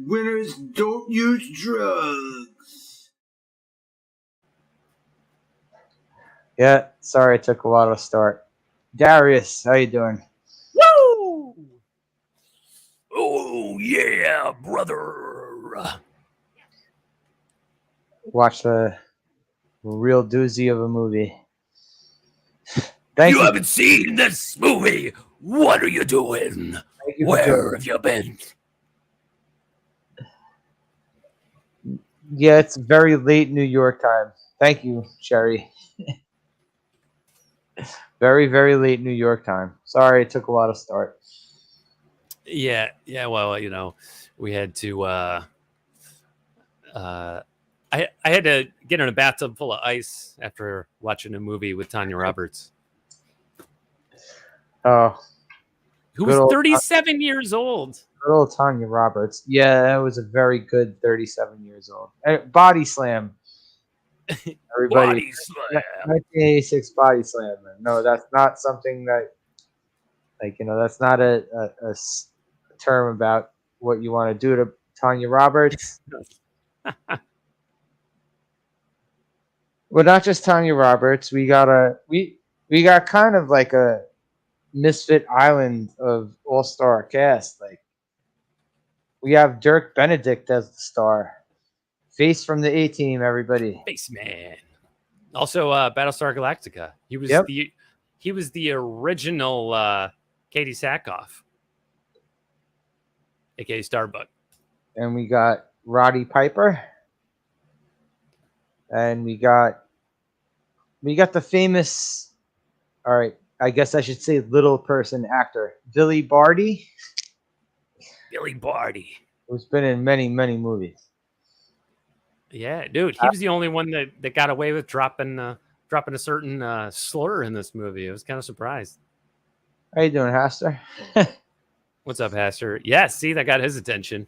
Winners don't use drugs. Yeah, sorry it took a while to start. Darius, how you doing? Woo! Oh, yeah, brother. Watched a real doozy of a movie. Thank You haven't seen this movie. What are you doing? you for Where joining. have you been? Yeah, it's very late New York time. Thank you, Sherry. Very, very late New York time. Sorry it took a while to start. Yeah. Well, we had to. I had to get in a bathtub full of ice after watching a movie with Tanya Roberts, Oh, who Good was old 37 years old. good old Tanya Roberts. Yeah, that was a very good 37 years old. Body Slam. Everybody. Body slam. 1986 Body Slam. No, that's not something that, that's not a term about what you want to do to Tanya Roberts. Well, not just Tanya Roberts. We got kind of like a misfit island of all-star cast. Like, we have Dirk Benedict as the star, face from the A-Team. Everybody, Spaceman. Also, Battlestar Galactica. He was the original Katie Sackhoff, aka Starbuck. and we got Roddy Piper, and we got the famous. All right, I guess I should say little person actor Billy Barty, Billy Barty. who's been in many, many movies. Yeah, dude, he was the only one that got away with dropping a certain slur in this movie. I was kind of surprised. How you doing, Haster? What's up, Haster? Yeah, see, that got his attention.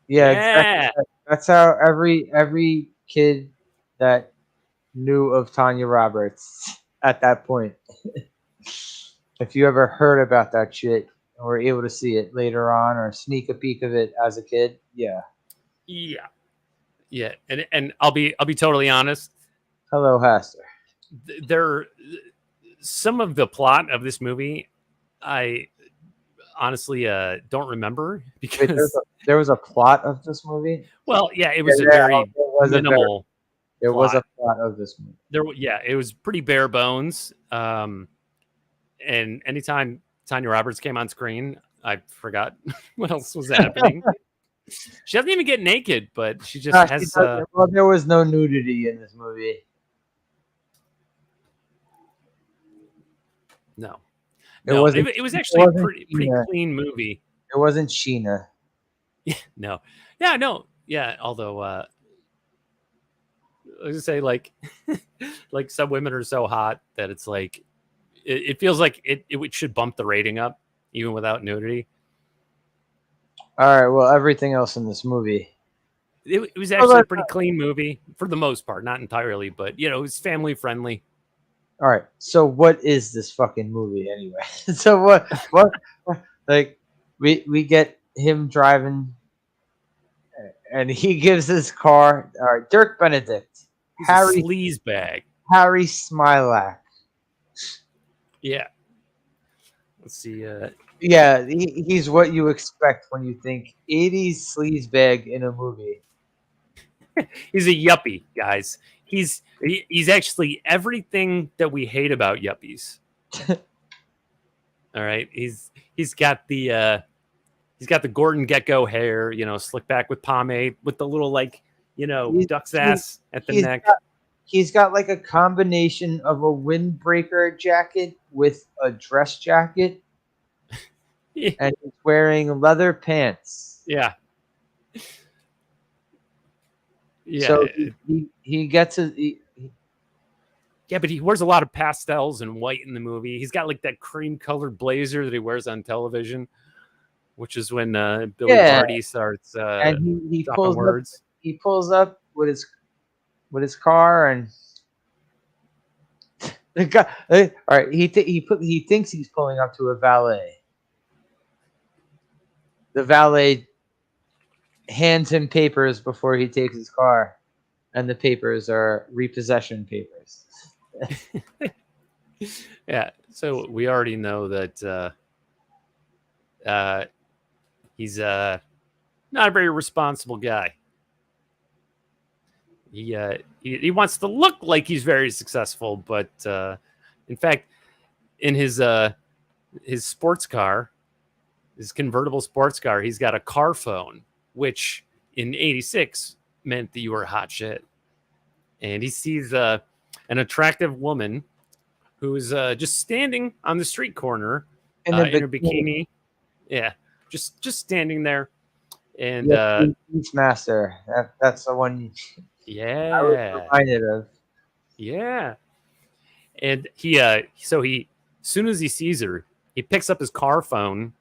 Yeah, Yeah. exactly. That's how every kid that knew of Tanya Roberts at that point. If you ever heard about that shit and were able to see it later on or sneak a peek of it as a kid, yeah. Yeah, and I'll be totally honest. Hello, Haster. There, some of the plot of this movie, I honestly don't remember because Wait, there was a plot of this movie? well, yeah, it was a very minimal. There was a plot of this movie. It was pretty bare bones. And anytime Tanya Roberts came on screen, I forgot what else was happening. She doesn't even get naked, but she just has. Well, there was no nudity in this movie. No, it was actually a pretty Sheena. clean movie. It wasn't Sheena. No. Although I was gonna say, like, like some women are so hot that it's like it feels like it should bump the rating up even without nudity. All right. Well, everything else in this movie. It was actually a pretty clean movie for the most part, not entirely, but it was family friendly. All right. So what is this fucking movie anyway? So what like we get him driving and he gives his car. All right, Dirk Benedict. He's a sleaze bag. Harry Smilac. Yeah. Let's see. Yeah, he's what you expect when you think 80s sleazebag in a movie. He's a yuppie, guys. He's actually everything that we hate about yuppies. All right, he's got the Gordon Gekko hair, slick back with pomade, with the little duck's ass at the neck. He's got like a combination of a windbreaker jacket with a dress jacket. And he's wearing leather pants. Yeah. Yeah. So he gets yeah, but he wears a lot of pastels and white in the movie. He's got like that cream colored blazer that he wears on television, which is when Billy Barty starts and he dropping words. He pulls up with his car and the guy. All right, he thinks he's pulling up to a valet. The valet hands him papers before he takes his car, and the papers are repossession papers. Yeah. So we already know that he's not a very responsible guy. He wants to look like he's very successful, but in fact, in his sports car, his convertible sports car, he's got a car phone, which in '86 meant that you were hot shit. And he sees an attractive woman who's just standing on the street corner in her bikini. Yeah, just standing there. And Beachmaster. That's the one. I was reminded of. Yeah. And he as soon as he sees her, he picks up his car phone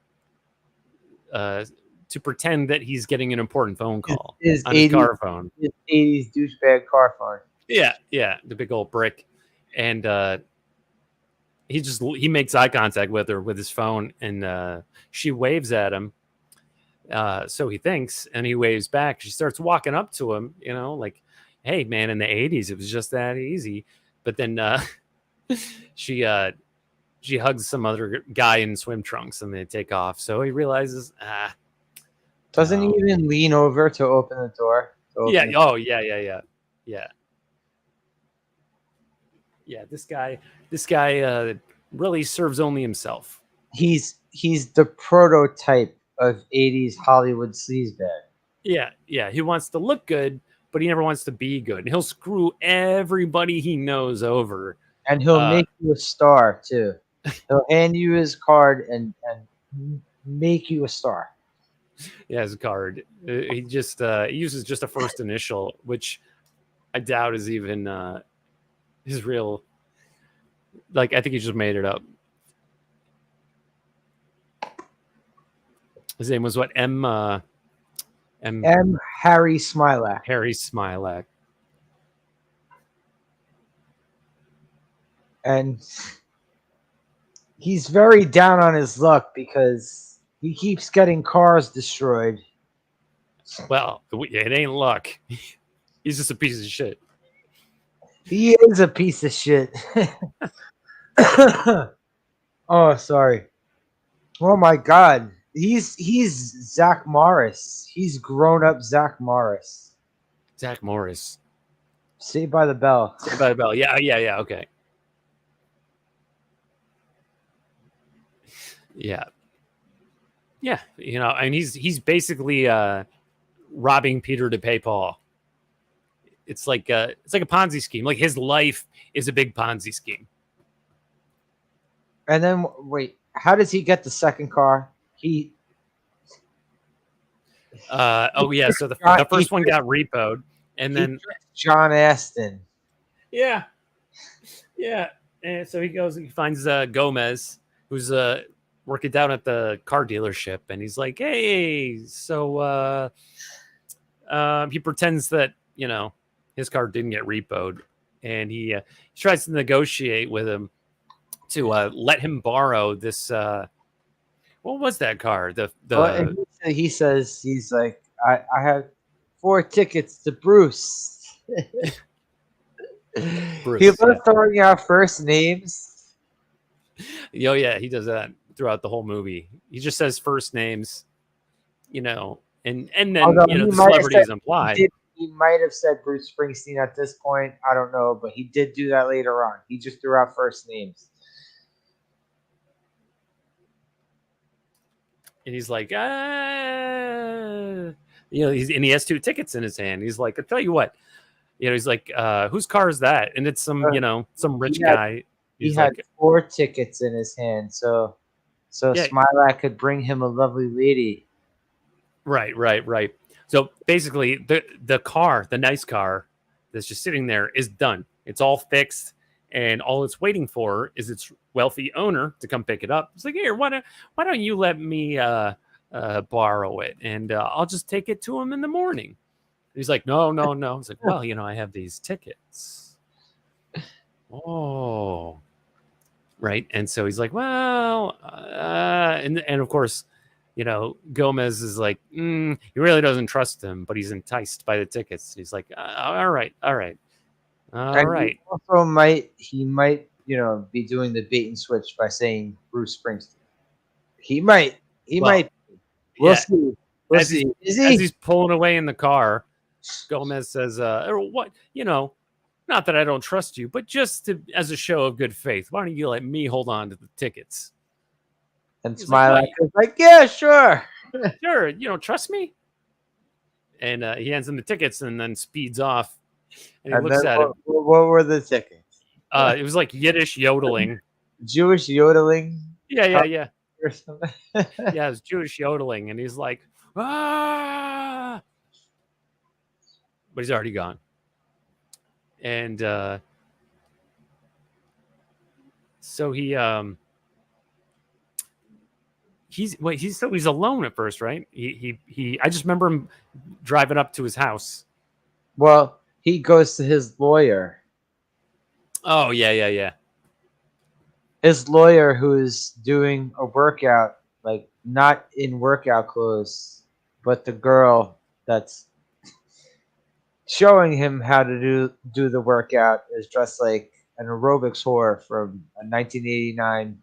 to pretend that he's getting an important phone call on his car phone. His 80s douchebag car phone. Yeah, the big old brick. And he makes eye contact with her with his phone, and she waves at him. So he thinks, and he waves back. She starts walking up to him, like, hey, man, in the 80s, it was just that easy. But then she hugs some other guy in swim trunks, and they take off. So he realizes, doesn't he even lean over to open the door? Yeah. This guy really serves only himself. He's the prototype of 80s Hollywood sleazebag. Yeah. He wants to look good, but he never wants to be good. And he'll screw everybody he knows over. And he'll make you a star, too. He'll hand you his card and make you a star. Yeah, his card. He just uses just a first initial, which I doubt is even his real. Like, I think he just made it up. His name was what? M. Harry Smilac. Harry Smilac. And he's very down on his luck because he keeps getting cars destroyed. Well, it ain't luck. He's just a piece of shit. He is a piece of shit. Oh, sorry. Oh my God. He's Zach Morris. He's grown up Zach Morris. Zach Morris. Saved by the Bell. Saved by the Bell. Yeah. Okay. Yeah. And he's basically robbing Peter to pay Paul. It's like a Ponzi scheme. Like, his life is a big Ponzi scheme. And then wait, how does he get the second car? So the first one got repoed, and then John Aston. Yeah. And so he finds Gomez, who's working down at the car dealership, and he's like, hey, so he pretends that his car didn't get repoed, and he tries to negotiate with him to let him borrow this. What was that car? He says, he's like, I have 4 tickets to Bruce. He loves throwing out first names. Yeah, he does that throughout the whole movie. He just says first names, and then the celebrity is implied. He might have said Bruce Springsteen at this point. I don't know, but he did do that later on. He just threw out first names. And he's like, he has 2 tickets in his hand. He's like, I tell you what, he's like, whose car is that? And it's some rich guy. He had 4 tickets in his hand, so Smilac could bring him a lovely lady. Right. So basically, the car, the nice car that's just sitting there, is done. It's all fixed, and all it's waiting for is its wealthy owner to come pick it up. It's like, here, why don't you let me borrow it, and I'll just take it to him in the morning. He's like, no. It's like, well, I have these tickets. Oh, right. And so he's like, well, and of course, Gomez is like, he really doesn't trust him, but he's enticed by the tickets. He's like, all right. And he might be doing the bait and switch by saying Bruce Springsteen. He might. We'll see. We'll see. Is he? As he's pulling away in the car, Gomez says, what, not that I don't trust you, but just as a show of good faith, why don't you let me hold on to the tickets? And Smilac is like, yeah, sure. Sure, you don't trust me? And he hands him the tickets and then speeds off. And he looks at him. What were the tickets? It was like Yiddish yodeling. Jewish yodeling? Yeah. Yeah, Or something. it was Jewish yodeling. And he's like, ah! But he's already gone. And so he's alone at first, right? I just remember him driving up to his house. Well, he goes to his lawyer. Oh, yeah. His lawyer, who is doing a workout, like not in workout clothes, but the girl that's showing him how to do the workout is dressed like an aerobics whore from a 1989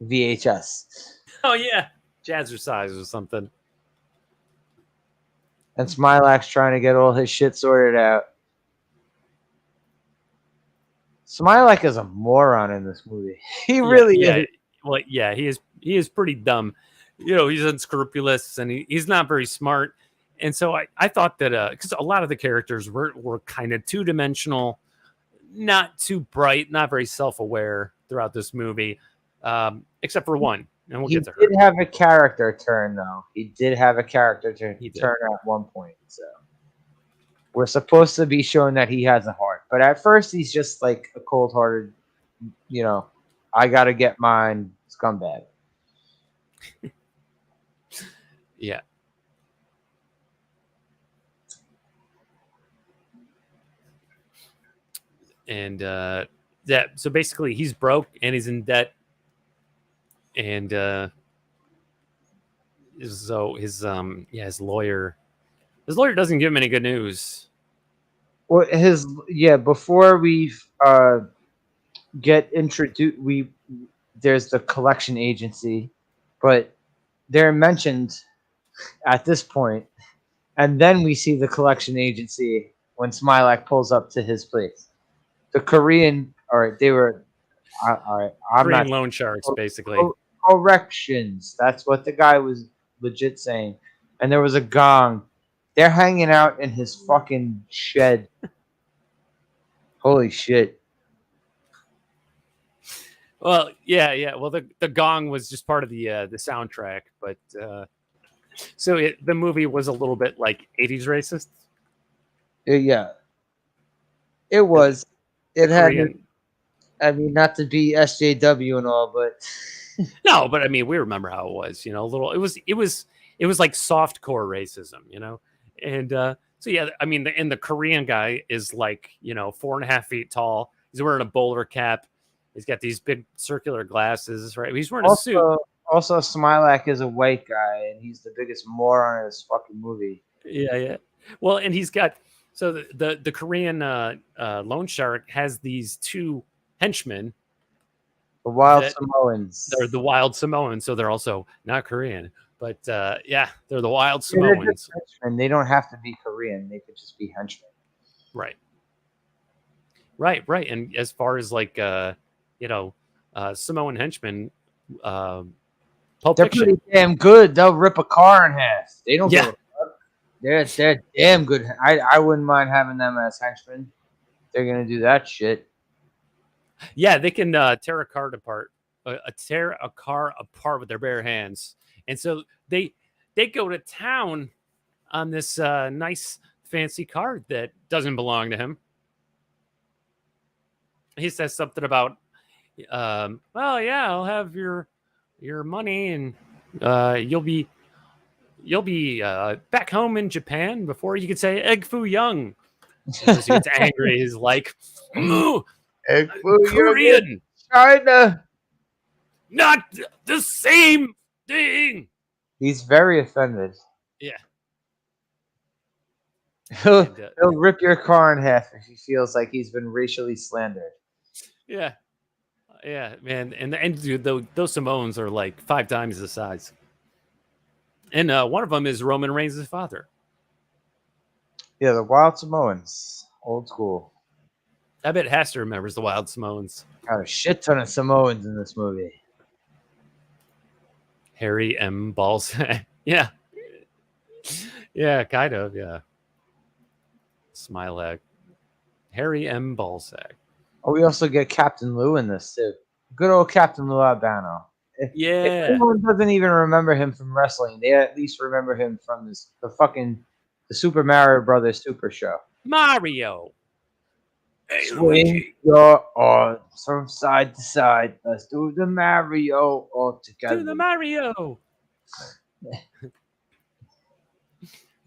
VHS. Oh, yeah. Jazzercise or something. And Smilac's trying to get all his shit sorted out. Smilac is a moron in this movie. He really is. Well, yeah, he is pretty dumb. He's unscrupulous and he's not very smart. And so I thought that because a lot of the characters were kind of two-dimensional, not too bright, not very self-aware throughout this movie, except for one. And we'll get to her. He did have a character turn, though. He did have a character turn at one point. So we're supposed to be showing that he has a heart. But at first, he's just like a cold-hearted, I got to get mine scumbag. Yeah. And so basically he's broke and he's in debt. And so his lawyer doesn't give him any good news. Well, before we get introduced, there's the collection agency, but they're mentioned at this point, and then we see the collection agency when Smilac pulls up to his place. The Korean, Korean loan sharks, basically. Corrections. That's what the guy was legit saying. And there was a gong. They're hanging out in his fucking shed. Holy shit. Well, yeah. Well, the gong was just part of the soundtrack, but so the movie was a little bit like 80s racist. Yeah. It was. It had. I mean, not to be SJW and all, but no. But I mean, we remember how it was. A little. It was like softcore racism. And so yeah, I mean, the Korean guy is like 4.5 feet tall. He's wearing a bowler cap. He's got these big circular glasses. Right. He's wearing a suit. Also, Smilac is a white guy, and he's the biggest moron in this fucking movie. Yeah. Well, and he's got. So the Korean loan shark has these two henchmen. The Wild Samoans. They're the Wild Samoans, so they're also not Korean. But they're the Wild Samoans. And they don't have to be Korean. They could just be henchmen. Right. And as far as like, Samoan henchmen, Pulp they're Fiction. pretty damn good. They'll rip a car in half. They don't Yeah. They're damn good. I wouldn't mind having them as henchmen. They're gonna do that shit. Yeah, they can tear a car apart. Tear a car apart with their bare hands. And so they go to town on this nice fancy car that doesn't belong to him. He says something about, well, yeah, I'll have your money and you'll be back home in Japan before you could say Egg Foo Young. As he gets angry, he's like, Egg Foo Korean. China. not the same thing. He's very offended. Yeah. He'll, And, he'll rip your car in half if he feels like he's been racially slandered. yeah. Yeah, man. And dude, those Samoans are like 5 times the size. And one of them is Roman Reigns' father. Yeah, the Wild Samoans. Old school. I bet Hester remembers the Wild Samoans. Got a shit ton of Samoans in this movie. Harry M. Balsack. Yeah. Yeah, kind of, yeah. Smilac. Harry M. Balsack. Oh, we also get Captain Lou in this too. Good old Captain Lou Albano. If anyone doesn't even remember him from wrestling, they at least remember him from the Super Mario Brothers Super Show. Mario. Hey, Swing your arms from side to side. Let's do the Mario all together. Do the Mario.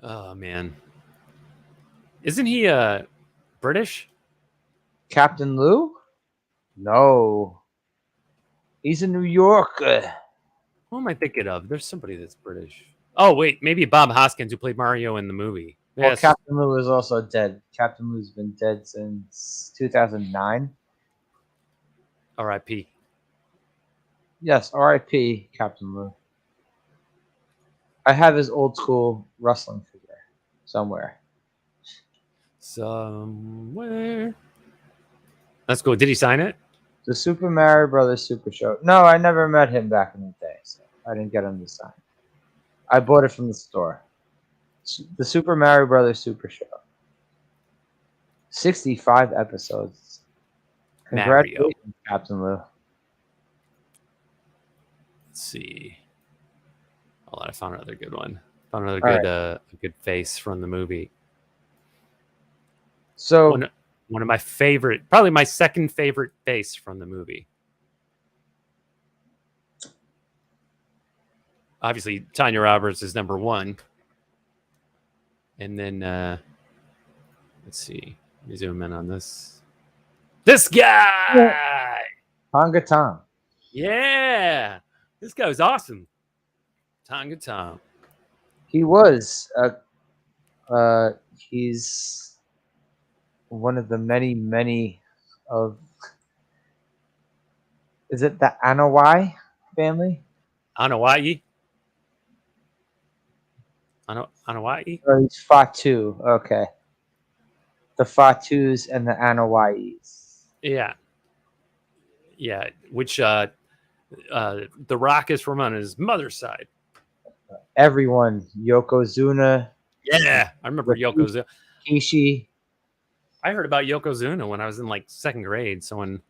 Oh man. Isn't he British? Captain Lou? No. He's a New Yorker. Who am I thinking of? There's somebody that's British. Oh wait, maybe Bob Hoskins who played Mario in the movie. Well, Yes. Captain Lou is also dead. Captain Lou's been dead since 2009. R.I.P. Yes, R.I.P. Captain Lou. I have his old school wrestling figure somewhere. Somewhere. Let's go. Did he sign it? The Super Mario Brothers Super Show. No, I never met him back in the day, so I didn't get him to sign. I bought it from the store. The Super Mario Brothers Super Show. 65 episodes. Congratulations, Mario. Captain Lou. Let's see. Hold on, I found another good one. Found another All good good face from the movie. So One of my favorite, probably my second favorite face from the movie. Obviously, Tanya Roberts is number 1. And then, let's see. Let me zoom in on this. This guy! Tonga Tom. Yeah! This guy was awesome. Tonga Tom. He was. He's one of the many of. Is it the Anawai family? Anawai? Anawai? Or he's Fatu. Okay. The Fatus and the Anawais. Yeah. Yeah. Which The Rock is from on his mother's side. Everyone. Yokozuna. Yeah. I remember Yokozuna. Kishi. I heard about Yokozuna when I was in like 2nd grade. Someone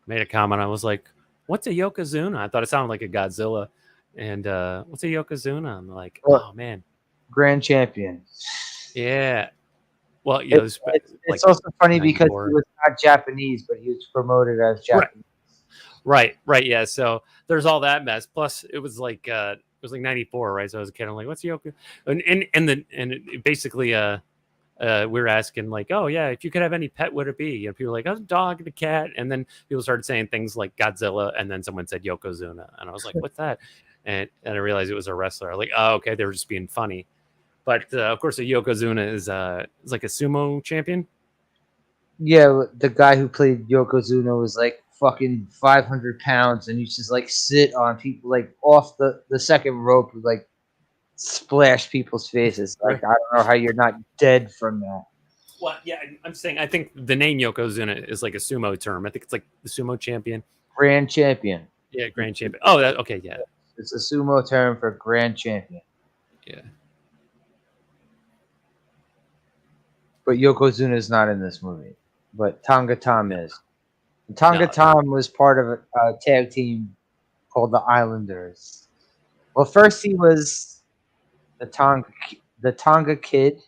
made a comment. I was like, what's a Yokozuna? I thought it sounded like a Godzilla. And what's a Yokozuna? I'm like, oh man. Grand champion. Yeah. Well, you know, It's also funny because he was not Japanese, but he was promoted as Japanese. Right. Yeah. So there's all that mess. Plus, it was like 94, right? So I was a kid. I'm like, what's Yoko? And basically, we were asking like, oh yeah, if you could have any pet, would it be? And people were like, a dog and a cat. And then people started saying things like Godzilla, and then someone said Yokozuna, and I was like, what's that? And I realized it was a wrestler. I'm like, oh, okay, they were just being funny. But of course, a Yokozuna is like a sumo champion. Yeah, the guy who played Yokozuna was like fucking 500 pounds, and he just like sit on people like off the second rope, like splash people's faces. Like I don't know how you're not dead from that. Well, yeah, I'm saying I think the name Yokozuna is like a sumo term. I think it's like the sumo champion, grand champion. Yeah, grand champion. Oh, okay, yeah. It's a sumo term for grand champion. Yeah. But Yokozuna is not in this movie. But Tonga Tom is. And Tonga Tom was part of a tag team called the Islanders. Well, first he was the Tonga Kid,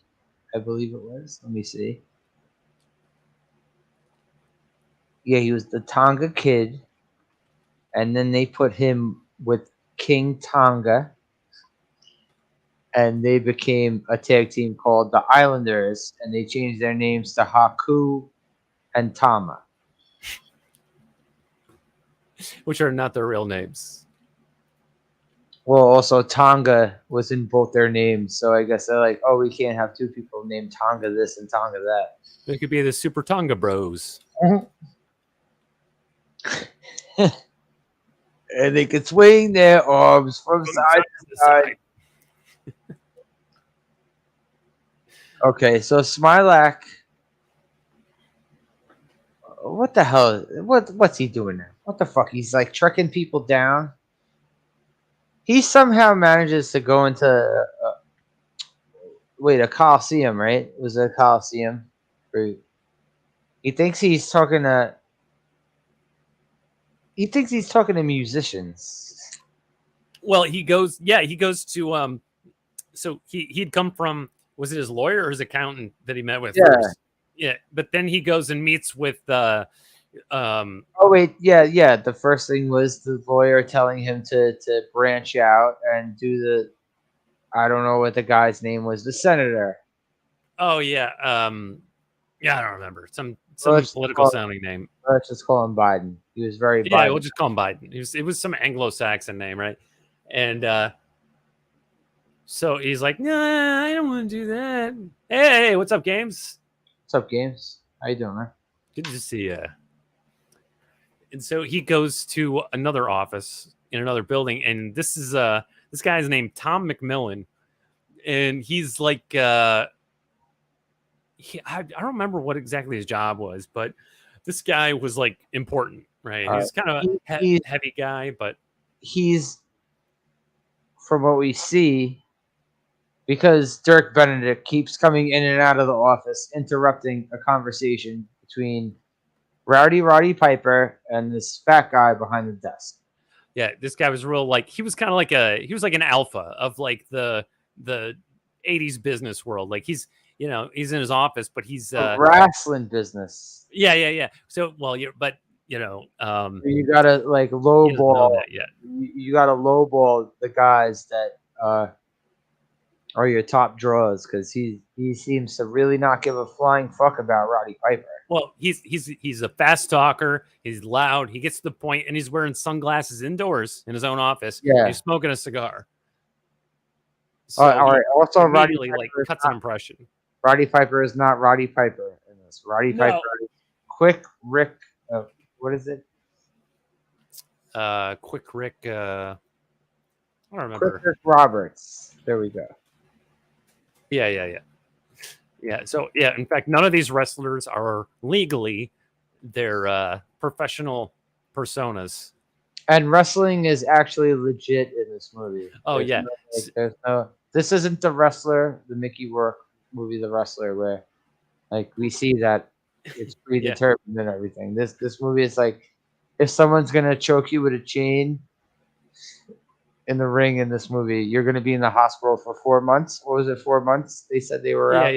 I believe it was. Let me see. Yeah, he was the Tonga Kid. And then they put him with King Tonga. And they became a tag team called the Islanders. And they changed their names to Haku and Tama. which are not their real names. Well, also Tonga was in both their names, so I guess they're like, oh, we can't have two people named Tonga this and Tonga that. They could be the Super Tonga Bros. And they could swing their arms from side to side. Okay, so Smilac, what the hell? What's he doing now? What the fuck? He's like trekking people down. He somehow manages to go into a Coliseum, right? It was a Coliseum. He thinks he's talking to. He thinks he's talking to musicians. Well, he goes to so he'd come from, was it his lawyer or his accountant that he met with first? Yeah, but then he goes and meets with oh wait, yeah. The first thing was the lawyer telling him to branch out and do the, I don't know what the guy's name was, the senator. Oh yeah, yeah, I don't remember some political sounding name. Let's just call him Biden. He was very yeah. Biden. We'll just call him Biden. It was some Anglo-Saxon name, right? And so he's like, nah, I don't want to do that. Hey, what's up, Games? What's up, Games? How you doing, man? Good to see you. And so he goes to another office in another building, and this guy's named Tom McMillan, and he's like, I don't remember what exactly his job was, but this guy was like important, right? He's kind of a heavy guy, but he's, from what we see, because Dirk Benedict keeps coming in and out of the office, interrupting a conversation between Roddy Piper and this fat guy behind the desk. Yeah, this guy was real, like, he was kind of like an alpha of like the 80s business world. Like he's in his office, but he's wrestling business. Yeah. So, well, you gotta like lowball. You gotta lowball the guys that are your top draws, because he seems to really not give a flying fuck about Roddy Piper. Well, he's a fast talker. He's loud. He gets to the point, and he's wearing sunglasses indoors in his own office. Yeah, he's smoking a cigar. So all right. Also, Roddy like cuts an impression. Roddy Piper is not Roddy Piper in this. Roddy Piper is Quick Rick. What is it? Quick Rick. I don't remember. Quick Rick Roberts. There we go. Yeah. So in fact, none of these wrestlers are legally their professional personas. And wrestling is actually legit in this movie. Oh, yeah. This isn't The Wrestler, the Mickey Rourke movie, The Wrestler, where like we see that it's predetermined and everything. This movie is like, if someone's gonna choke you with a chain in the ring in this movie, you're gonna be in the hospital for 4 months. What was it? 4 months? They said they were out.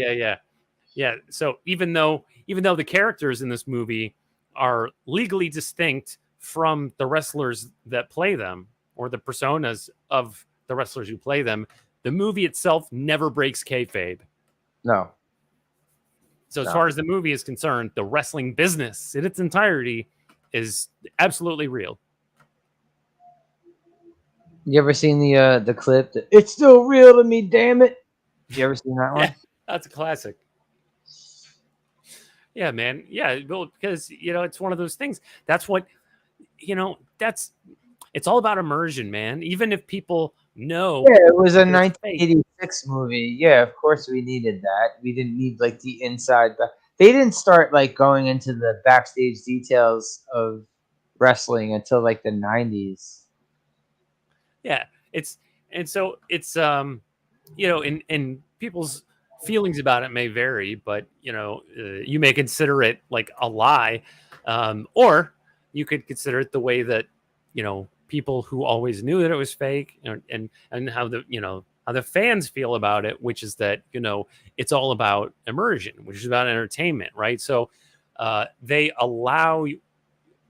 Yeah. So even though the characters in this movie are legally distinct from the wrestlers that play them, or the personas of the wrestlers who play them, the movie itself never breaks kayfabe. No. So as far as the movie is concerned, the wrestling business in its entirety is absolutely real. You ever seen the clip? It's still real to me, damn it. You ever seen that one? Yeah, that's a classic. Yeah, man. Yeah, well, because it's one of those things. That's what it's all about immersion, man. Even if people know. Yeah, it was a 1986 movie. Yeah, of course we needed that. We didn't need like the inside. They didn't start like going into the backstage details of wrestling until like the 90s. Yeah, it's and people's feelings about it may vary, but you may consider it like a lie, or you could consider it the way that people who always knew that it was fake, and how the fans feel about it, which is that it's all about immersion, which is about entertainment, right? So they allow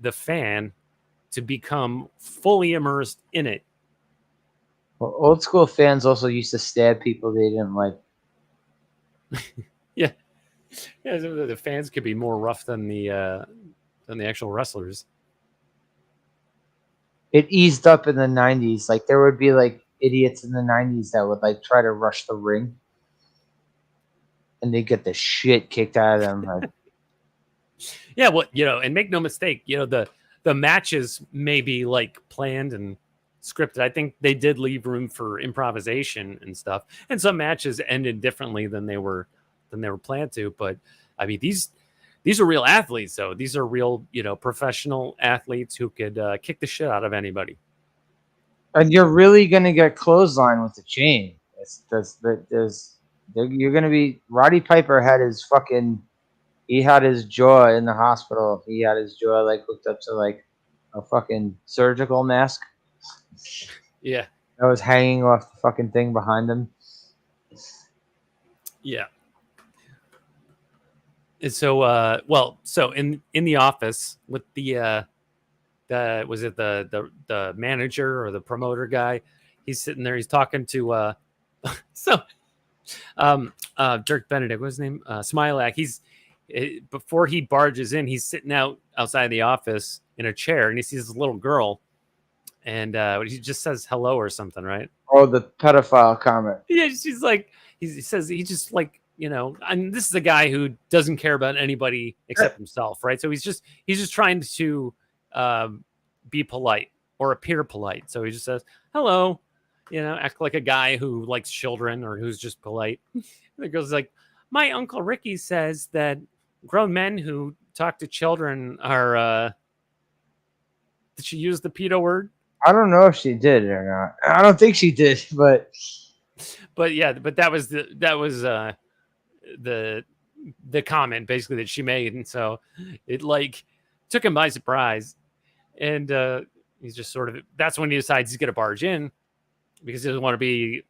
the fan to become fully immersed in it. Well, old school fans also used to stab people they didn't like. Yeah, the fans could be more rough than the actual wrestlers. it eased up in the 90s. Like there would be like idiots in the 90s that would like try to rush the ring, and they get the shit kicked out of them. Like, Yeah, well, and make no mistake, the matches may be like planned and scripted. I think they did leave room for improvisation and stuff, and some matches ended differently than they were planned to. But I mean, these are real athletes, though. These are real, professional athletes who could kick the shit out of anybody. and you're really gonna get clothesline with the chain. You're gonna be. Roddy Piper had his fucking. He had his jaw in the hospital. He had his jaw like hooked up to like a fucking surgical mask Yeah, that was hanging off the fucking thing behind him. yeah. And so, so in the office with the was it the manager or the promoter guy? He's sitting there. He's talking to Dirk Benedict. What's his name? Smilac. Before he barges in, he's sitting outside the office in a chair, and he sees this little girl, and he just says hello or something, right? Oh, the pedophile comment. Yeah, she's like, he says he just like, and this is a guy who doesn't care about anybody except himself, right? So he's just trying to be polite or appear polite. So he just says hello, act like a guy who likes children or who's just polite. The girl's like, my Uncle Ricky says that grown men who talk to children are did she use the pedo word? I don't know if she did or not. I don't think she did, but yeah, but that was the comment basically that she made, and so it like took him by surprise, and he's just sort of, that's when he decides he's gonna barge in because he doesn't want to be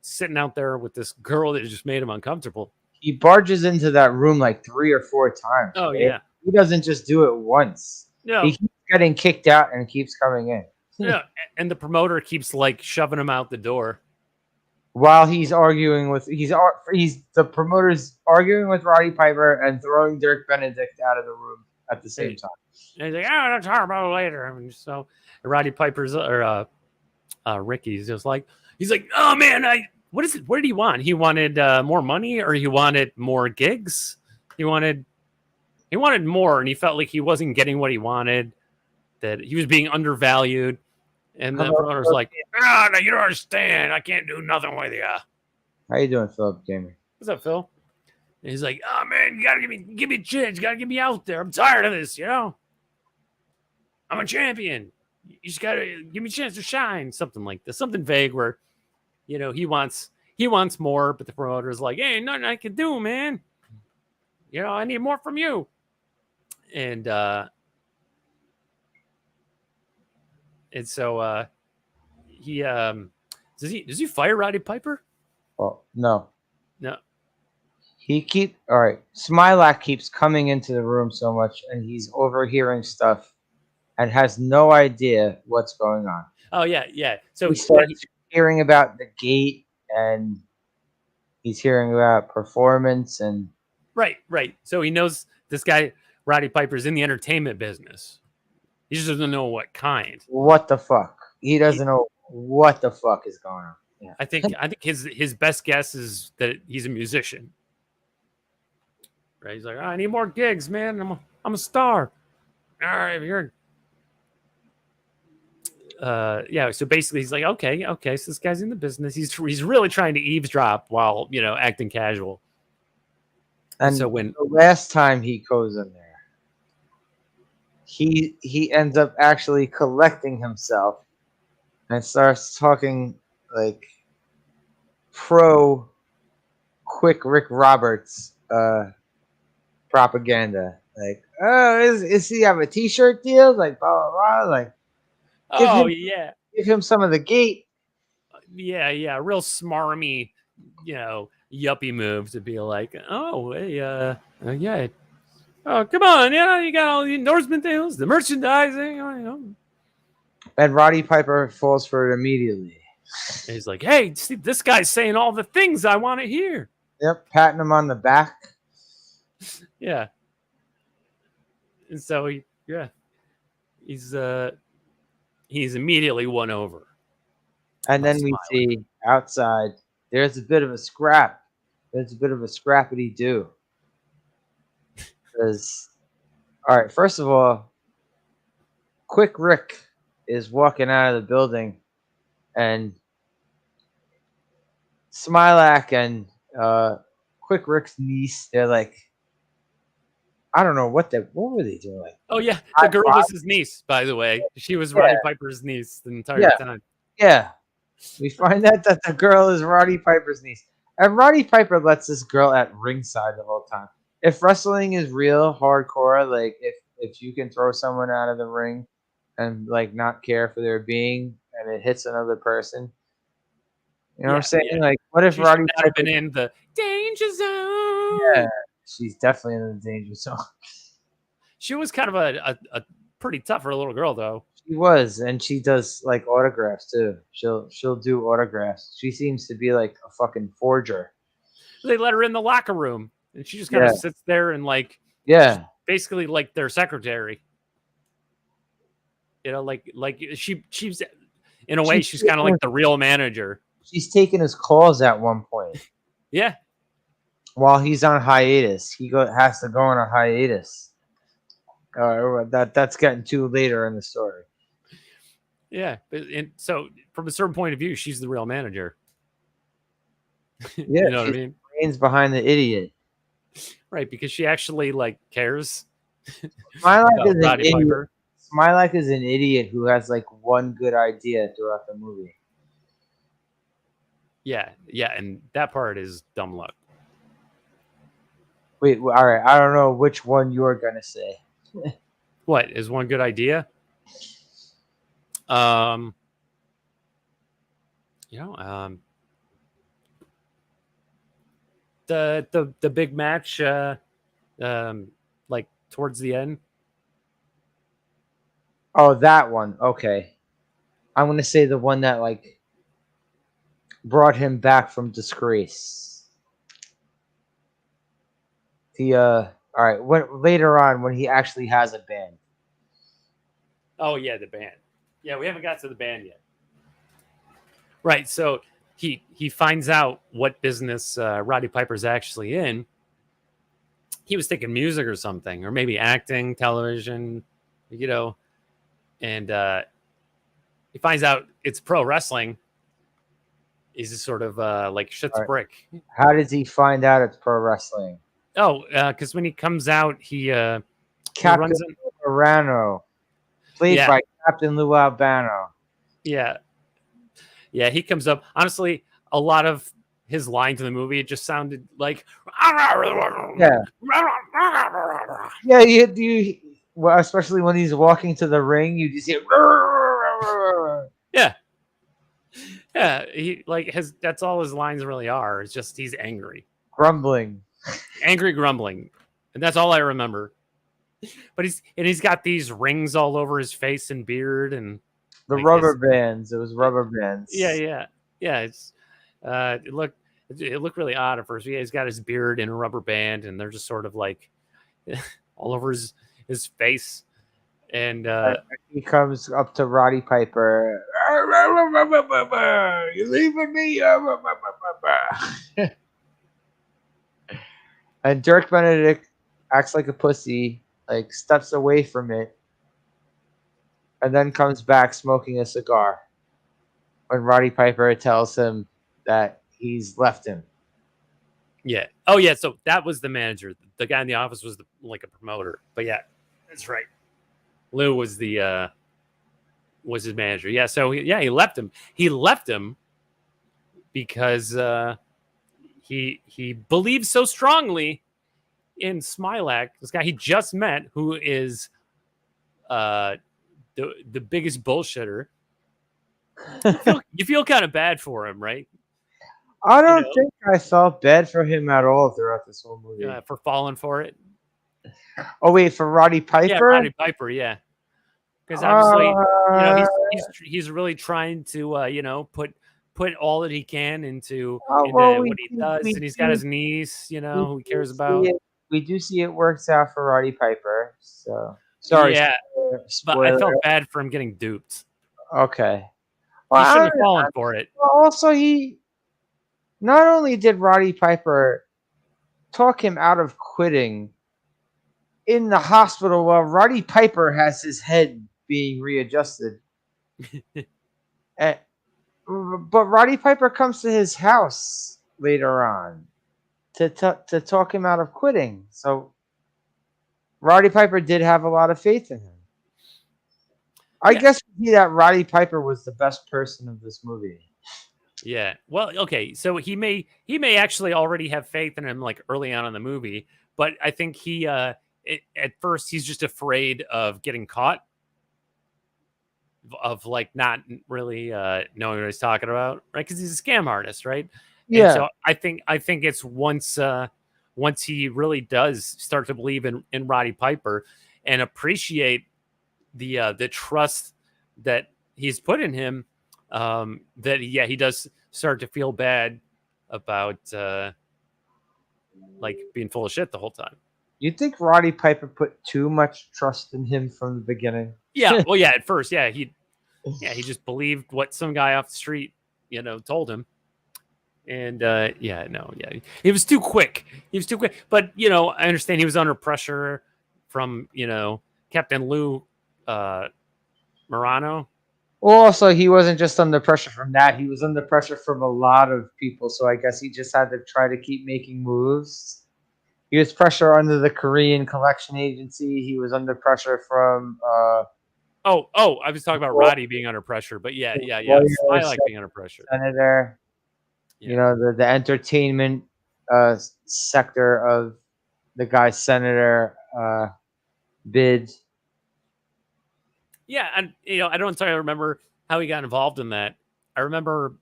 sitting out there with this girl that just made him uncomfortable. He barges into that room like 3 or 4 times. Oh, right? yeah. He doesn't just do it once. No. He keeps getting kicked out and keeps coming in. Yeah, and the promoter keeps like shoving him out the door While he's arguing with the promoter's arguing with Roddy Piper and throwing Dirk Benedict out of the room at the same time. And he's like, "Oh, I'll talk about it later." I mean, so Roddy Piper's Ricky's just like, he's like, "Oh man, what is it? What did he want? He wanted more money, or he wanted more gigs? He wanted more, and he felt like he wasn't getting what he wanted. That he was being undervalued." And the promoter's like, no, you don't understand. I can't do nothing with you. How you doing, Philip Gamer? What's up, Phil? And he's like, oh man, you gotta give me a chance. You gotta get me out there. I'm tired of this, I'm a champion. You just gotta give me a chance to shine. Something like this. Something vague where, he wants more, but the promoter's like, hey, nothing I can do, man. I need more from you. And so he does he fire Roddy Piper? Well, no. No. All right. Smilac keeps coming into the room so much, and he's overhearing stuff and has no idea what's going on. Oh yeah. So he starts hearing about the gate, and he's hearing about performance and right. So he knows this guy Roddy Piper's in the entertainment business. He just doesn't know what kind. What the fuck? He doesn't know what the fuck is going on. Yeah. I think his best guess is that he's a musician. Right? He's like, I need more gigs, man. I'm a star. All right, you're. Yeah. So basically, he's like, okay. So this guy's in the business. He's really trying to eavesdrop while acting casual. And so when the last time he goes in there, he ends up actually collecting himself and starts talking like pro quick Rick Roberts propaganda. Like, oh, is he have a t-shirt deal? Like, blah, blah, blah. Like, give him some of the gate. Yeah. Real smarmy, yuppie move to be like, oh, hey, yeah. Oh, come on. Yeah, you got all the endorsement deals, the merchandising. And Roddy Piper falls for it immediately. And he's like, hey, see, this guy's saying all the things I want to hear. Yep, patting him on the back. Yeah. And so he's he's immediately won over. And then we see outside, there's a bit of a scrap. There's a bit of a scrappity do. Because, all right, first of all, Quick Rick is walking out of the building, and Smilac and Quick Rick's niece, they're like, I don't know what were they doing? Oh yeah, the girl was his niece, by the way. She was Roddy Piper's niece the entire time. Yeah. We find out that the girl is Roddy Piper's niece. And Roddy Piper lets this girl at ringside the whole time. If wrestling is real hardcore, like if you can throw someone out of the ring and like not care for their being and it hits another person. You know what I'm saying? Yeah. Like, what if Roddy Piper have been in the danger zone? Yeah, she's definitely in the danger zone. She was kind of a pretty tougher little girl, though. She was, and she does like autographs too. She'll do autographs. She seems to be like a fucking forger. They let her in the locker room, and she just kind of sits there and like basically like their secretary. You know, like she's in a way she's kind of like the real manager. She's taking his calls at one point. Yeah. While he's on hiatus, he has to go on a hiatus. That's getting too later in the story. Yeah, and so from a certain point of view, she's the real manager. Yeah, you know what I mean? Brains behind the idiot, right? Because she actually like cares. Smilac is an idiot who has like one good idea throughout the movie. Yeah, and that part is dumb luck. Wait, all right. I don't know which one you're gonna say. What is one good idea? The big match, like towards the end. Oh, that one. Okay, I'm gonna say the one that like brought him back from disgrace. All right. Later on when he actually has a band. Oh yeah, the band. Yeah, we haven't got to the band yet. Right. So he finds out what business Roddy Piper's actually in. He was thinking music or something, or maybe acting, television, you know, and he finds out it's pro wrestling. He's just sort of like shit's brick. How does he find out it's pro wrestling? Oh, because when he comes out, he Captain Arano, played by Captain Lou Albano. Yeah, he comes up. Honestly, a lot of his lines in the movie, it just sounded like you well, especially when he's walking to the ring, you just hear he like that's all his lines really are. It's just he's angry, grumbling. Angry grumbling, and that's all I remember. But he's got these rings all over his face and beard and the like rubber bands. It was rubber bands. Yeah. It's it looked really odd at first. Yeah, he's got his beard in a rubber band, and they're just sort of like all over his face. And he comes up to Roddy Piper. You leaving me? And Dirk Benedict acts like a pussy, like steps away from it, and then comes back smoking a cigar when Roddy Piper tells him that he's left him. Yeah. Oh, yeah. So that was the manager. The guy in the office was like a promoter. But yeah, that's right. Lou was was his manager. Yeah. So he left him. He left him because he believes so strongly in Smilac, this guy he just met, who is the biggest bullshitter. You feel kind of bad for him, right? I don't think I felt bad for him at all throughout this whole movie. For falling for it. Oh wait, for Roddy Piper? Yeah, Roddy Piper, yeah. Because obviously, he's really trying to put all that he can into what he does, and he's got his niece, who he cares about. We do see it works out for Roddy Piper. So sorry. Yeah, but I felt bad for him getting duped. Okay. He Well, shouldn't have fallen for it. also he not only did Roddy Piper talk him out of quitting in the hospital while Roddy Piper has his head being readjusted. Eh, but Roddy Piper comes to his house later on to talk him out of quitting. So Roddy Piper did have a lot of faith in him. I Yeah. guess that Roddy Piper was the best person of this movie. Yeah. Well, okay. So he may actually already have faith in him like early on in the movie, but I think he at first he's just afraid of getting caught, of like not really knowing what he's talking about, right? Because he's a scam artist, right? And Yeah. so I think it's once he really does start to believe in Roddy Piper and appreciate the trust that he's put in him, that he does start to feel bad about like being full of shit the whole time. You think Roddy Piper put too much trust in him from the beginning? Yeah, well, yeah, at first, he just believed what some guy off the street, told him. And he was too quick. But I understand he was under pressure from Captain Lou Morano. Also, he wasn't just under pressure from that. He was under pressure from a lot of people. So I guess he just had to try to keep making moves. He was pressure under the Korean collection agency. He was under pressure from I was talking about Roddy being under pressure, but yeah. I like being under pressure. Senator. Yeah. The entertainment sector of the guy's senator bid. Yeah, and I don't entirely remember how he got involved in that. I remember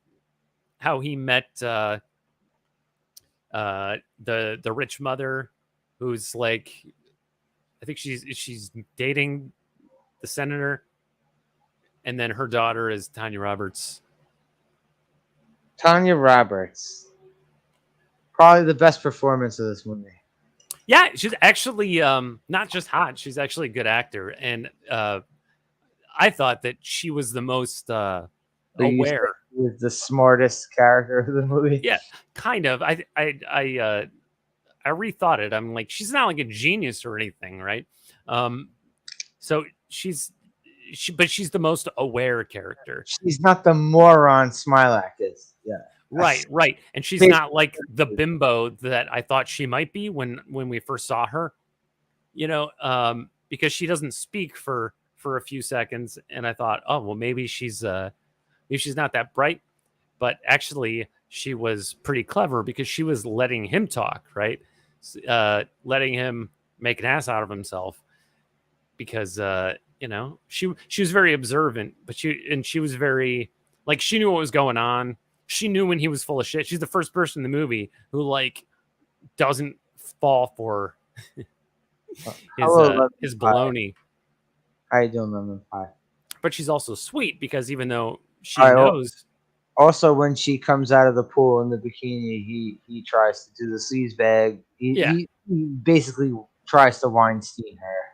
how he met the rich mother, who's like, I think she's dating the senator, and then her daughter is Tanya Roberts. Tanya Roberts, probably the best performance of this movie. Yeah, she's actually not just hot; she's actually a good actor, and I thought that she was the most aware. Was the smartest character of the movie. Yeah, kind of. I rethought it. I'm like, she's not like a genius or anything, right? So she's the most aware character. She's not the moron Smilac is. Yeah. Right. And she's not like the bimbo that I thought she might be when we first saw her. Because she doesn't speak for a few seconds, and I thought, oh well, maybe she's not that bright, but actually she was pretty clever because she was letting him talk, right? Letting him make an ass out of himself because she was very observant, but she was very like, she knew what was going on. She knew when he was full of shit. She's the first person in the movie who like doesn't fall for his baloney. I don't remember why. But she's also sweet because even though she knows. Also, when she comes out of the pool in the bikini, he tries to do the sleaze bag. He basically tries to Weinstein her.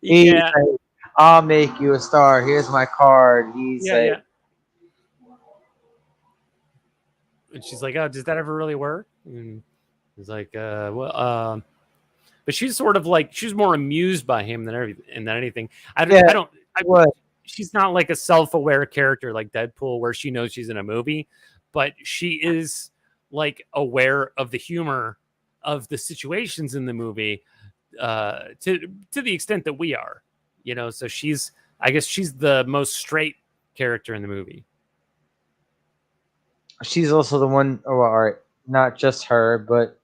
Like, I'll make you a star. Here's my card. And she's like, oh, does that ever really work? And he's like, but she's sort of like, she's more amused by him than anything. She's not like a self-aware character like Deadpool where she knows she's in a movie, but she is like aware of the humor of the situations in the movie to the extent that we are, so I guess she's the most straight character in the movie. She's also the one, all right, not just her, but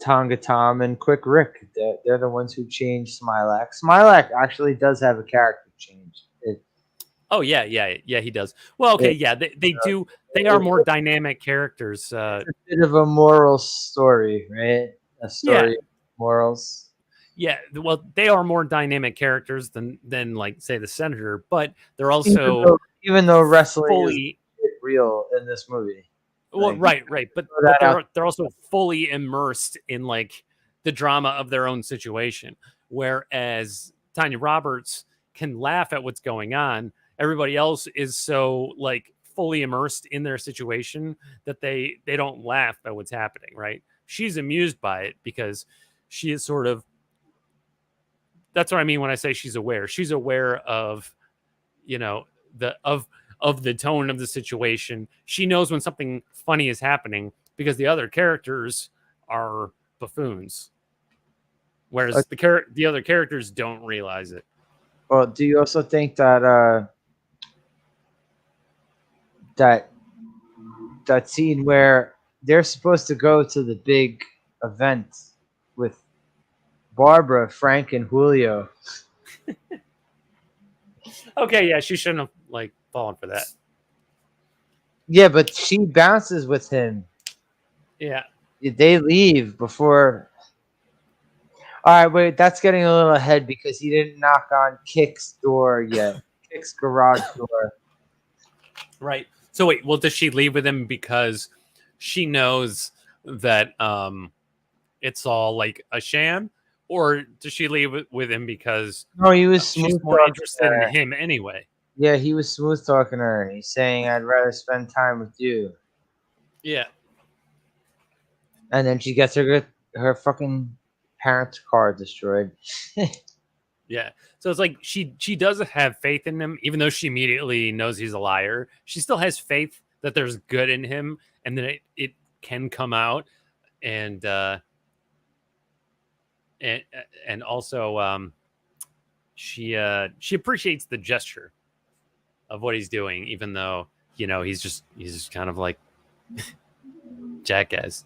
Tonga Tom and Quick Rick. They're the ones who changed Smilac. Smilac actually does have a character change. He does. Well, okay, they do. They are more dynamic characters. It's a bit of a moral story, right? A story of morals. Yeah, well, they are more dynamic characters than like say the senator, but they're also even though wrestling fully is real in this movie. Well, right, but they're also fully immersed in like the drama of their own situation, whereas Tanya Roberts can laugh at what's going on. Everybody else is so like fully immersed in their situation that they don't laugh at what's happening, right? She's amused by it because she is sort of, that's what I mean when I say she's aware. She's aware of, the of the tone of the situation. She knows when something funny is happening because the other characters are buffoons, whereas the other characters don't realize it. Well, do you also think that that scene where they're supposed to go to the big event with Barbara, Frank, and Julio? Okay, yeah, she shouldn't have like fallen for that. Yeah, but she bounces with him. Yeah. They leave before. All right, wait, that's getting a little ahead because he didn't knock on Kick's door yet. Kick's garage door. Right. So wait, well, does she leave with him because she knows that it's all like a sham, or does she leave with him because No, he was she's smooth more talking interested her. in him anyway? Yeah, he was smooth talking her. He's saying, "I'd rather spend time with you." Yeah. And then she gets her fucking parents' car destroyed. Yeah. So it's like she does have faith in him, even though she immediately knows he's a liar. She still has faith that there's good in him and that it can come out. And also she appreciates the gesture of what he's doing, even though, he's just kind of like jackass.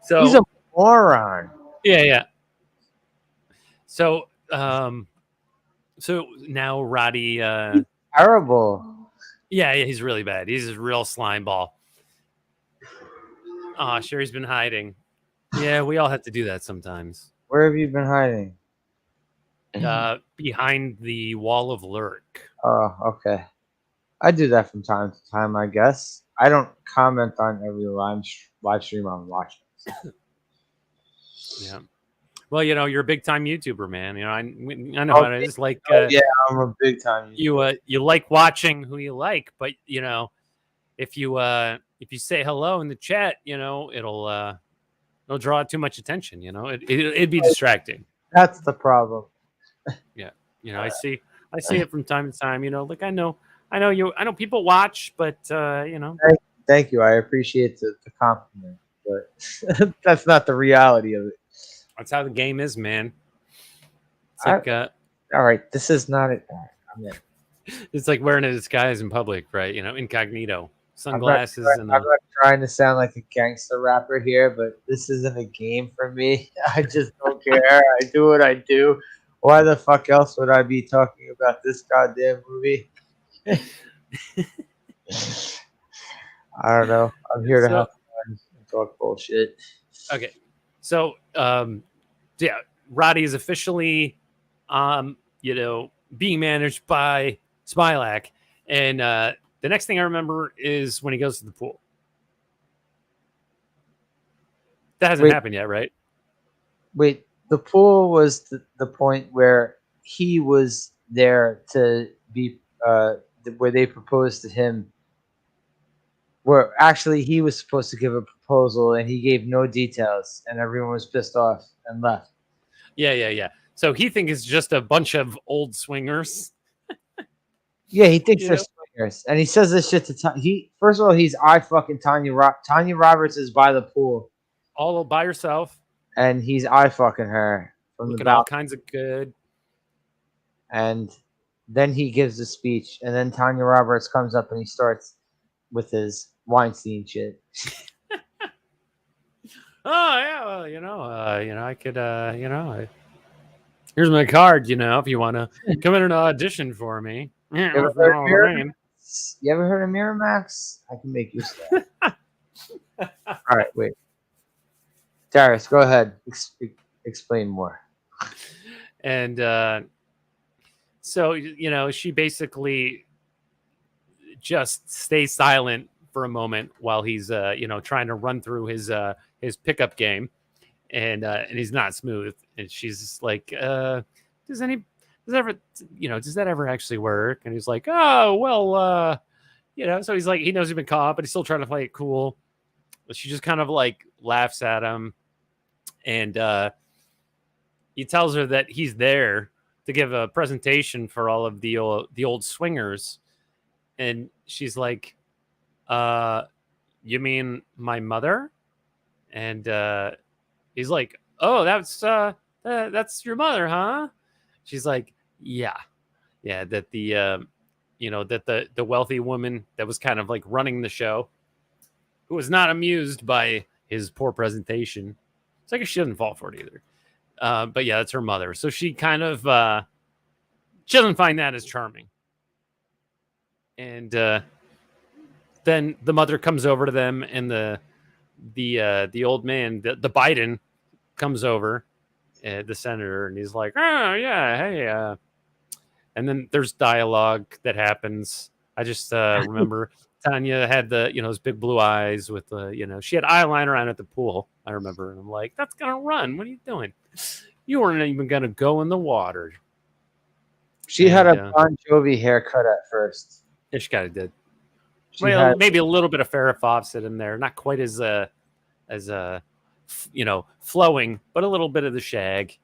So he's a moron. Yeah. So now Roddy Terrible. yeah, he's really bad. He's a real slime ball. Oh, sure, he's been hiding. Yeah, we all have to do that sometimes. Where have you been hiding? Behind the wall of Lurk. Oh, okay. I do that from time to time, I guess. I don't comment on every live stream I'm watching. Yeah. Well, you're a big time YouTuber, man. I know how it is. Like, yeah, I'm a big time YouTuber. You like watching who you like, but if you say hello in the chat, it'll draw too much attention. It'd be distracting. That's the problem. Yeah. I see it from time to time. Like I know people watch, but Thank you. I appreciate the compliment, but that's not the reality of it. That's how the game is, man. It's like all right, this is not it. I'm in. It's like wearing a disguise in public, right? Incognito, sunglasses, I'm not trying to sound like a gangster rapper here, but this isn't a game for me. I just don't care. I do what I do. Why the fuck else would I be talking about this goddamn movie? I don't know. I'm here to have fun and talk bullshit. Okay. So, yeah, Roddy is officially, being managed by Smilac. And the next thing I remember is when he goes to the pool. That hasn't happened yet, right? Wait, the pool was the point where he was there to be, where they proposed to him. Where actually he was supposed to give a proposal and he gave no details and everyone was pissed off and left. Yeah. So he thinks it's just a bunch of old swingers. Yeah, he thinks they're swingers. And he says this shit to first of all, he's fucking Tanya Tanya Roberts is by the pool. All by herself. And he's fucking her from looking the balcony. All kinds of good. And then he gives a speech and then Tanya Roberts comes up and he starts with his Weinstein shit. Oh yeah, well, I could, here's my card. If you want to come in and audition for me. You ever heard of Miramax? I can make you stop. All right, wait. Darius, go ahead. Explain more. And so she basically just stays silent for a moment while he's trying to run through his pickup game, and he's not smooth. And she's just like, does does that ever actually work? And he's like, oh, well, so he's like, he knows he's been caught, but he's still trying to play it cool. But she just kind of like laughs at him. And he tells her that he's there to give a presentation for all of the old swingers. And she's like, you mean my mother? And he's like, oh, that's your mother, huh? She's like, yeah, that the wealthy woman that was kind of like running the show, who was not amused by his poor presentation. It's like she doesn't fall for it either. But yeah, that's her mother. So she kind of she doesn't find that as charming. And then the mother comes over to them, and the old man, the Biden, comes over, the senator, and he's like, oh yeah, hey. And then there's dialogue that happens. I just remember Tanya had those big blue eyes with she had eyeliner on at the pool. I remember, and I'm like, that's gonna run. What are you doing? You weren't even gonna go in the water. She had a Bon Jovi haircut at first. Yeah, she kind of did. Maybe a little bit of Farrah Fawcett in there, not quite as flowing, but a little bit of the shag.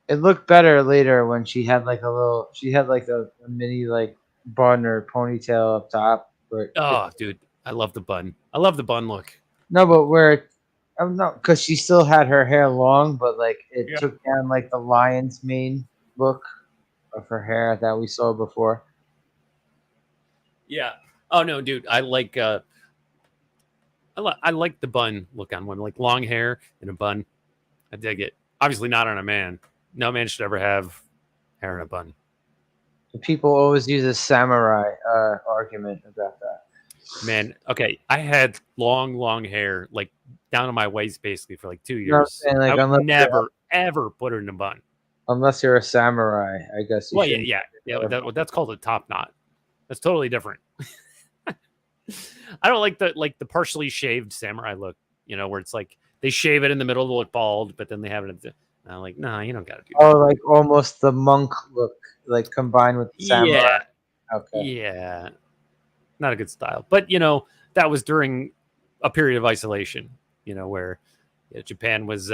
It looked better later when she had like a mini like bun or ponytail up top. Dude, I love the bun. I love the bun look. No, but because she still had her hair long, but like it took down like the lion's mane look of her hair that we saw before. Yeah. Oh no, dude, I like the bun look on one, like long hair in a bun. I dig it. Obviously not on a man. No man should ever have hair in a bun. People always use a samurai argument about that. Man, okay, I had long hair, like down to my waist, basically for like 2 years. You know I would never ever put it in a bun. Unless you're a samurai, I guess. Yeah. That's called a top knot. That's totally different. I don't like the partially shaved samurai look. Where it's like they shave it in the middle to look bald, but then they have it. I'm like, nah, you don't got to do that. Oh, like almost the monk look, like combined with the samurai. Yeah. Okay. Yeah. Not a good style. But, that was during a period of isolation, where Japan was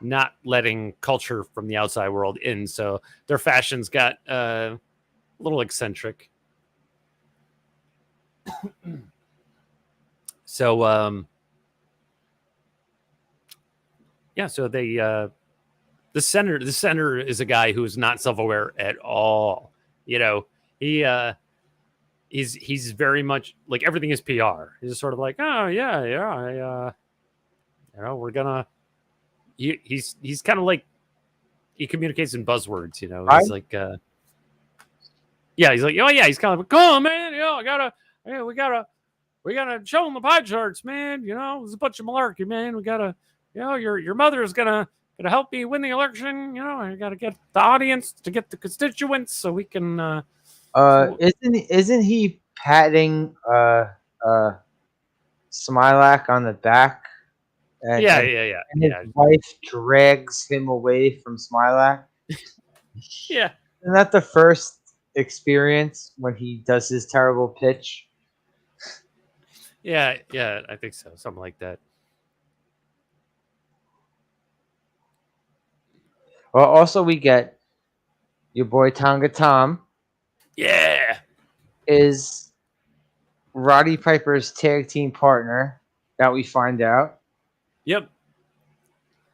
not letting culture from the outside world in. So their fashions got a little eccentric. So, so they... The senator is a guy who is not self-aware at all. He's very much like everything is PR. He's just sort of like, oh yeah, we're gonna. He's kind of like he communicates in buzzwords. He's like, he's like, oh yeah, he's kind of like, come on, man, we gotta show them the pie charts, man. There's a bunch of malarkey, man. We gotta, your mother is gonna help me win the election. I got to get the audience, to get the constituents, so we can. Isn't he patting Smilac on the back? And his wife drags him away from Smilac. Yeah. Isn't that the first experience when he does his terrible pitch? Yeah, I think so. Something like that. Well, also we get your boy Tonga Tom. Yeah. Is Roddy Piper's tag team partner that we find out. Yep.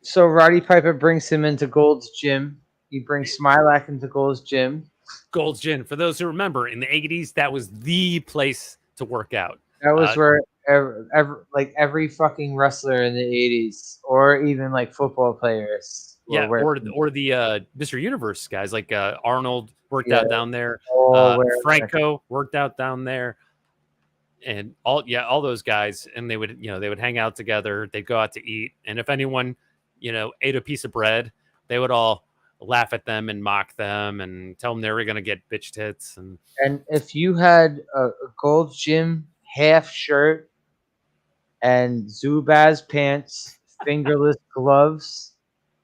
So Roddy Piper brings him into Gold's Gym. He brings Smilac into Gold's Gym. Gold's Gym. For those who remember, in the 80s, that was the place to work out. That was where every fucking wrestler in the 80s, or even like football players. Yeah, or the Mr. Universe guys, like Arnold worked out down there. Franco worked out down there, and all those guys. And they would hang out together. They'd go out to eat, and if anyone ate a piece of bread, they would all laugh at them and mock them and tell them they were going to get bitch tits. And if you had a Gold's Gym half shirt and Zubaz pants, fingerless gloves,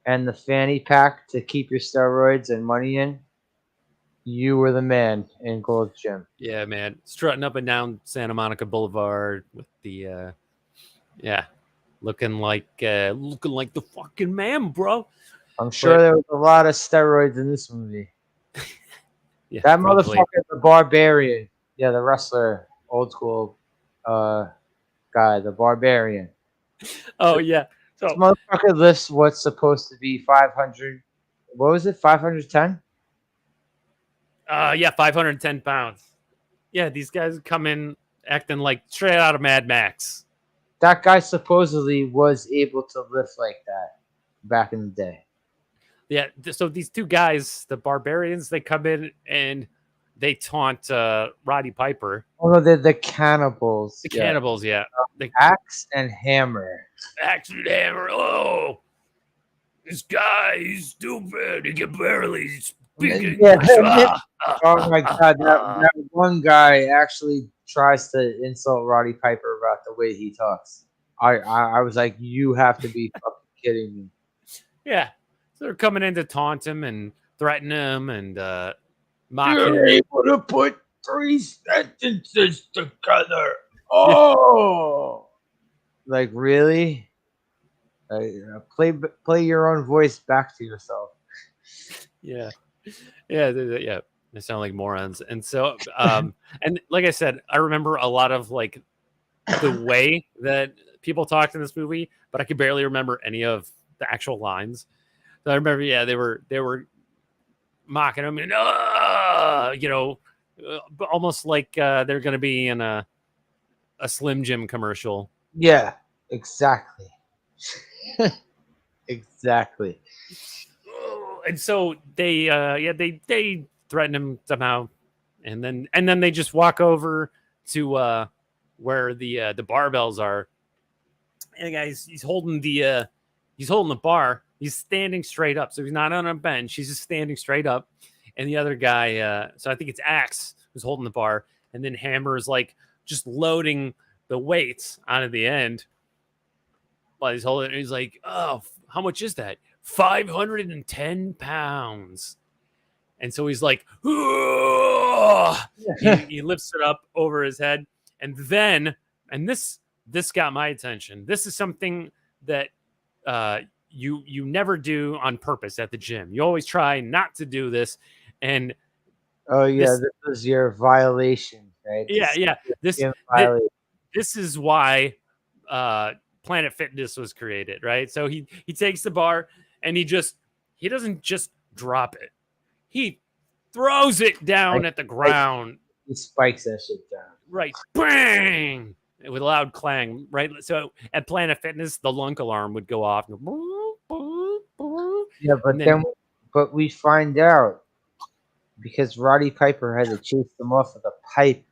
and the fanny pack to keep your steroids and money in, You were the man in Gold's Gym. Yeah, man, strutting up and down Santa Monica Boulevard with the looking like the fucking man, bro. I'm sure there was a lot of steroids in this movie. Yeah, That probably. motherfucker, the Barbarian. Yeah, the wrestler, old school guy, the Barbarian. Oh yeah. This So motherfucker lifts what's supposed to be 500. What was it? 510? 510 pounds. Yeah, these guys come in acting like straight out of Mad Max. That guy supposedly was able to lift like that back in the day. Yeah, so these two guys, the Barbarians, they come in and they taunt Roddy Piper. Oh no, they're the cannibals. The cannibals, yeah. The Axe and hammer. axe and hammer. Oh, this guy, he's stupid. He can barely speak Yeah. English. Oh my god, that one guy actually tries to insult Roddy Piper about the way he talks. I was like, you have to be fucking kidding me. Yeah. So they're coming in to taunt him and threaten him and mock him. You're able to put 3 sentences together. Oh, Like really? Play your own voice back to yourself. Yeah. Yeah. They sound like morons. And so, and like I said, I remember a lot of like the way that people talked in this movie, but I could barely remember any of the actual lines. So I remember, they were mocking him and, almost like they're going to be in a Slim Jim commercial. Yeah, exactly. Exactly. And so they threaten him somehow, and then they just walk over to where the barbells are, and the guy he's holding the bar. He's standing straight up, so he's not on a bench. He's just standing straight up, and the other guy, so I think it's Axe who's holding the bar, and then Hammer is like just loading the weights onto the end while he's holding it. And he's like, "Oh, how much is that? 510 pounds." And so he's like, he lifts it up over his head. And then, and this got my attention. This is something that you never do on purpose at the gym. You always try not to do this. And oh yeah, this was your violation, right? Yeah. This is why Planet Fitness was created, right? So he takes the bar and he doesn't just drop it. He throws it down at the ground. He spikes that shit down. Right. Bang! With a loud clang, right? So at Planet Fitness, the lunk alarm would go off. Yeah, but we find out because Roddy Piper had to chase them off with a pipe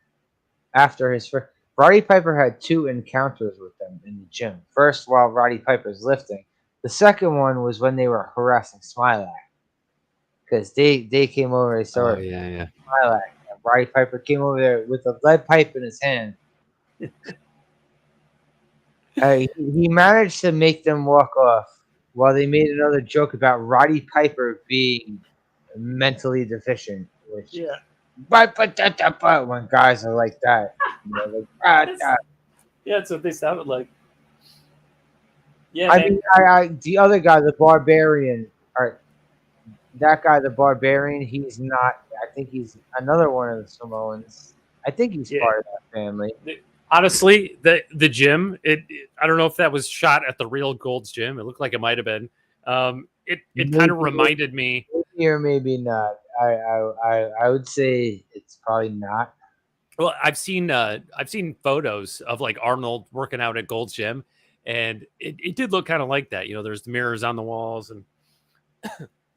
after his first. Roddy Piper had 2 encounters with them in the gym. First, while Roddy Piper's lifting. The second one was when they were harassing Smilac. Because they came over, they saw yeah. Smilac. And Roddy Piper came over there with a lead pipe in his hand. He managed to make them walk off while they made another joke about Roddy Piper being mentally deficient. Which, when guys are like that. Yeah, that's what they sounded like. Yeah, I mean, the other guy, the Barbarian, that guy, the Barbarian, he's not. I think he's another one of the Samoans. I think he's part of that family. Honestly, the gym, I don't know if that was shot at the real Gold's Gym. It looked like it might have been. It kind of reminded me. Maybe or maybe not. I would say it's probably not. Well, I've seen photos of like Arnold working out at Gold's Gym, and it did look kind of like that. There's the mirrors on the walls, and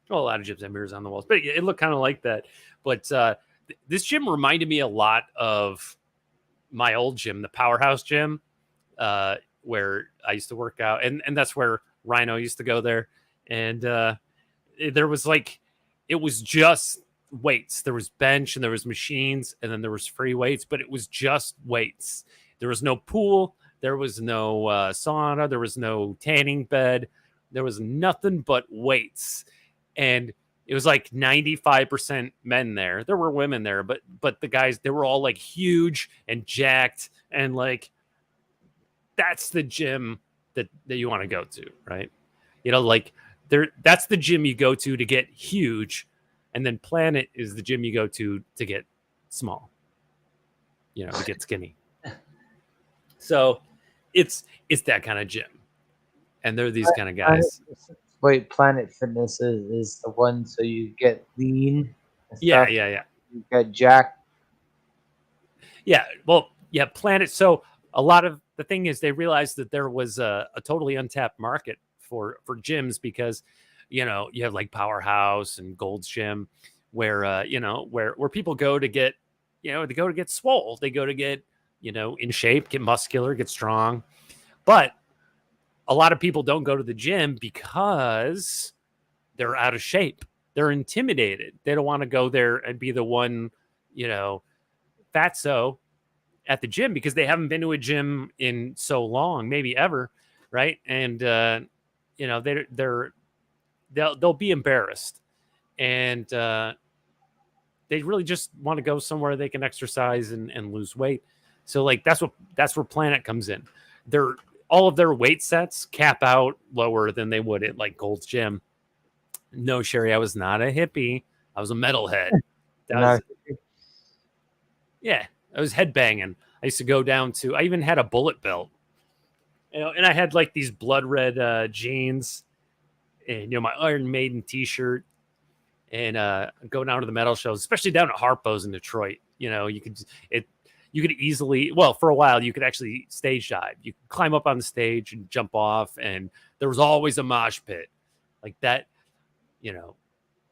well, a lot of gyms have mirrors on the walls, but it looked kind of like that. But this gym reminded me a lot of my old gym, the Powerhouse Gym, where I used to work out, and that's where Rhino used to go there. And there was like, it was just weights. There was bench and there was machines, and then there was free weights, but it was just weights. There was no pool. There was no sauna. There was no tanning bed. There was nothing but weights. And it was like 95% men there. There were women there, but the guys, they were all like huge and jacked, and like that's the gym that you want to go to, right? You know, like that's the gym you go to get huge, and then Planet is the gym you go to get small. You know, to get skinny. So it's that kind of gym. And they're these kind of guys. Wait, Planet Fitness is the one so you get lean and Yeah, stuff. yeah, yeah. You get jacked. Yeah, well, yeah, Planet. So a lot of the thing is they realized that there was a totally untapped market for gyms because, you know, you have like Powerhouse and Gold's Gym where, you know, where people go to get, you know, they go to get swole. They go to get, you know, in shape, get muscular, get strong. But a lot of people don't go to the gym because they're out of shape. They're intimidated. They don't want to go there and be the one, you know, fatso at the gym because they haven't been to a gym in so long, maybe ever, right? And you know, they'll be embarrassed, and they really just want to go somewhere they can exercise and lose weight. So like that's where Planet comes in. All of their weight sets cap out lower than they would at like Gold's Gym. No, Sherry, I was not a hippie. I was a metalhead. Yeah, I was headbanging. I used to go down to. I even had a bullet belt, you know, and I had like these blood red jeans, and you know my Iron Maiden T-shirt, and go down to the metal shows, especially down at Harpo's in Detroit. You know, you could easily, well, for a while you could actually stage dive. You could climb up on the stage and jump off, and there was always a mosh pit like that. You know,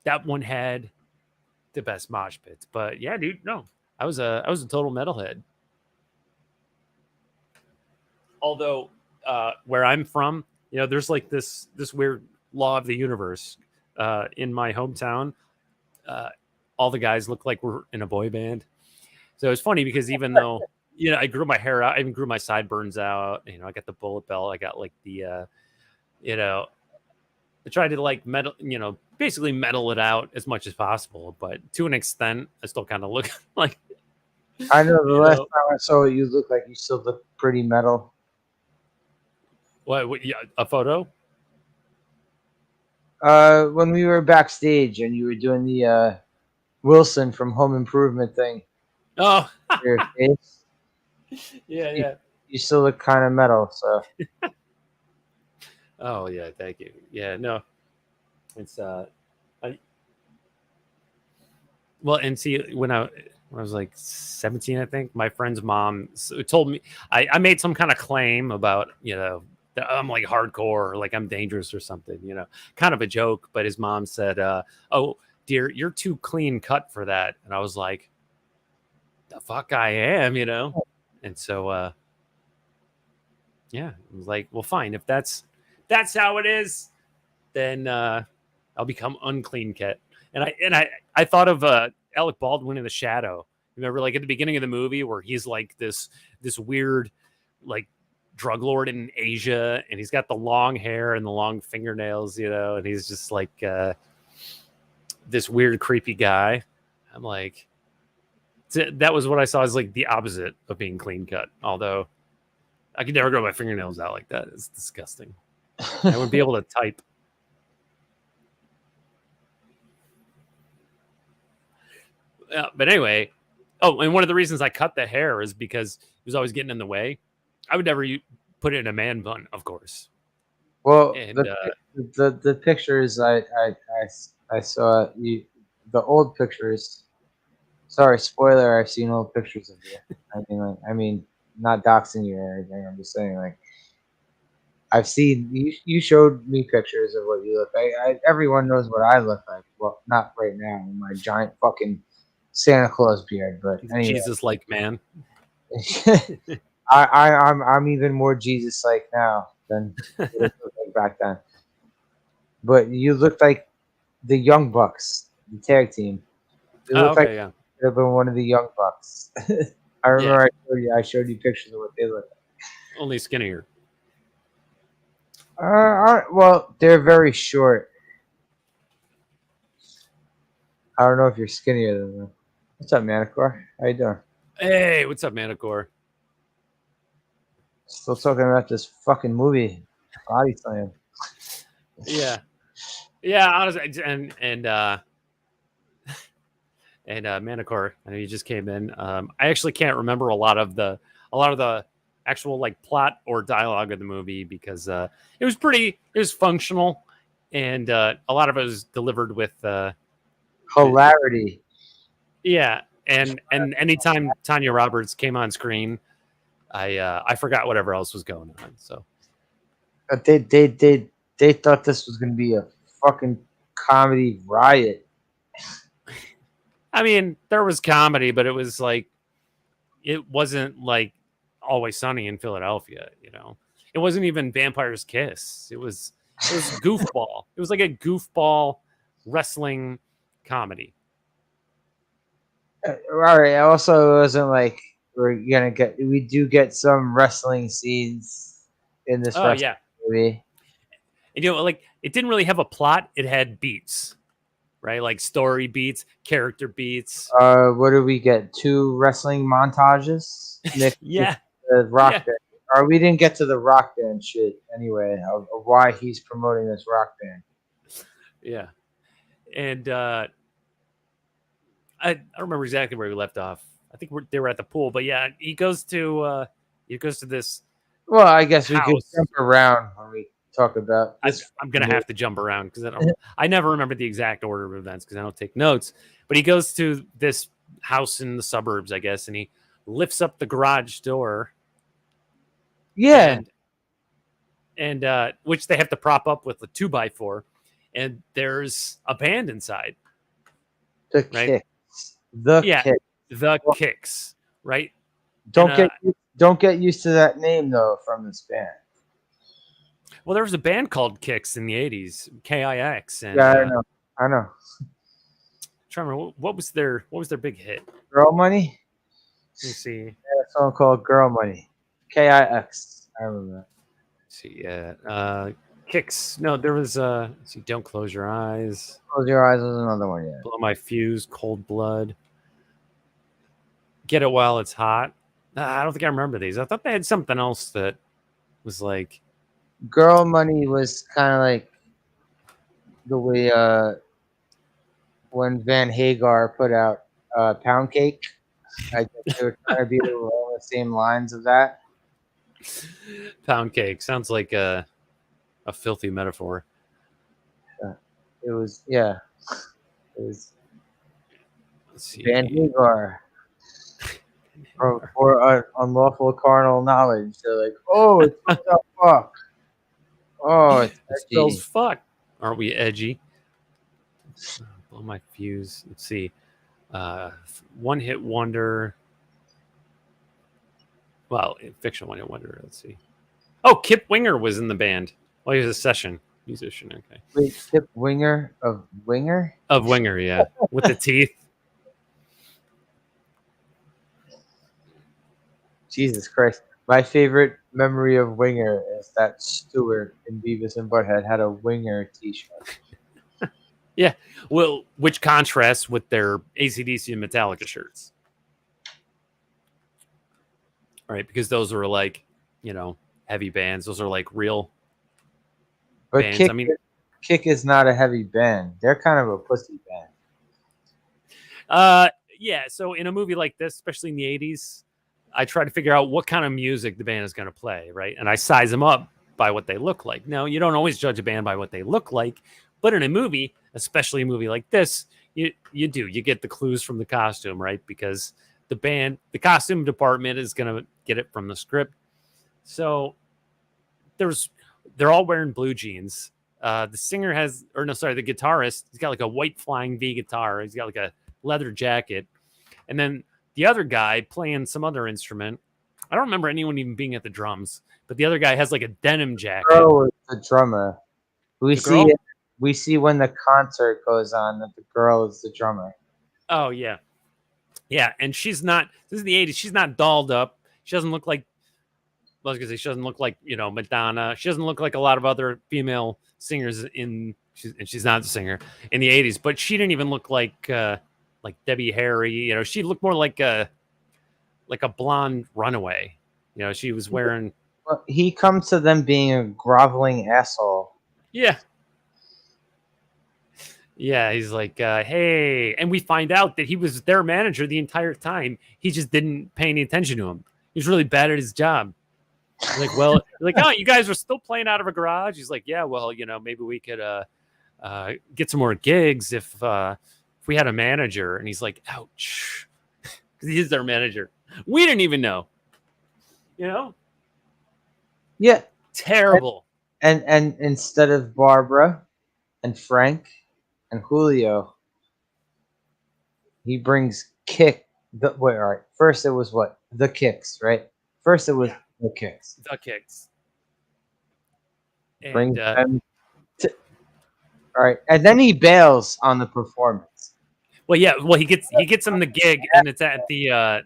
that one had the best mosh pits. But yeah, dude, no, I was a total metalhead. Although where I'm from, you know, there's like this weird law of the universe. In my hometown, all the guys look like we're in a boy band. So it's funny because even though, you know, I grew my hair out, I even grew my sideburns out. You know, I got the bullet belt. I got like the, you know, I tried to like metal, you know, basically metal it out as much as possible. But to an extent, I still kind of look like. I know the last time I saw you look like you still look pretty metal. What yeah, a photo? When we were backstage and you were doing the Wilson from Home Improvement thing. Oh, Your face. yeah. You still look kind of metal, so. Oh yeah, thank you. Yeah, no, it's well, and see when I was like 17, I think my friend's mom told me I made some kind of claim about, you know, that I'm like hardcore, or like I'm dangerous or something, you know, kind of a joke. But his mom said, "Oh, dear, you're too clean cut for that," and I was like, "The fuck I am," you know, and so yeah, I was like, "Well, fine, if that's how it is, then I'll become unclean cut." And I thought of Alec Baldwin in The Shadow. Remember, like at the beginning of the movie, where he's like this weird, like drug lord in Asia, and he's got the long hair and the long fingernails, you know, and he's just like this weird, creepy guy. I'm like, that was what I saw as like the opposite of being clean cut. Although I could never grow my fingernails out like that. It's disgusting. I wouldn't be able to type. But anyway, oh, and one of the reasons I cut the hair is because it was always getting in the way. I would never put it in a man bun, of course. Well, And the pictures I saw you, the old pictures. Sorry, spoiler. I've seen old pictures of you. I mean, not doxing you or anything. I'm just saying, like, I've seen you. You showed me pictures of what you look like. Everyone knows what I look like. Well, not right now, with my giant fucking Santa Claus beard, but anyway. Jesus-like man. I'm even more Jesus-like now than what it looked like back then. But you look like the Young Bucks, the tag team. You look like Yeah. you could have been one of the Young Bucks. I remember I showed you pictures of what they look like. Only skinnier. Well, they're very short. I don't know if you're skinnier than them. What's up, Manicore? How you doing? Hey, what's up, Manicore? Still talking about this fucking movie, Body Slam. Yeah, yeah. Honestly, and Manicore, I know you just came in. I actually can't remember a lot of the actual like plot or dialogue of the movie because it was functional, and a lot of it was delivered with Hilarity. yeah. And anytime Tanya Roberts came on screen, I forgot whatever else was going on. So But they thought this was gonna be a fucking comedy riot. I mean, there was comedy, but it wasn't like Always Sunny in Philadelphia. It wasn't even Vampire's Kiss. It was goofball. It was like a goofball wrestling comedy. Right. Also, it wasn't like we do get some wrestling scenes in this Oh wrestling yeah, movie. and like it didn't really have a plot. It had beats, right? Like story beats, character beats. What do we get? 2 wrestling montages. Nick, Yeah, the rock yeah. band. Or we didn't get to the rock band shit anyway. Of why he's promoting this rock band. Yeah, and I don't remember exactly where we left off. I think they were at the pool, but yeah, he goes to this. Well, I guess we could House. jump around when we talk about this. I'm gonna have to jump around because I never remember the exact order of events because I don't take notes. But he goes to this house in the suburbs, I guess, and he lifts up the garage door. Yeah, and which they have to prop up with a 2x4, and there's a band inside. the right? kicks. The kicks. The Kicks, right? Don't get used to that name though from this band. Well, there was a band called Kicks in the 80s, KIX, and Yeah, I know. trying to remember what was their big hit. Girl Money. Let me see. Yeah, a song called Girl Money. KIX. I remember that. Let's see, Kicks. No, there was let's see, Don't Close Your Eyes. Close Your Eyes was another one. Yeah. Blow My Fuse, Cold Blood. Get It While It's Hot. I don't think I remember these. I thought they had something else that was like Girl Money was kind of like the way when Van Hagar put out Pound Cake. I guess they were trying to be along the same lines of that. Pound Cake. Sounds like a filthy metaphor. It was, yeah. It was Let's see. Van Hagar. For unlawful carnal knowledge. They're like, oh, it's what the fuck. Oh, it's It spells edgy. fuck. Aren't we edgy? Blow My Fuse. Let's see. One Hit Wonder. Well, fiction One Hit Wonder. Let's see. Oh, Kip Winger was in the band. Well, he was a session musician. Okay. Wait, Kip Winger of Winger? Of Winger, yeah. With the teeth. Jesus Christ. My favorite memory of Winger is that Stewart in Beavis and Butthead had a Winger t-shirt. Yeah. Well, which contrasts with their AC/DC and Metallica shirts. All right, because those were like, heavy bands. Those are like real But bands. Kick is not a heavy band. They're kind of a pussy band. Yeah. So in a movie like this, especially in the 80s, I try to figure out what kind of music the band is going to play, right? And I size them up by what they look like. Now, you don't always judge a band by what they look like, but in a movie, especially a movie like this, you get the clues from the costume, right? Because the costume department is going to get it from the script. So they're all wearing blue jeans. The guitarist, he's got like a white Flying V guitar. He's got like a leather jacket. And then the other guy playing some other instrument. I don't remember anyone even being at the drums, but the other guy has like a denim jacket. Girl is the drummer. We girl? see when the concert goes on that the girl is the drummer. Oh yeah. Yeah, and she's not, this is the 80s, she's not dolled up. She doesn't look like, she doesn't look like, Madonna. She doesn't look like a lot of other female singers in she's not a singer in the 80s, but she didn't even look like Debbie Harry. You know, she looked more like a blonde runaway. You know, she was wearing. Well, he comes to them being a groveling asshole. Yeah. Yeah, he's like, hey, and we find out that he was their manager the entire time. He just didn't pay any attention to him. He's really bad at his job. Like, well, like, oh, you guys are still playing out of a garage. He's like, yeah, well, you know, maybe we could get some more gigs if we had a manager. And he's like, ouch, because he is their manager. We didn't even know, you know. Yeah, Terrible. and instead of Barbara and Frank and Julio, he brings Kick. Wait, all right. First, it was what? The Kicks, right? First, it was the Kicks. The Kicks. And, Brings them all right, and then he bails on the performance. well, yeah. Well, he gets him the gig, and it's at the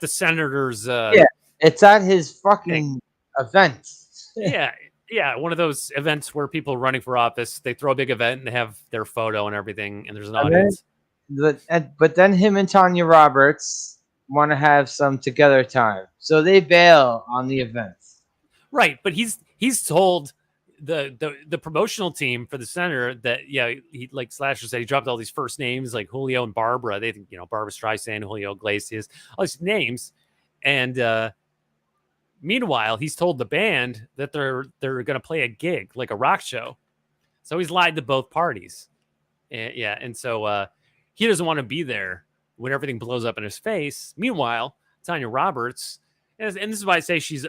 senator's. Yeah, it's at his fucking event. Yeah, one of those events where people running for office, they throw a big event and they have their photo and everything, and there's an audience. But then him and Tanya Roberts want to have some together time, so they bail on the event. Right, but he's told the promotional team for the center that he, like Slasher said, he dropped all these first names like Julio and Barbara. They think, you know, Barbara Streisand, Julio Iglesias, all these names, and meanwhile he's told the band that they're going to play a gig, like a rock show. So he's lied to both parties, and so he doesn't want to be there when everything blows up in his face. Meanwhile, Tanya Roberts, and this is why I say she's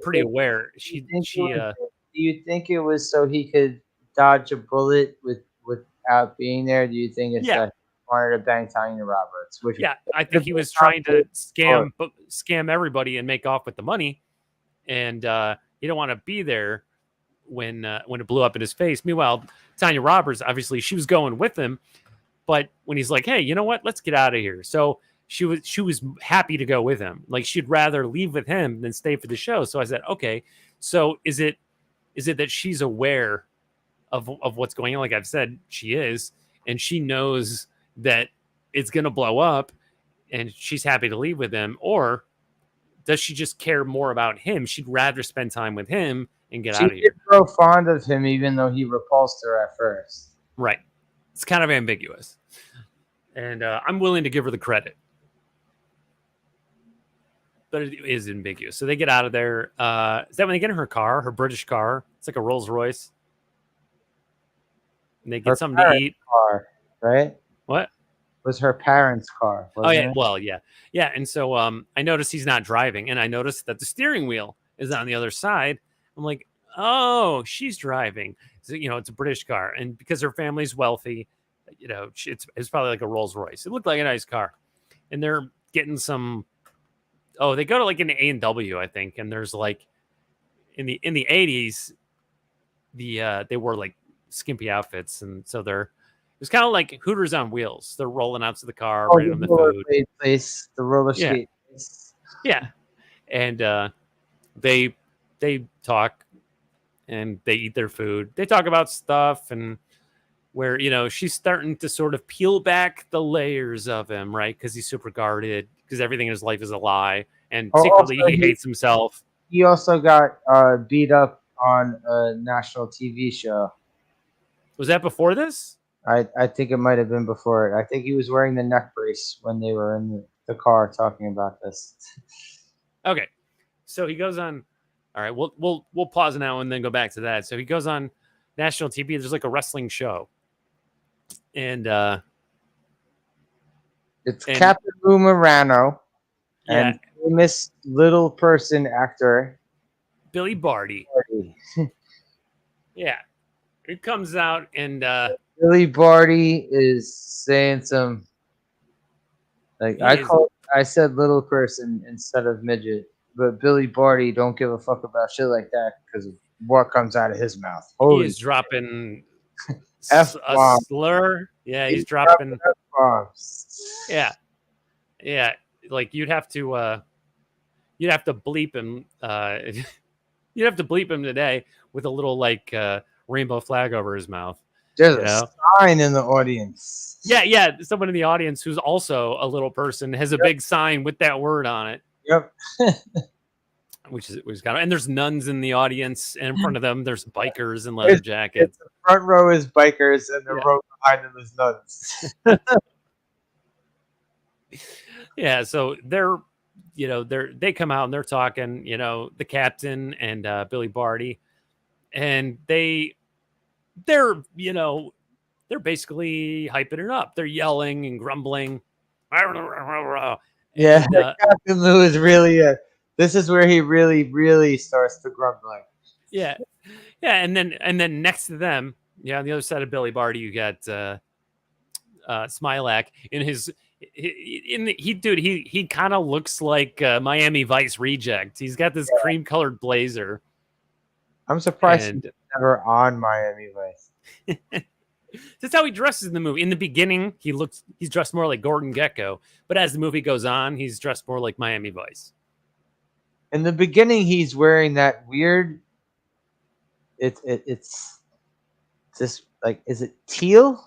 pretty aware. Do you think it was so he could dodge a bullet without being there? Do you think it's that he wanted to bang Tanya Roberts? I think he was trying to scam everybody and make off with the money, and he don't want to be there when it blew up in his face. Meanwhile, Tanya Roberts, obviously, she was going with him, but when he's like, "Hey, you know what? Let's get out of here," so she was happy to go with him. Like, she'd rather leave with him than stay for the show. So I said, okay, so is it that she's aware of what's going on? Like I've said, she is, and she knows that it's going to blow up and she's happy to leave with him? Or does she just care more about him? She'd rather spend time with him and get out of here. She's so fond of him, even though he repulsed her at first. Right. It's kind of ambiguous. And I'm willing to give her the credit. But it is ambiguous. So they get out of there. Is that when they get in her car, her British car? It's like a Rolls Royce. And they get something to eat. Car, right? What? It was her parents' car. Oh, yeah. It? Well, yeah. Yeah. And so I noticed he's not driving. And I noticed that the steering wheel is on the other side. I'm like, oh, she's driving. So, you know, it's a British car. And because her family's wealthy, you know, it's probably like a Rolls Royce. It looked like a nice car. And they're getting some. Oh, they go to like an A&W, I think, and there's like in the 80s, they wore like skimpy outfits, and so it was kind of like Hooters on wheels. They're rolling out to the car, bringing them the food. The roller skate place. Yeah, and they talk and they eat their food. They talk about stuff and where, you know, she's starting to sort of peel back the layers of him, right? Because he's super guarded, because everything in his life is a lie, and secretly he hates himself. He also got beat up on a national TV show. Was that before this? I think it might have been before it. I think he was wearing the neck brace when they were in the car talking about this. Okay, so he goes on. All right, we'll pause now and then go back to that. So he goes on national TV. There's like a wrestling show, and it's Captain Lou Morano and famous little person actor Billy Barty. Yeah, it comes out and Billy Barty is saying some like I said little person instead of midget, but Billy Barty don't give a fuck about shit like that because of what comes out of his mouth. He is dropping a slur. Yeah, he's dropping F-bombs. Yeah. Like you'd have to bleep him. You'd have to bleep him today with a little like rainbow flag over his mouth. There's You a know? sign in the audience. Yeah. Someone in the audience who's also a little person has a big sign with that word on it, Yep. which is kind of. And there's nuns in the audience, and in front of them there's bikers in leather It's jackets. the front row is bikers, and the Yeah. row behind them is nuns. Yeah, so they come out and they're talking, the captain and Billy Barty, and they're they're basically hyping it up. They're yelling and grumbling. Yeah, And Captain Lou is really this is where he really, really starts to grumbling. yeah, and then next to them, on the other side of Billy Barty, you got Smilac in his. He kind of looks like Miami Vice reject. He's got this cream colored blazer. I'm surprised And he's never on Miami Vice. that's how he dresses in the movie. In the beginning, he's dressed more like Gordon Gekko, but as the movie goes on, he's dressed more like Miami Vice. In the beginning, he's wearing that weird. It's just like, is it teal,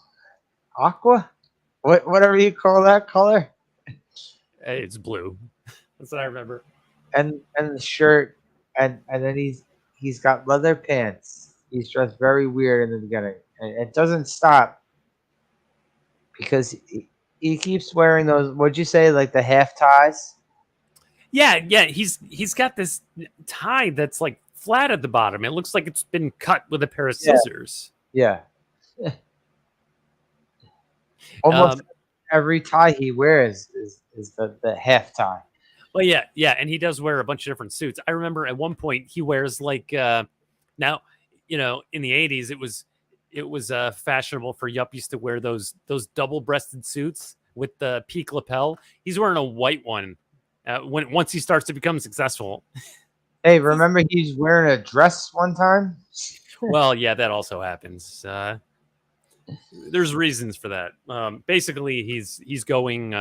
aqua, whatever you call that color? It's blue. That's what I remember. And the shirt, and then he's got leather pants. He's dressed very weird in the beginning, and it doesn't stop because he keeps wearing those. What'd you say, like the half ties? Yeah. He's got this tie that's like flat at the bottom. It looks like it's been cut with a pair of scissors. Yeah. Almost every tie he wears is the half tie. Well, yeah, and he does wear a bunch of different suits. I remember at one point he wears like now, in the 80s it was fashionable for yuppies to wear those double-breasted suits with the peak lapel. He's wearing a white one once he starts to become successful. Hey, remember he's wearing a dress one time? Well, yeah, that also happens. There's reasons for that. Basically, he's going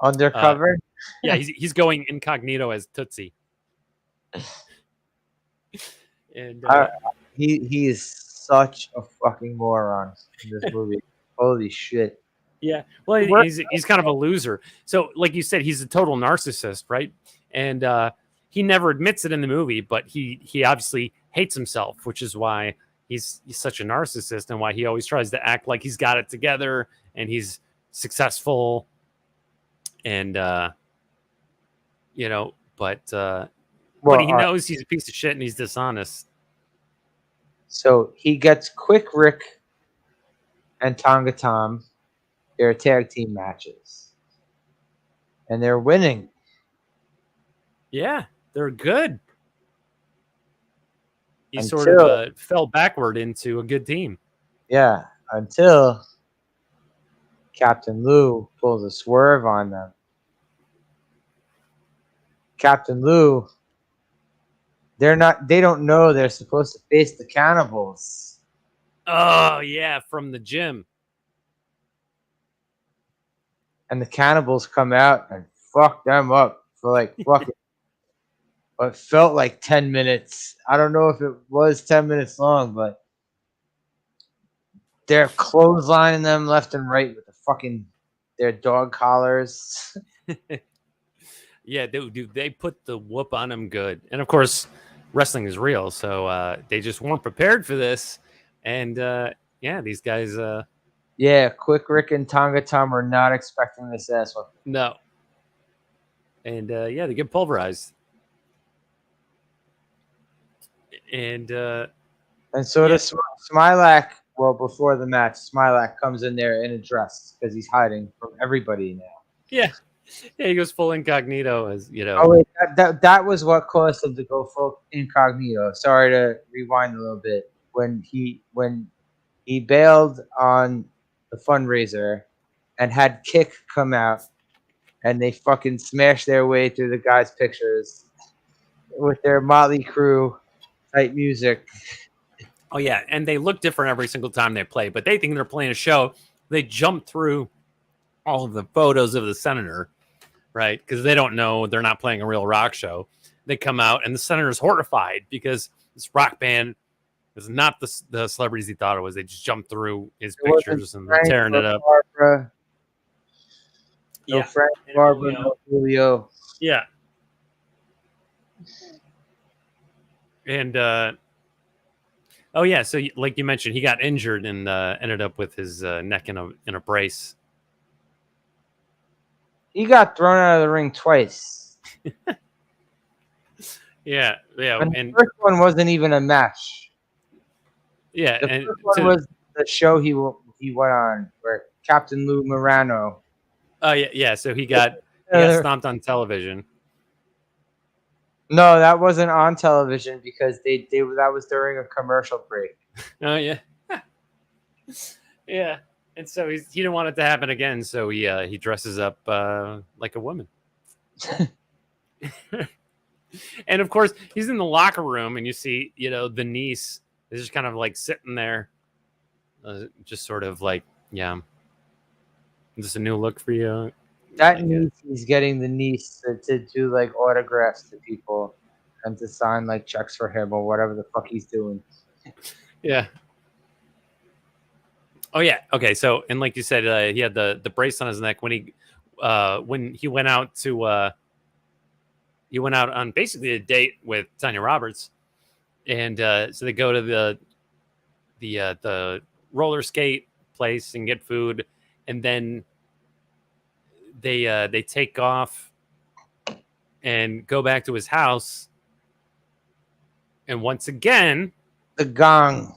Undercover? yeah, he's going incognito as Tootsie. And he is such a fucking moron in this movie. Holy shit. yeah, well, he's kind of a loser. So, like you said, he's a total narcissist, right? And he never admits it in the movie, but he obviously hates himself, which is why he's such a narcissist and why he always tries to act like he's got it together and he's successful. And but he knows he's a piece of shit and he's dishonest. So he gets Quick Rick and Tonga Tom their tag team matches, and they're winning. Yeah, they're good. He sort of fell backward into a good team. Yeah, until Captain Lou pulls a swerve on them. Captain Lou, they don't know they're supposed to face the cannibals. Oh, yeah, from the gym. And the cannibals come out and fuck them up for like fucking what felt like 10 minutes. I don't know if it was 10 minutes long, but they're clotheslining them left and right with their dog collars. Yeah, dude, they put the whoop on them good. And of course, wrestling is real, so they just weren't prepared for this. And these guys Quick Rick and Tonga Tom are not expecting this ass whooping. No. And they get pulverized. And so does Smilac. Well, before the match, Smilac comes in there in a dress because he's hiding from everybody now. Yeah, he goes full incognito as Oh wait, that was what caused him to go full incognito. Sorry to rewind a little bit. When he bailed on the fundraiser and had Kick come out, and they fucking smashed their way through the guys' pictures with their Motley Crue type music. Oh yeah, and they look different every single time they play, but they think they're playing a show. They jump through all of the photos of the senator, right? Because they don't know they're not playing a real rock show. They come out, and the senator's horrified because this rock band It's not the celebrities he thought it was. They just jumped through his It wasn't pictures and they're Frank tearing or it up. Barbara. No Yeah. Frank, And Barbara, Julio. no Julio. Yeah. And oh yeah, so like you mentioned, he got injured and ended up with his neck in a brace. He got thrown out of the ring twice. Yeah, And and the first one wasn't even a match. yeah, The and first one was the show he went on where Captain Lou Morano. oh yeah. So he got stomped on television. No, that wasn't on television because they that was during a commercial break. Oh yeah, yeah. And so he didn't want it to happen again. So he dresses up like a woman. And of course, he's in the locker room, and you see, the niece is just kind of like sitting there, just sort of like, yeah, is this a new look for you? That niece, he's getting the niece to do like autographs to people and to sign like checks for him or whatever the fuck he's doing. Yeah. Oh yeah. Okay. So, and like you said, he had the brace on his neck when he went out to he went out on basically a date with Tanya Roberts, and so they go to the roller skate place and get food, and then they take off and go back to his house, and once again, The gong.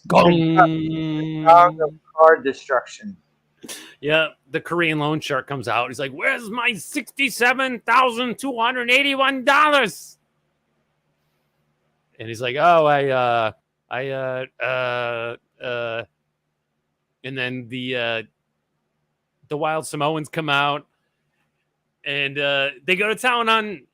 gong. The gong of car destruction. Yeah, the Korean loan shark comes out. He's like, "Where's my $67,281?" And he's like, "Oh, and then the Wild Samoans come out, and they go to town on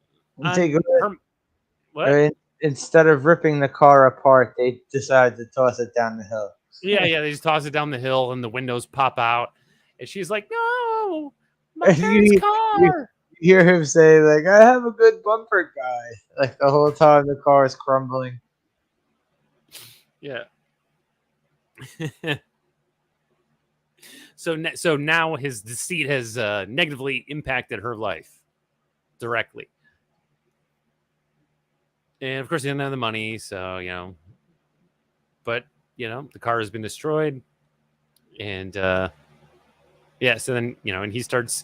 what? Instead of ripping the car apart, they decide to toss it down the hill. Yeah, they just toss it down the hill, and the windows pop out, and she's like, "No, my parents' car." You hear him say, like, "I have a good bumper, guy." Like the whole time the car is crumbling. Yeah. So now his deceit has negatively impacted her life directly. And of course, he doesn't have the money, so but the car has been destroyed, and so then and he starts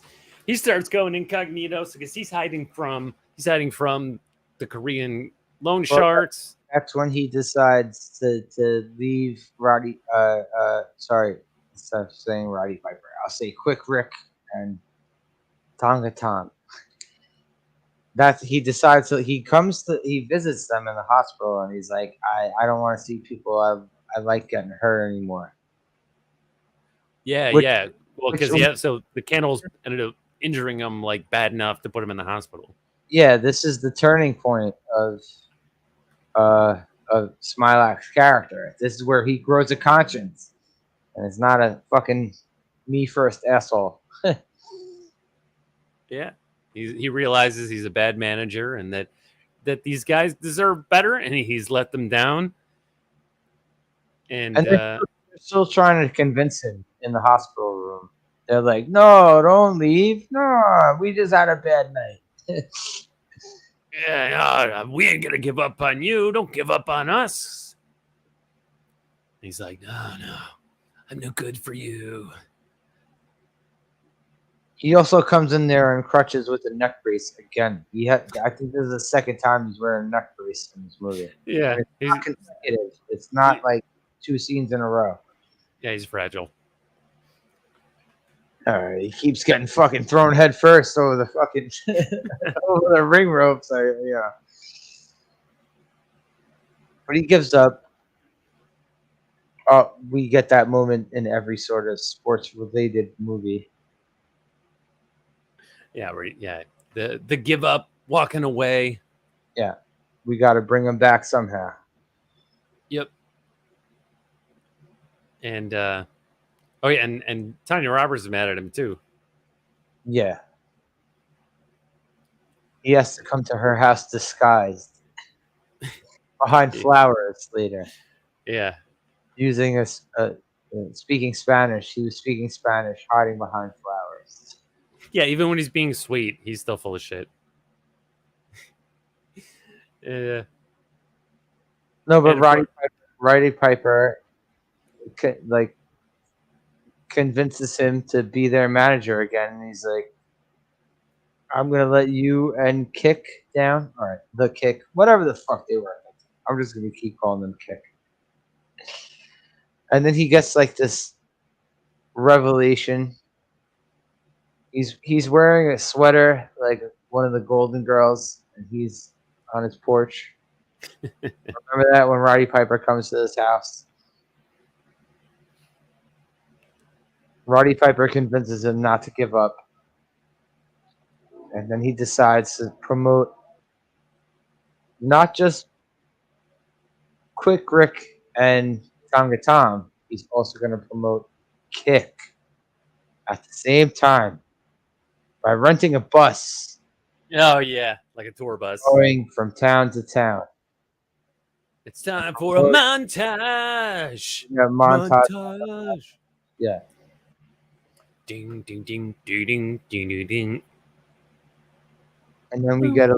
going incognito, because he's hiding from the Korean loan sharks. That's when he decides to leave Roddy. Sorry, instead of saying Roddy Piper, I'll say Quick Rick and Tonga Tom. That he decides he visits them in the hospital, and he's like, I don't want to see people I like getting hurt anymore. Yeah. Well, because so the cannibals ended up injuring him like bad enough to put him in the hospital. Yeah, this is the turning point of Smilac's character. This is where he grows a conscience, and it's not a fucking me first asshole. Yeah. He realizes he's a bad manager, and that these guys deserve better, and he's let them down. And they're still trying to convince him in the hospital room. They're like, "No, don't leave. No, we just had a bad night." Yeah, we ain't gonna give up on you. Don't give up on us. He's like, no, I'm no good for you. He also comes in there in crutches with a neck brace again. I think this is the second time he's wearing a neck brace in this movie. Yeah, it's not consecutive. It's not like 2 scenes in a row. Yeah, he's fragile. All right, he keeps getting fucking thrown head first over the fucking over the ring ropes. Yeah, but he gives up. We get that moment in every sort of sports-related movie. Yeah, the give up, walking away. Yeah, we got to bring him back somehow. Yep. And and Tanya Roberts is mad at him too. Yeah, he has to come to her house disguised behind flowers later. Yeah. using speaking Spanish. He was speaking Spanish, hiding behind flowers. Yeah, even when he's being sweet, he's still full of shit. Yeah. No, but And of course- Roddy Piper, like convinces him to be their manager again, and he's like, "I'm gonna let you and Kick down. All right, the Kick, whatever the fuck they were. I'm just gonna keep calling them Kick." And then he gets like this revelation. He's wearing a sweater like one of the Golden Girls, and he's on his porch. Remember that when Roddy Piper comes to this house? Roddy Piper convinces him not to give up. And then he decides to promote not just Quick Rick and Tonga Tom, he's also going to promote Kick at the same time by renting a bus Oh yeah, like a tour bus. going from town to town. It's time for a montage. Yeah, montage. Yeah. Ding ding ding ding ding ding ding ding. And then we get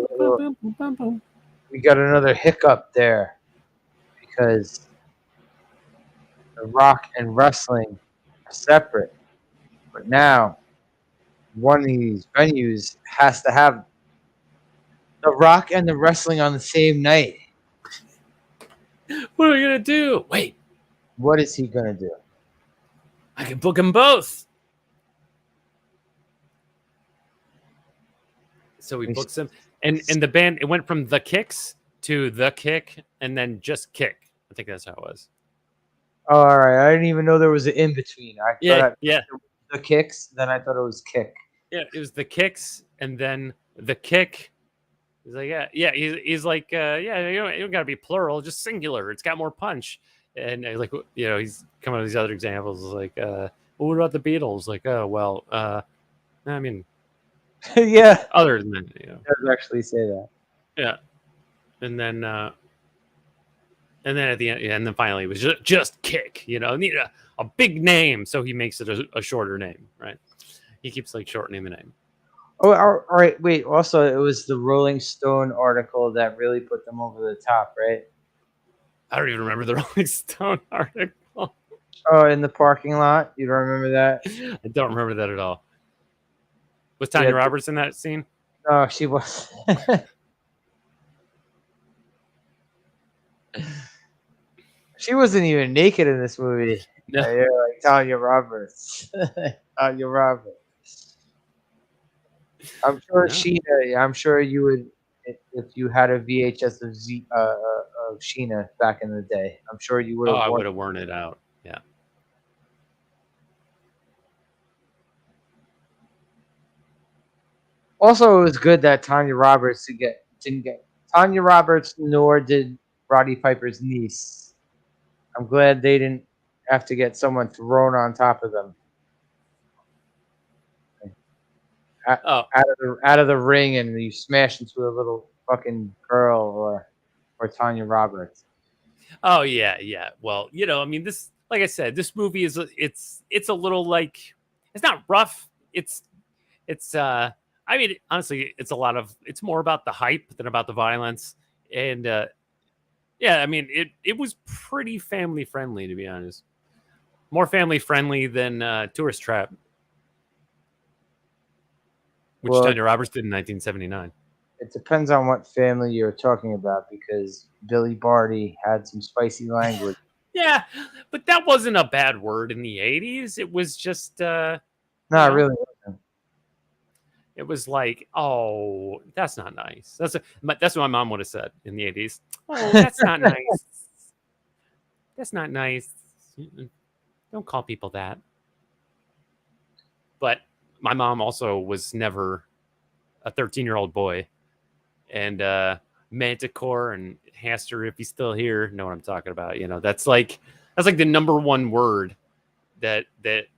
another hiccup there because The Rock and wrestling are separate. But now one of these venues has to have The Rock and the wrestling on the same night. What are we gonna do? Wait, What is he gonna do? I can book them both. So we booked them, and the band, it went from the Kicks to the Kick, and then just Kick. I think that's how it was. Oh, all right. I didn't even know there was an in between. Yeah. The Kicks. Then I thought it was Kick. Yeah, it was the Kicks, and then the Kick. He's like, yeah. He's like, yeah. You don't gotta be plural, just singular. It's got more punch. And like, he's coming up with these other examples. Like, well, what about the Beatles? Like, oh well, I mean, Yeah. other than that, He does actually say that. Yeah, and then at the end, and then finally it was just Kick. Need a big name, so he makes it a shorter name, right? He keeps like shortening the name. Oh, all right. Wait. Also, it was the Rolling Stone article that really put them over the top, right? I don't even remember the Rolling Stone article. Oh, in the parking lot. You don't remember that? I don't remember that at all. Was Tanya Roberts in that scene? No, she was. She wasn't even naked in this movie. No. Yeah, you're like Tanya Roberts. Tanya Roberts. I'm sure Sheena. I'm sure you would, if you had a VHS of Sheena back in the day. I'm sure you would have. I would have worn it out. Yeah. Also, it was good that Tanya Roberts didn't get Tanya Roberts, nor did Roddy Piper's niece. I'm glad they didn't have to get someone thrown on top of them. Out of the ring, and you smash into a little fucking girl or Tanya Roberts. Oh yeah. Well, I mean, this, like I said, this movie is it's a little like, it's not rough. It's I mean, honestly, it's more about the hype than about the violence. And yeah, I mean, it was pretty family friendly, to be honest. More family friendly than Tourist Trap, which Tanya Roberts did in 1979. It depends on what family you're talking about, because Billy Barty had some spicy language. Yeah, but that wasn't a bad word in the 80s. It was just no, it really wasn't. It was like, oh, that's not nice. That's what my mom would have said in the 80s. Oh, that's not nice. That's not nice. Don't call people that. But my mom also was never a 13-year-old boy. And Manticore and Haster, if he's still here, know what I'm talking about. That's like the number one word that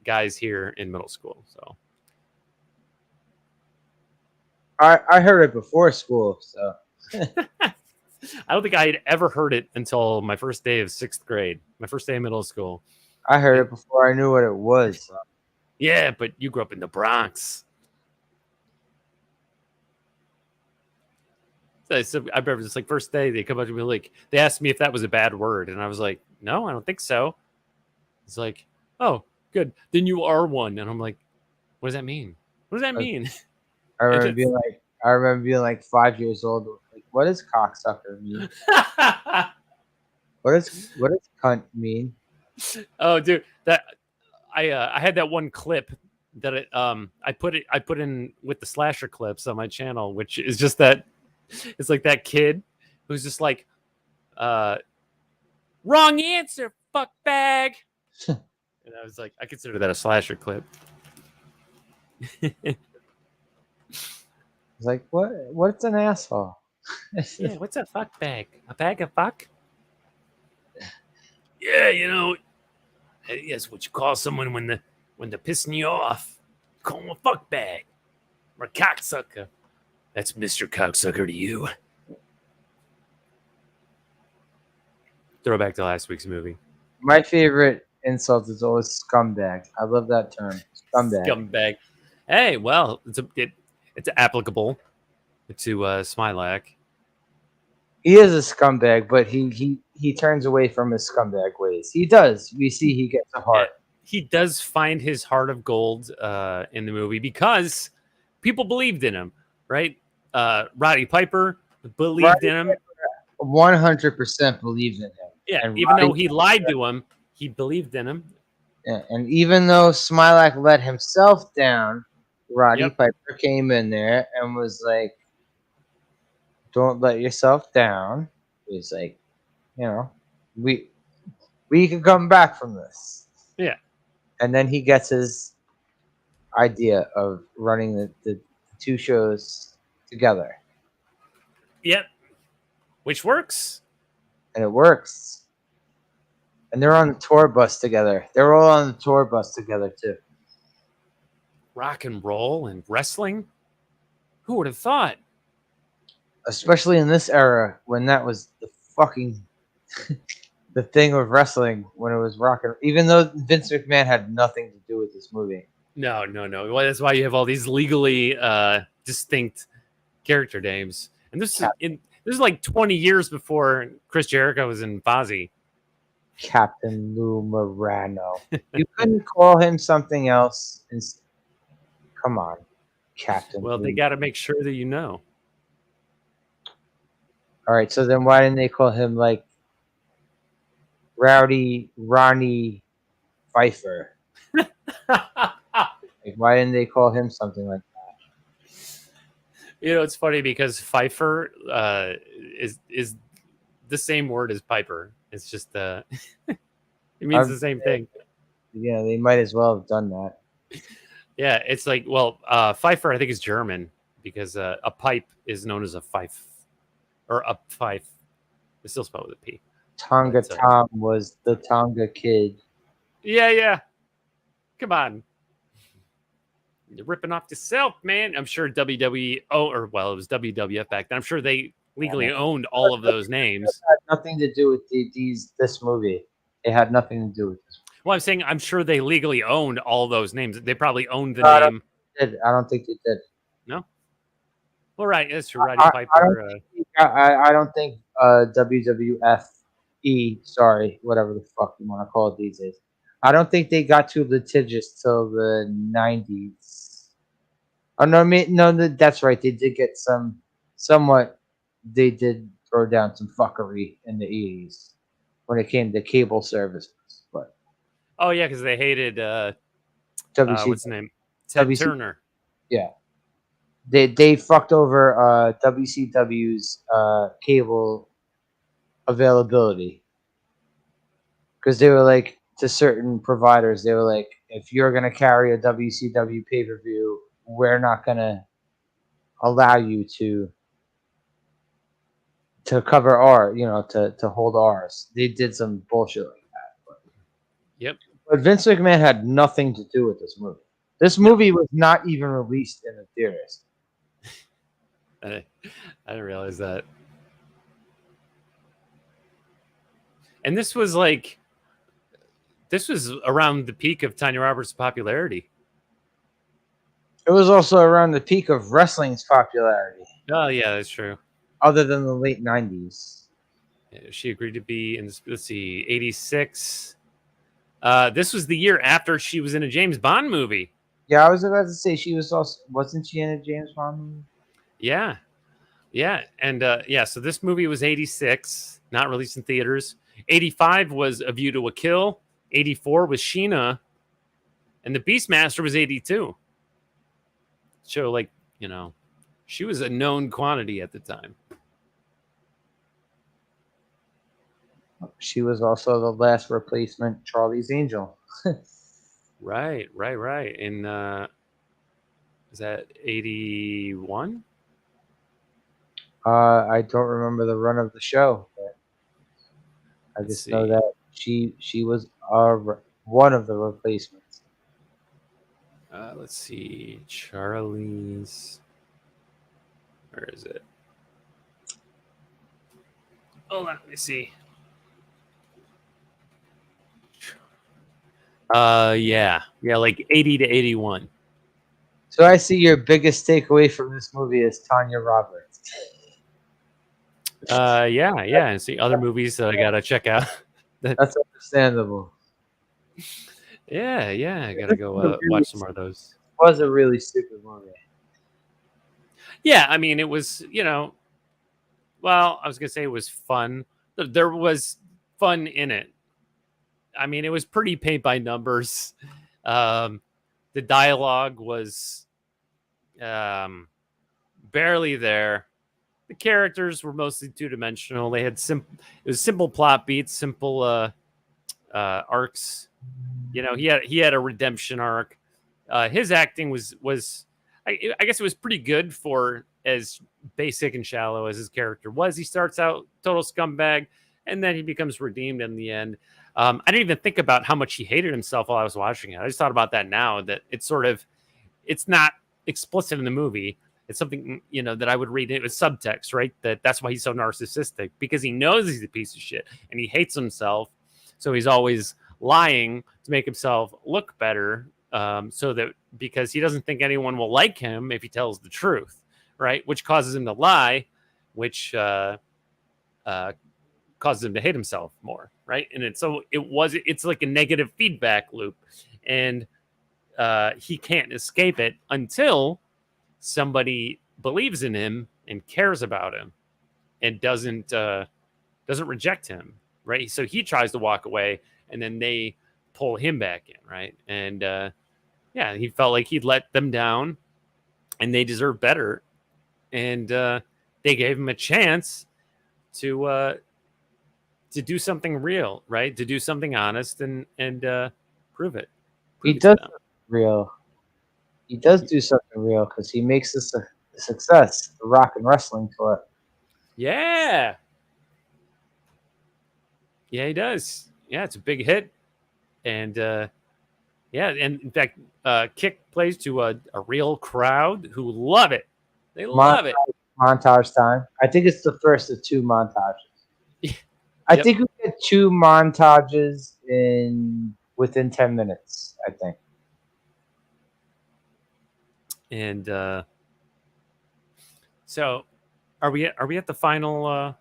guys hear in middle school. So I heard it before school, so I don't think I had ever heard it until my first day of 6th grade, my first day of middle school. I heard it before I knew what it was. Yeah, but you grew up in the Bronx. So I remember just like first day they come up to me like they asked me if that was a bad word, and I was like, no, I don't think so. It's like, oh, good, then you are one, and I'm like, what does that mean? What does that mean? I remember being like 5 years old. Like, what does cocksucker mean? What does cunt mean? Oh, dude, that I had that one clip that I put in with the slasher clips on my channel, which is just that it's like that kid who's just like, wrong answer, fuck bag. And I was like, I consider that a slasher clip. It's like, what's an asshole? Yeah, what's a fuck bag? A bag of fuck? Yeah, you know, that's what you call someone when they're pissing you off. You call them a fuck bag or a cocksucker. That's Mr. Cocksucker to you. Throwback to last week's movie. My favorite insult is always scumbag. I love that term, scumbag. Scumbag. Hey, well, it's applicable to Smilac. He is a scumbag, but he turns away from his scumbag ways. He does. We see he gets a heart. Yeah, he does find his heart of gold in the movie because people believed in him, right? Roddy Piper believed in him. 100% believed in him. Yeah, and even Roddy though he lied to him, he believed in him. Yeah, and even though Smilac let himself down, Roddy Piper came in there and was like, "Don't let yourself down." He's like, we can come back from this. Yeah. And then he gets his idea of running the two shows together. Yep. Which works. And it works. And they're on the tour bus together. They're all on the tour bus together, too. Rock and roll and wrestling? Who would have thought? Especially in this era when that was the fucking the thing of wrestling, when it was rock and even though Vince McMahon had nothing to do with this movie. No. Well, that's why you have all these legally distinct character names. And this is like 20 years before Chris Jericho was in Fozzy. Captain Lou Morano. You couldn't call him something else. Come on, Captain. Well, Lou. they got to make sure that you know. All right, so then why didn't they call him like Rowdy Ronnie Pfeiffer? Like, why didn't they call him something like that? You know, it's funny because Pfeiffer is the same word as Piper. It's just it means the same thing. Yeah, they might as well have done that. Yeah, it's like, well, Pfeiffer I think is German because a pipe is known as a fife or a fife. It's still spelled with a P. Tonga Tom was the Tonga kid. Yeah. Come on. You're ripping off yourself, man. I'm sure WWE, it was WWF back then. I'm sure they legally owned all of those names. It had nothing to do with this movie. It had nothing to do with this. Well, I'm saying I'm sure they legally owned all those names. They probably owned the name. I don't think they did. No? Well, right. That's true. Roddy Piper. I don't think WWF, whatever the fuck you want to call it these days. I don't think they got too litigious till the 90s. Oh, no, that's right. They did get somewhat, they did throw down some fuckery in the 80s when it came to cable services. But oh, yeah, because they hated, what's his name? Ted Turner. Yeah. They fucked over WCW's cable availability. Because they were like, to certain providers, they were like, if you're going to carry a WCW pay-per-view, we're not going to allow you to cover our, to hold ours. They did some bullshit like that. But Vince McMahon had nothing to do with this movie. This movie was not even released in the theaters. I didn't realize that. And this was around the peak of Tanya Roberts' popularity. It was also around the peak of wrestling's popularity, Oh yeah, that's true. other than the late 90s. She agreed to be in, let's see, 86. This was the year after she was in a James Bond movie. Yeah, I was about to say wasn't she in a James Bond movie? Yeah. Yeah. And so this movie was 86, not released in theaters. 85 was A View to a Kill. 84 was Sheena. And The Beastmaster was 82. So, like, she was a known quantity at the time. She was also the last replacement Charlie's Angel. Right. And is that 81? I don't remember the run of the show, but I Let's just know see. that she was one of the replacements. Let's see. Charlie's. Where is it? Hold on. Let me see. Yeah, like 80 to 81. So I see your biggest takeaway from this movie is Tanya Roberts. Yeah, and see other movies that I gotta check out. That's understandable. Yeah, I gotta go watch some more of those. It was a really stupid movie. Yeah, I mean, it was, well, I was gonna say it was fun. There was fun in it. I mean, it was pretty paint by numbers. The dialogue was barely there. The characters were mostly two-dimensional. They had simple plot beats, simple arcs. He had a redemption arc. His acting was I guess it was pretty good for as basic and shallow as his character was. He starts out total scumbag, and then he becomes redeemed in the end. I didn't even think about how much he hated himself while I was watching it. I just thought about that now, that it's not explicit in the movie. It's something, that I would read it with subtext, right? That's why he's so narcissistic, because he knows he's a piece of shit and he hates himself. So he's always lying to make himself look better. So that because he doesn't think anyone will like him if he tells the truth, right? Which causes him to lie, which causes him to hate himself more, right? And it's like a negative feedback loop, and he can't escape it until somebody believes in him and cares about him and doesn't reject him, right? So he tries to walk away, and then they pull him back in, right? And he felt like he'd let them down, and they deserve better, and they gave him a chance to do something real, right? To do something honest and prove it. He does something real. He does do something real because he makes this a success, the Rockin' Wrestling tour. Yeah, he does. Yeah, it's a big hit, and and in fact, Kick plays to a real crowd who love it. They love it. Montage time. I think it's the first of two montages. I think we get two montages within 10 minutes, I think. And so are we at the final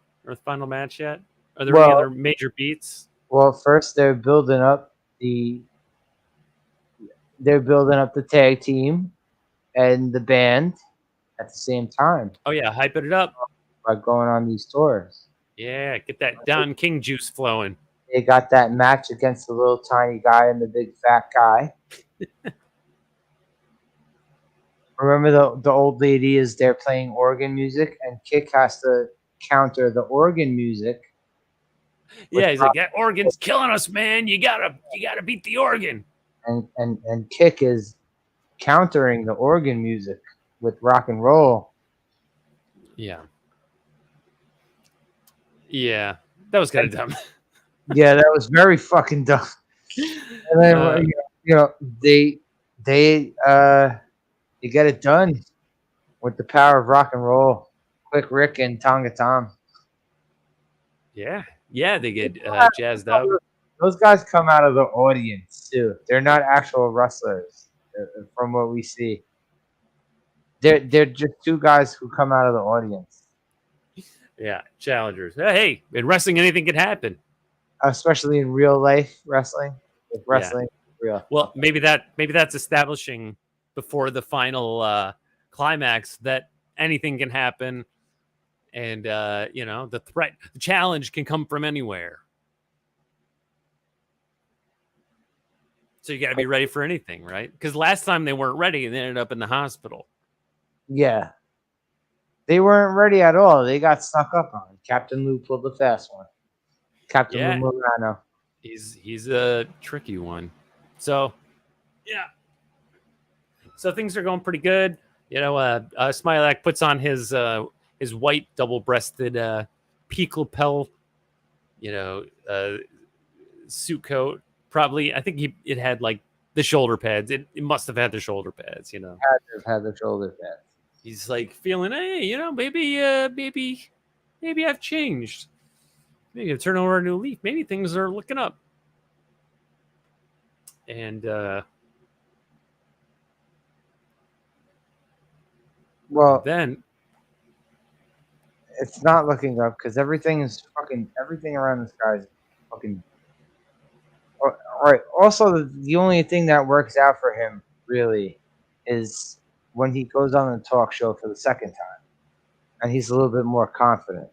match yet? Are there any other major beats? Well, first they're building up the tag team and the band at the same time. Oh yeah, hype it up by going on these tours. Yeah, get that Don King juice flowing. They got that match against the little tiny guy and the big fat guy. Remember the old lady is there playing organ music, and Kick has to counter the organ music. Yeah, he's like, that organ's killing us, man. You gotta beat the organ. And Kick is countering the organ music with rock and roll. Yeah. Yeah. That was kind of dumb. Yeah, that was very fucking dumb. And then they get it done with the power of rock and roll. Quick Rick and Tonga Tom. Yeah, they get jazzed up. Those guys come out of the audience too. They're not actual wrestlers, from what we see. They're just two guys who come out of the audience, Yeah, challengers. Hey, in wrestling, anything can happen. especially in real life wrestling. If Yeah. wrestling is real. Well, maybe that's establishing before the final climax that anything can happen, and the challenge can come from anywhere. So you got to be ready for anything, right? Because last time they weren't ready and they ended up in the hospital. Yeah. They weren't ready at all. They got snuck up on. Captain Lou pulled the fast one. Captain Yeah. Lou Morano. He's a tricky one. So, yeah. So things are going pretty good. Smilac puts on his white double-breasted peak lapel, suit coat. Probably, I think it had like the shoulder pads. It must have had the shoulder pads. Had to have had the shoulder pads. He's like feeling, hey, maybe I've changed. Maybe I've turned over a new leaf. Maybe things are looking up. And well, then it's not looking up because everything around this guy is fucking. All right. Also, the only thing that works out for him really is when he goes on the talk show for the second time, and he's a little bit more confident.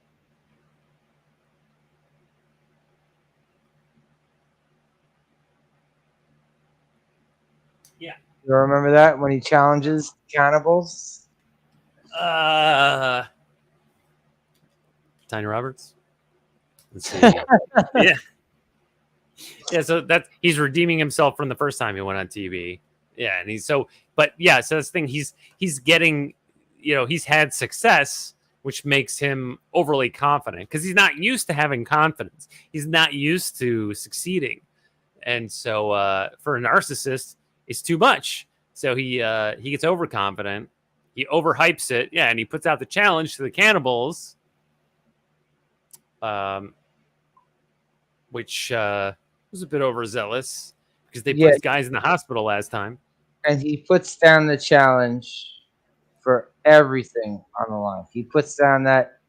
Yeah. You remember that when he challenges cannibals? Tiny Roberts. Let's see. Yeah. So he's redeeming himself from the first time he went on TV. Yeah, and so that's the thing. He's getting, he's had success, which makes him overly confident because he's not used to having confidence. He's not used to succeeding, and so for a narcissist, it's too much. So he gets overconfident. He overhypes it. Yeah, and he puts out the challenge to the cannibals, which was a bit overzealous because they put guys in the hospital last time. And he puts down the challenge for everything on the line. He puts down that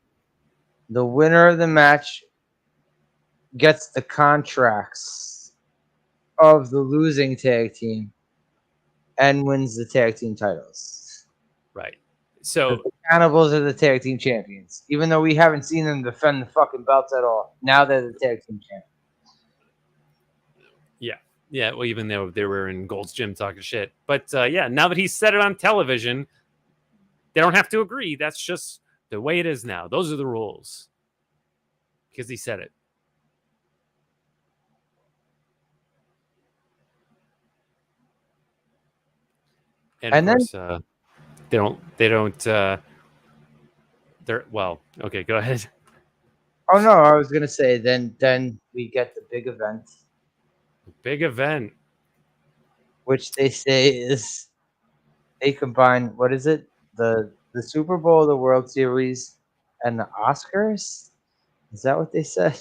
the winner of the match gets the contracts of the losing tag team and wins the tag team titles. Right. So the Cannibals are the tag team champions, even though we haven't seen them defend the fucking belts at all. Now they're the tag team champions. Yeah, well, even though they were in Gold's Gym talking shit. But now that he's said it on television, they don't have to agree. That's just the way it is now. Those are the rules. Because he said it. And of course, okay, go ahead. Oh no, I was gonna say then we get the big event. Big event. Which they say is they combine what is it? The Super Bowl, the World Series, and the Oscars? Is that what they said?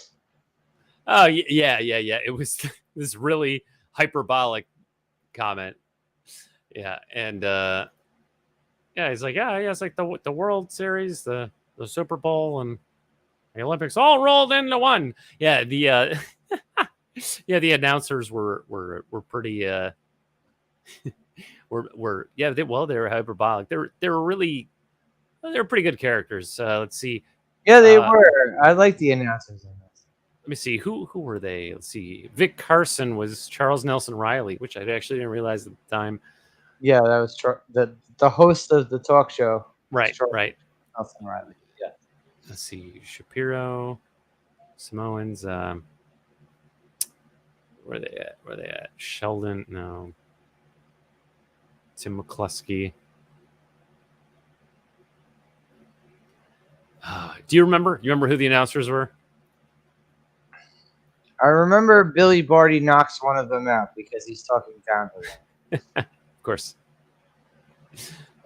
Oh yeah. It was this really hyperbolic comment. Yeah, and he's like, it's like the World Series, the Super Bowl, and the Olympics all rolled into one. Yeah, the the announcers were pretty they were hyperbolic. They were pretty good characters. Let's see. Yeah, they were. I like the announcers in this. Let me see who were they. Let's see. Vic Carson was Charles Nelson Riley, which I actually didn't realize at the time. Yeah, that was the host of the talk show. Right. Nelson Riley. Yeah. Let's see. Shapiro, Samoans. Where are they at? Sheldon? No. Tim McCluskey. Do you remember? You remember who the announcers were? I remember Billy Barty knocks one of them out because he's talking down to them. Of course.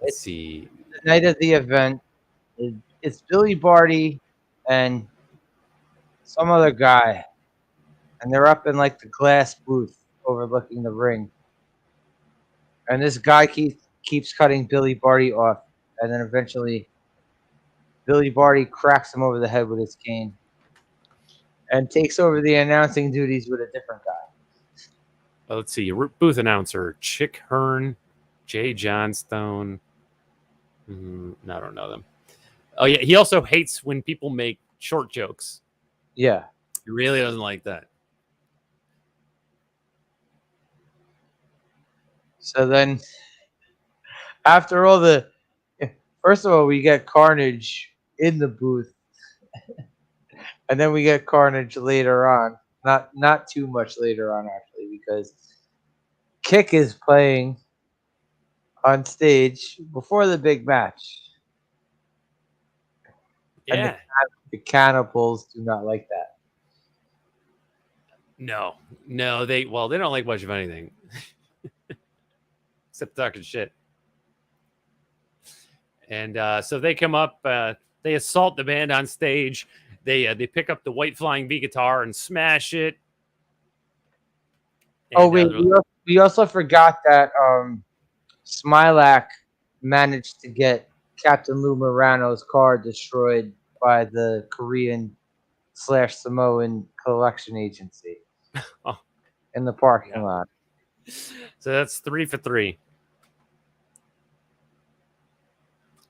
Let's see. The night of the event, it's Billy Barty and some other guy, and they're up in like the glass booth overlooking the ring. And this guy keeps cutting Billy Barty off, and then eventually Billy Barty cracks him over the head with his cane and takes over the announcing duties with a different guy. Let's see. Booth announcer Chick Hearn, Jay Johnstone. I don't know them. Oh yeah, he also hates when people make short jokes. Yeah. He really doesn't like that. So then, after all first of all, we get Carnage in the booth, and then we get Carnage later on. Not too much later on, actually, because Kick is playing on stage before the big match. Yeah. And the Cannibals do not like that. No, they don't like much of anything except talking shit. And so they come up, they assault the band on stage. They pick up the White Flying V guitar and smash it. And, oh wait, we also forgot that Smilac managed to get Captain Lou Morano's car destroyed by the Korean/Samoan collection agency in the parking lot. So that's 3 for 3.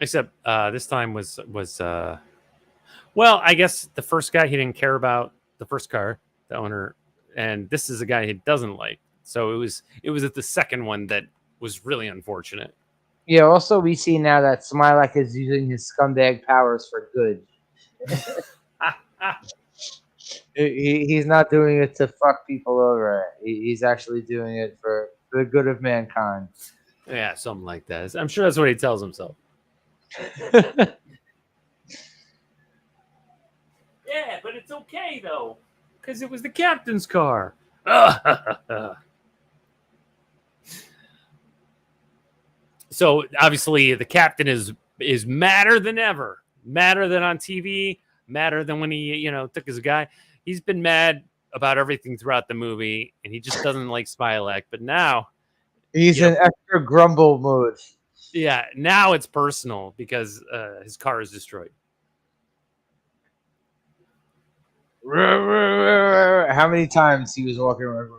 Except this time was well, I guess the first guy he didn't care about, the first car, the owner, and this is a guy he doesn't like. So it was at the second one that was really unfortunate. Yeah, also we see now that Smilac is using his scumbag powers for good. He's not doing it to fuck people over. He's actually doing it for the good of mankind. Yeah, something like that. I'm sure that's what he tells himself. Yeah, but it's okay though, because it was the captain's car. So obviously the captain is madder than ever, madder than on TV, madder than when he took his guy. He's been mad about everything throughout the movie, and he just doesn't like Smilac. But now he's in extra grumble mode. Yeah, now it's personal because his car is destroyed. How many times he was walking around?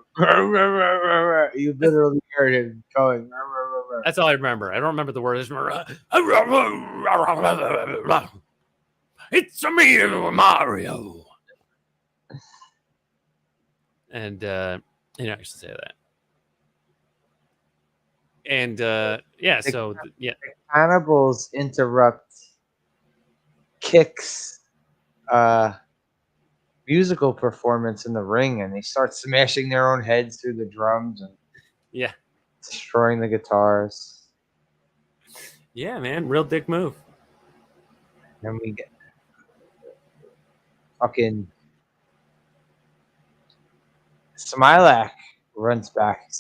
You literally heard him going. That's all I remember. I don't remember the word. I just remember, it's me, Mario. And he didn't actually say that. And yeah, so yeah, the Cannibals interrupt Kick's musical performance in the ring, and they start smashing their own heads through the drums and destroying the guitars. Yeah, man, real dick move. And we get fucking Smilac runs back.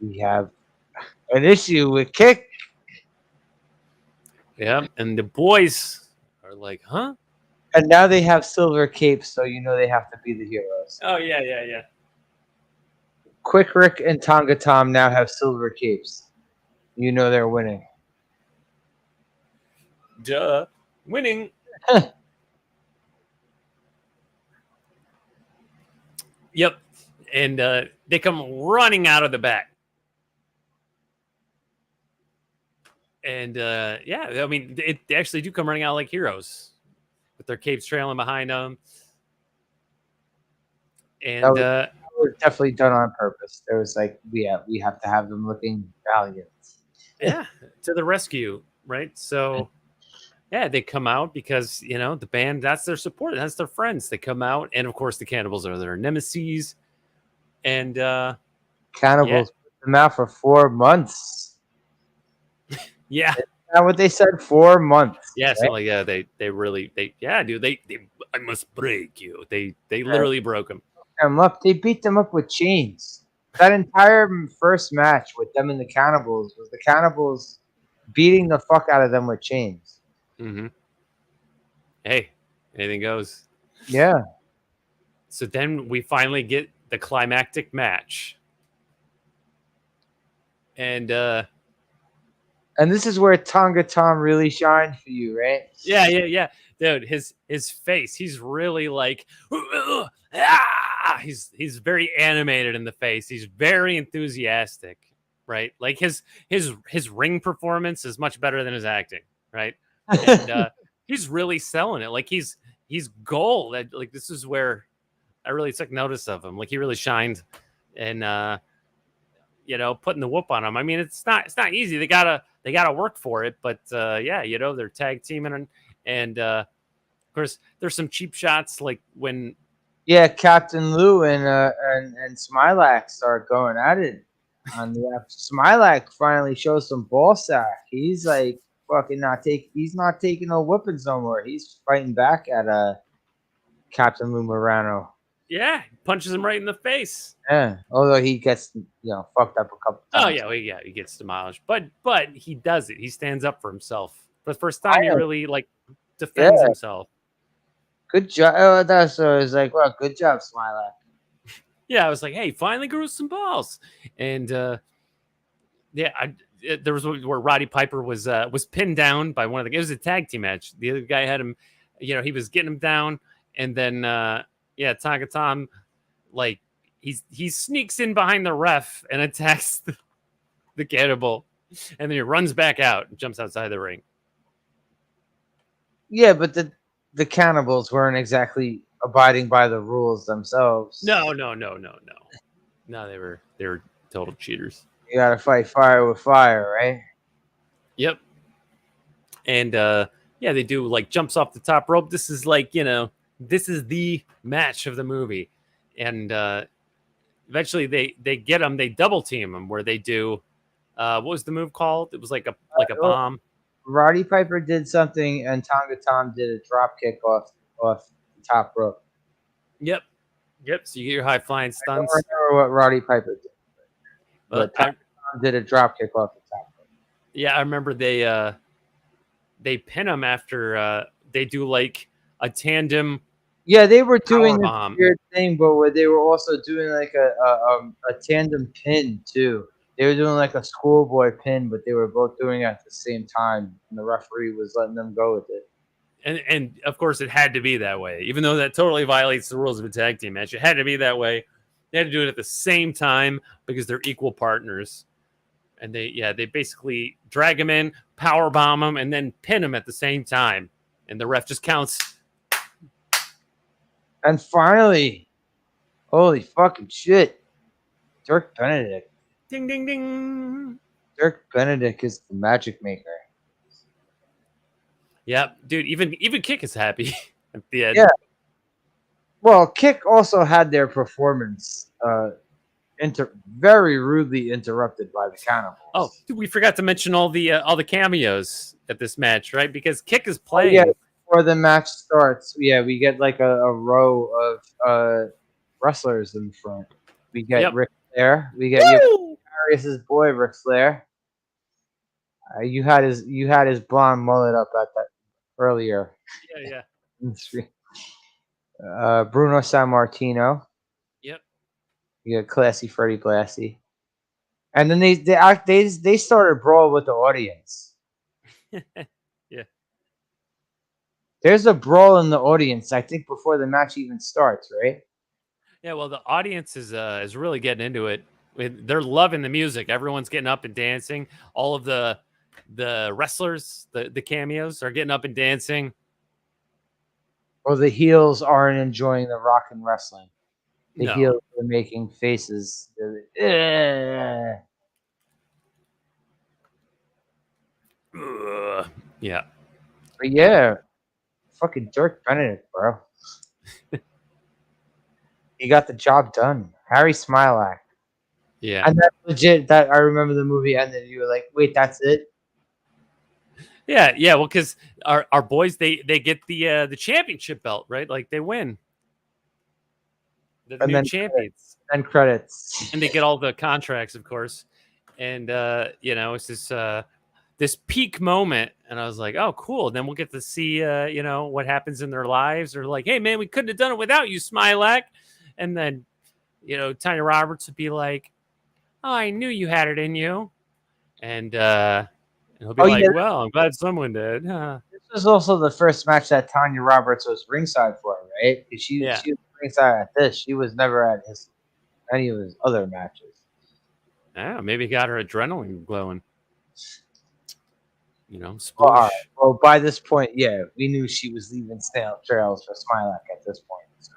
We have an issue with Kick. Yeah, and the boys are like, huh? And now they have silver capes, so you know they have to be the heroes. Oh, yeah. Quick Rick and Tonga Tom now have silver capes. You know they're winning. Duh. Winning. Yep. And they come running out of the back. And yeah, I mean, they actually do come running out like heroes with their capes trailing behind them. And that was definitely done on purpose. There was like, we have to have them looking valiant. Yeah, to the rescue, right? So yeah, they come out because the band, that's their support, that's their friends. They come out, and of course the Cannibals are their nemesis. And Cannibals put them out for 4 months. Yeah. Is that what they said? 4 months. Yeah, so like they I must break you. They literally broke them. They beat them up with chains. That entire first match with them and the Cannibals was the Cannibals beating the fuck out of them with chains. Mm-hmm. Hey, anything goes. Yeah. So then we finally get the climactic match. And this is where Tonga Tom really shined for you, right? yeah. Dude, his face, he's really like he's very animated in the face. He's very enthusiastic, right? Like his ring performance is much better than his acting, right? And he's really selling it. Like he's gold. Like this is where I really took notice of him. Like he really shined, and putting the whoop on him. I mean, it's not easy. They gotta work for it. But yeah, they're tag teaming, and of course there's some cheap shots like when Captain Lou and Smilac start going at it. On the Smilac finally shows some ball sack. He's like fucking he's not taking no whippings no more. He's fighting back at Captain Lou Morano. Yeah, punches him right in the face. Yeah, although he gets fucked up a couple times. Oh yeah, he gets demolished, but he does it. He stands up for himself. For the first time, he really defends himself. Good job. That's what I was like. Well, good job, Smilac. Yeah, I was like, hey, finally grew some balls. And there was where Roddy Piper was pinned down by one of the. It was a tag team match. The other guy had him. He was getting him down, and then Tonga Tom, like he sneaks in behind the ref and attacks the cannibal, and then he runs back out and jumps outside the ring. Yeah, but the cannibals weren't exactly abiding by the rules themselves. No. They were total cheaters. You gotta fight fire with fire, right? Yep. And they do like jumps off the top rope. This is like, this is the match of the movie. And eventually they get them, they double team them where they do what was the move called? It was like a bomb. Roddy Piper did something and Tonga Tom did a drop kick off the top rope. Yep. So you get your high flying stunts. I don't remember what Roddy Piper did. But Tonga Tom did a drop kick off the top rope. Yeah, I remember they pin him after they do like a tandem. Yeah, they were doing this weird thing, but where they were also doing like a tandem pin too. They were doing like a schoolboy pin, but they were both doing it at the same time, and the referee was letting them go with it. And of course, it had to be that way, even though that totally violates the rules of a tag team match. It had to be that way. They had to do it at the same time because they're equal partners. And they basically drag him in, power bomb him, and then pin him at the same time. And the ref just counts. And finally, holy fucking shit, Dirk Benedict. Ding, ding, ding. Dirk Benedict is the magic maker. Yeah, dude, even Kick is happy at the end. Yeah. Well, Kick also had their performance very rudely interrupted by the cannibals. Oh, dude, we forgot to mention all the cameos at this match, right? Because Kick is playing. Yeah, before the match starts, we get like a row of wrestlers in front. We get Ric Flair. We get Darius's boy Ric Flair. You had his blonde mullet up at that earlier. Yeah. Bruno Sammartino. Yep. You got classy Freddie Blassie. And then they started brawl with the audience. Yeah. There's a brawl in the audience, I think, before the match even starts, right? Yeah, well, the audience is really getting into it. They're loving the music. Everyone's getting up and dancing. All of the wrestlers, the cameos, are getting up and dancing. Or the heels aren't enjoying the Rockin' wrestling. The heels are making faces. Yeah. But yeah, fucking Dirk Benedict, bro. He got the job done. Harry Smilac. Yeah. And that's legit. That I remember the movie ended. You were like, wait, that's it? Yeah. Well, because our boys they get the championship belt, right? Like they win. They're the new champions. And credits. And they get all the contracts, of course. And it's this peak moment, and I was like, oh, cool. Then we'll get to see what happens in their lives. Or like, hey man, we couldn't have done it without you, Smilac. And then, Tiny Roberts would be like, "Oh, I knew you had it in you," and he'll be Oh like, yeah, "Well, I'm glad someone did." Huh. this was also the first match that Tanya Roberts was ringside for, right? 'Cause Yeah. she was ringside at this. She was never at any of his other matches. Yeah, maybe got her adrenaline glowing. Well, Sploosh. well, by this point, yeah, we knew she was leaving snail trails for Smilac at this point. So.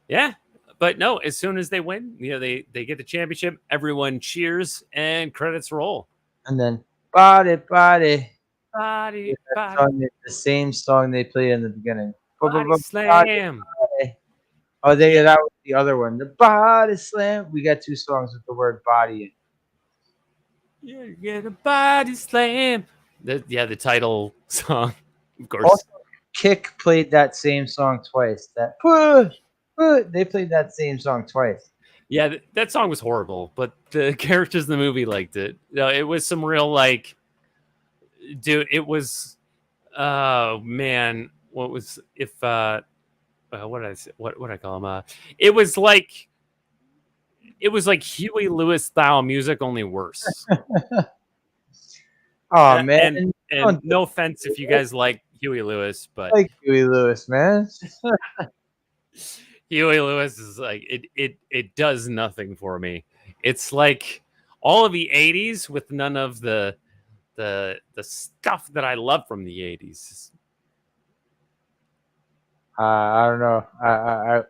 Yeah. But no, as soon as they win, they get the championship, everyone cheers and credits roll. And then body. Body, The body, same song they played in the beginning. body slam. Oh, Yeah. that was the other one. The body slam. We got two songs with the word body in. Yeah, get a body slam. The title song, of course. Also, Kick played that same song twice. That push. They played that same song twice. Yeah, that song was horrible, but the characters in the movie liked it. It was some real dude. It was, oh man, what was if what did I say? What I call him? It was like Huey Lewis style music, only worse. Oh man, and no offense if you guys like Huey Lewis, but like Huey Lewis, man. Huey Lewis is like it does nothing for me. It's like all of the 80s with none of the stuff that I love from the 80s. I don't know. I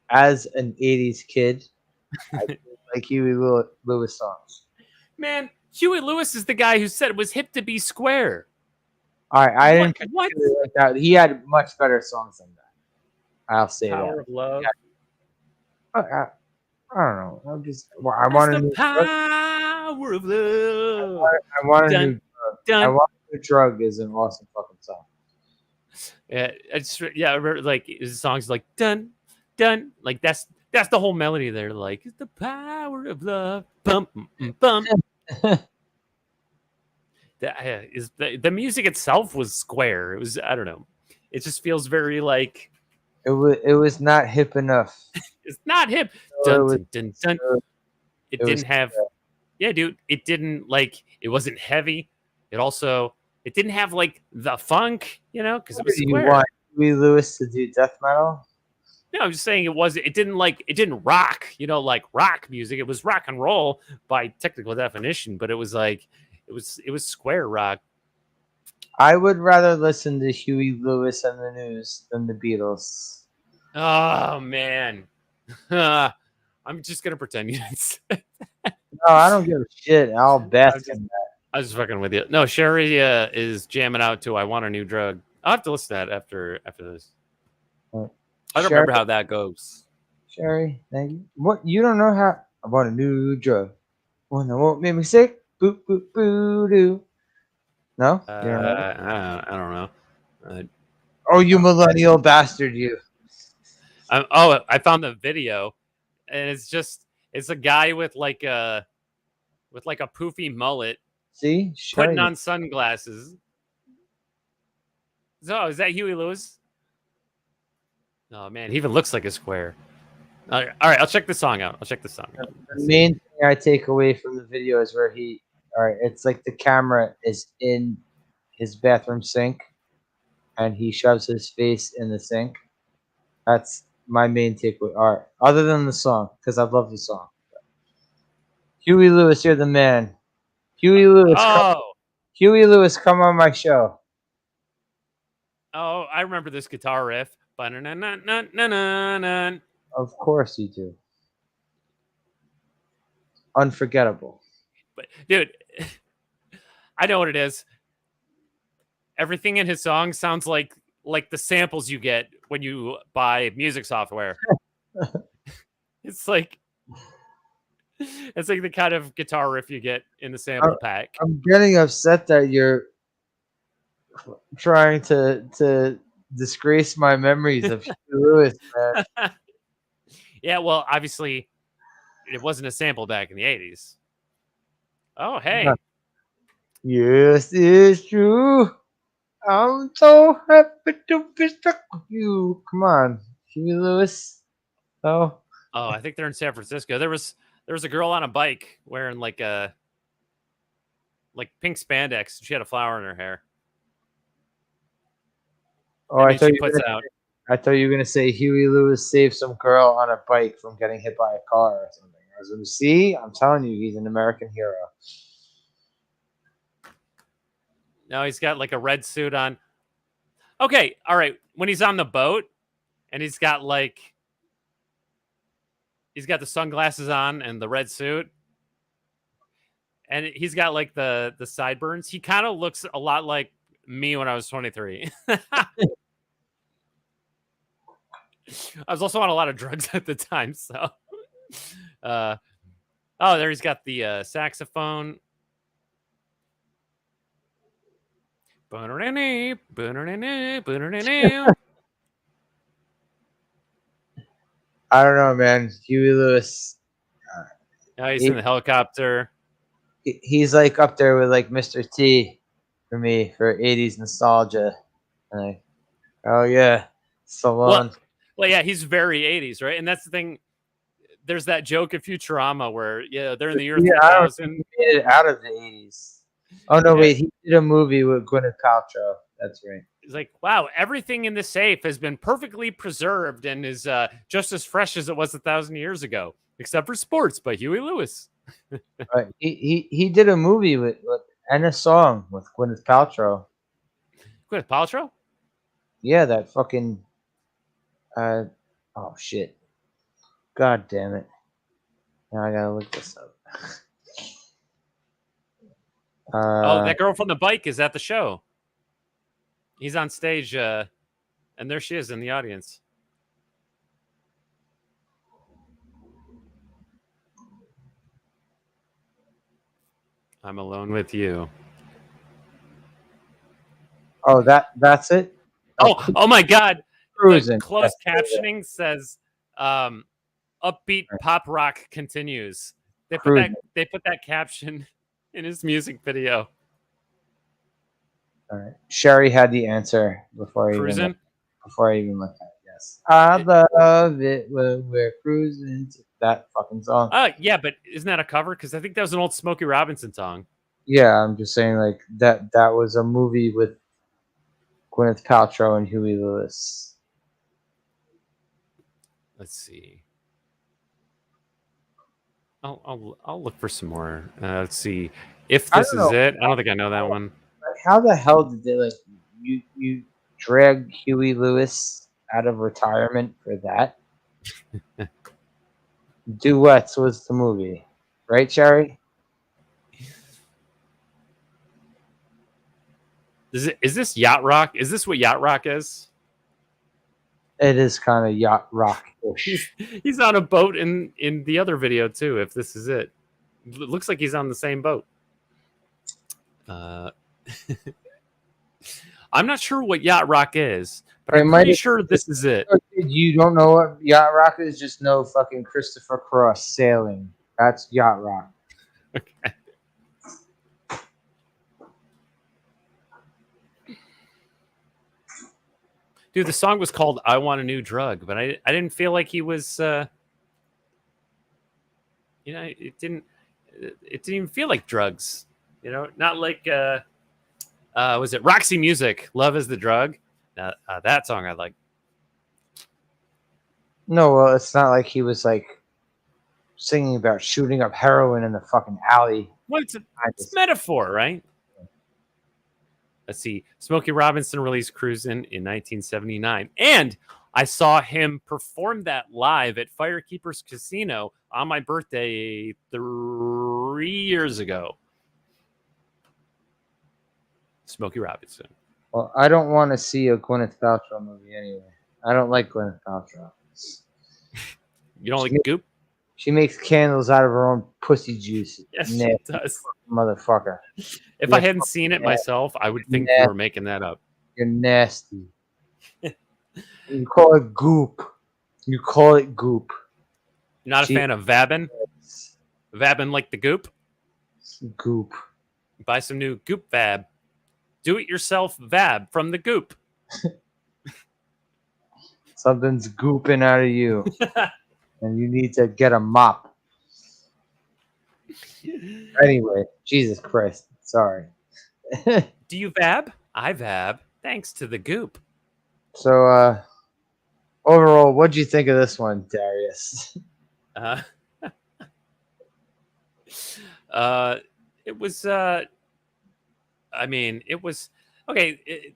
as an '80s kid, I like Huey Lewis songs. Man, Huey Lewis is the guy who said it was hip to be square. All right, I didn't What? like that. He had much better songs than that. I'll say Power of Love. I don't know. I That's want the a new power of love. I want a new Dun. I want a new drug is an awesome fucking song. Yeah, I remember like his songs like dun dun, like that's the whole melody there. Like it's the power of love, bump bump. The music itself was square. It was, I don't know. It just feels very like it was not hip enough. It's not hip. Dun, dun, dun, dun. It didn't have. Yeah, dude. It didn't like. It wasn't heavy. It didn't have like the funk, because it was square. You want Huey Lewis to do death metal? No, I'm just saying it didn't rock, like rock music. It was rock and roll by technical definition, but it was like it was square rock. I would rather listen to Huey Lewis and the News than the Beatles. Oh man. I'm just gonna pretend you didn't say that. No, I don't give a shit. I'll bask in that. I was just fucking with you. No, Sherry is jamming out to "I Want a New Drug." I'll have to listen to that after this. I don't remember how that goes. Sherry, thank you. What, you don't know how? I want a new drug. One that won't make me sick. Boop boop boo doo. No, you don't know? I don't know. Oh, you millennial bastard! You. I found the video, and it's a guy with like a poofy mullet. See, putting on sunglasses. So is that Huey Lewis? Oh man, he even looks like a square. All right, I'll check the song out. The main thing I take away from the video is where it's like the camera is in his bathroom sink, and he shoves his face in the sink. That's my main takeaway. All right, other than the song, because I love the song. Huey Lewis, you're the man. Huey Lewis, come on my show. Oh, I remember this guitar riff. Of course you do. Unforgettable. But dude, I know what it is. Everything in his song sounds like the samples you get when you buy music software. It's like the kind of guitar riff you get in the sample pack. I'm getting upset that you're trying to disgrace my memories of Huey Lewis, man. Yeah, well, obviously, it wasn't a sample back in the 80s. Oh, hey. Yes, it's true. I'm so happy to be stuck with you. Come on. Huey Lewis. Oh, Oh, I think they're in San Francisco. There was a girl on a bike wearing like pink spandex. She had a flower in her hair. oh, I I mean, thought she you were puts gonna, out. I thought you were gonna say Huey Lewis saved some girl on a bike from getting hit by a car or something. I was gonna see. I'm telling you, he's an American hero. No, he's got like a red suit on. Okay, all right. When he's on the boat and he's got the sunglasses on and the red suit, and he's got like the sideburns. He kind of looks a lot like me when I was 23. I was also on a lot of drugs at the time, so. Oh, there he's got the saxophone. I don't know, man. Huey Lewis. Oh, he's in the helicopter. He's like up there with like Mr. T for me for 80s nostalgia. Like, oh yeah, Salon. Well, yeah, he's very 80s, right? And that's the thing. There's that joke in Futurama where they're in the year 3000. He made it out of the 80s. Oh no, wait, he did a movie with Gwyneth Paltrow. That's right. He's like, wow, everything in the safe has been perfectly preserved and is just as fresh as it was 1,000 years ago, except for Sports by Huey Lewis. Right. He did a movie with and a song with Gwyneth Paltrow. Gwyneth Paltrow? Yeah, that fucking. Oh shit! God damn it! Now I gotta look this up. Oh, that girl from the bike is at the show. He's on stage, and there she is in the audience. I'm alone with you. Oh, that's it. Oh my God! Cruising. The closed captioning says, "Upbeat pop rock continues." They put that caption in his music video. All right. Sherry had the answer before I even looked at it. Yes. I love it when we're cruising to that fucking song. Yeah, but isn't that a cover? Because I think that was an old Smokey Robinson song. Yeah, I'm just saying like that was a movie with Gwyneth Paltrow and Huey Lewis. Let's see. I'll look for some more. Let's see. If this is it, I don't think I know that one. How the hell did they like you drag Huey Lewis out of retirement for that? Duets was the movie, right, Sherry? Is this yacht rock? Is this what yacht rock is? It is kind of yacht rock. He's on a boat in the other video too. If this is it, looks like he's on the same boat. I'm not sure what yacht rock is, but I'm pretty sure this is it. You don't know what yacht rock is? Just know fucking Christopher Cross sailing. That's yacht rock. Okay. Dude, the song was called "I Want a New Drug," but I didn't feel like he was. It didn't even feel like drugs. Not like. Was it Roxy Music? "Love Is the Drug"? That song I like. No, well, it's not like he was like singing about shooting up heroin in the fucking alley. Well, it's metaphor, right? Let's see. Smokey Robinson released "Cruisin'" in 1979, and I saw him perform that live at Firekeepers Casino on my birthday 3 years ago. Smokey Robinson. Well, I don't want to see a Gwyneth Paltrow movie anyway. I don't like Gwyneth Paltrow. You don't like Goop? She makes candles out of her own pussy juice. Yes, she does. Motherfucker. If I hadn't seen it myself, I would think you were making that up. You're nasty. You call it goop. You call it goop. You're not a fan of Vabbin? Vabbin like the Goop? Goop. Buy some new Goop Vab. Do it yourself Vab from the Goop. Something's gooping out of you, and you need to get a mop. Anyway, Jesus Christ. Sorry. Do you vab? I vab. Thanks to the goop. So, overall, what'd you think of this one, Darius? Uh, it was. I mean, it was okay.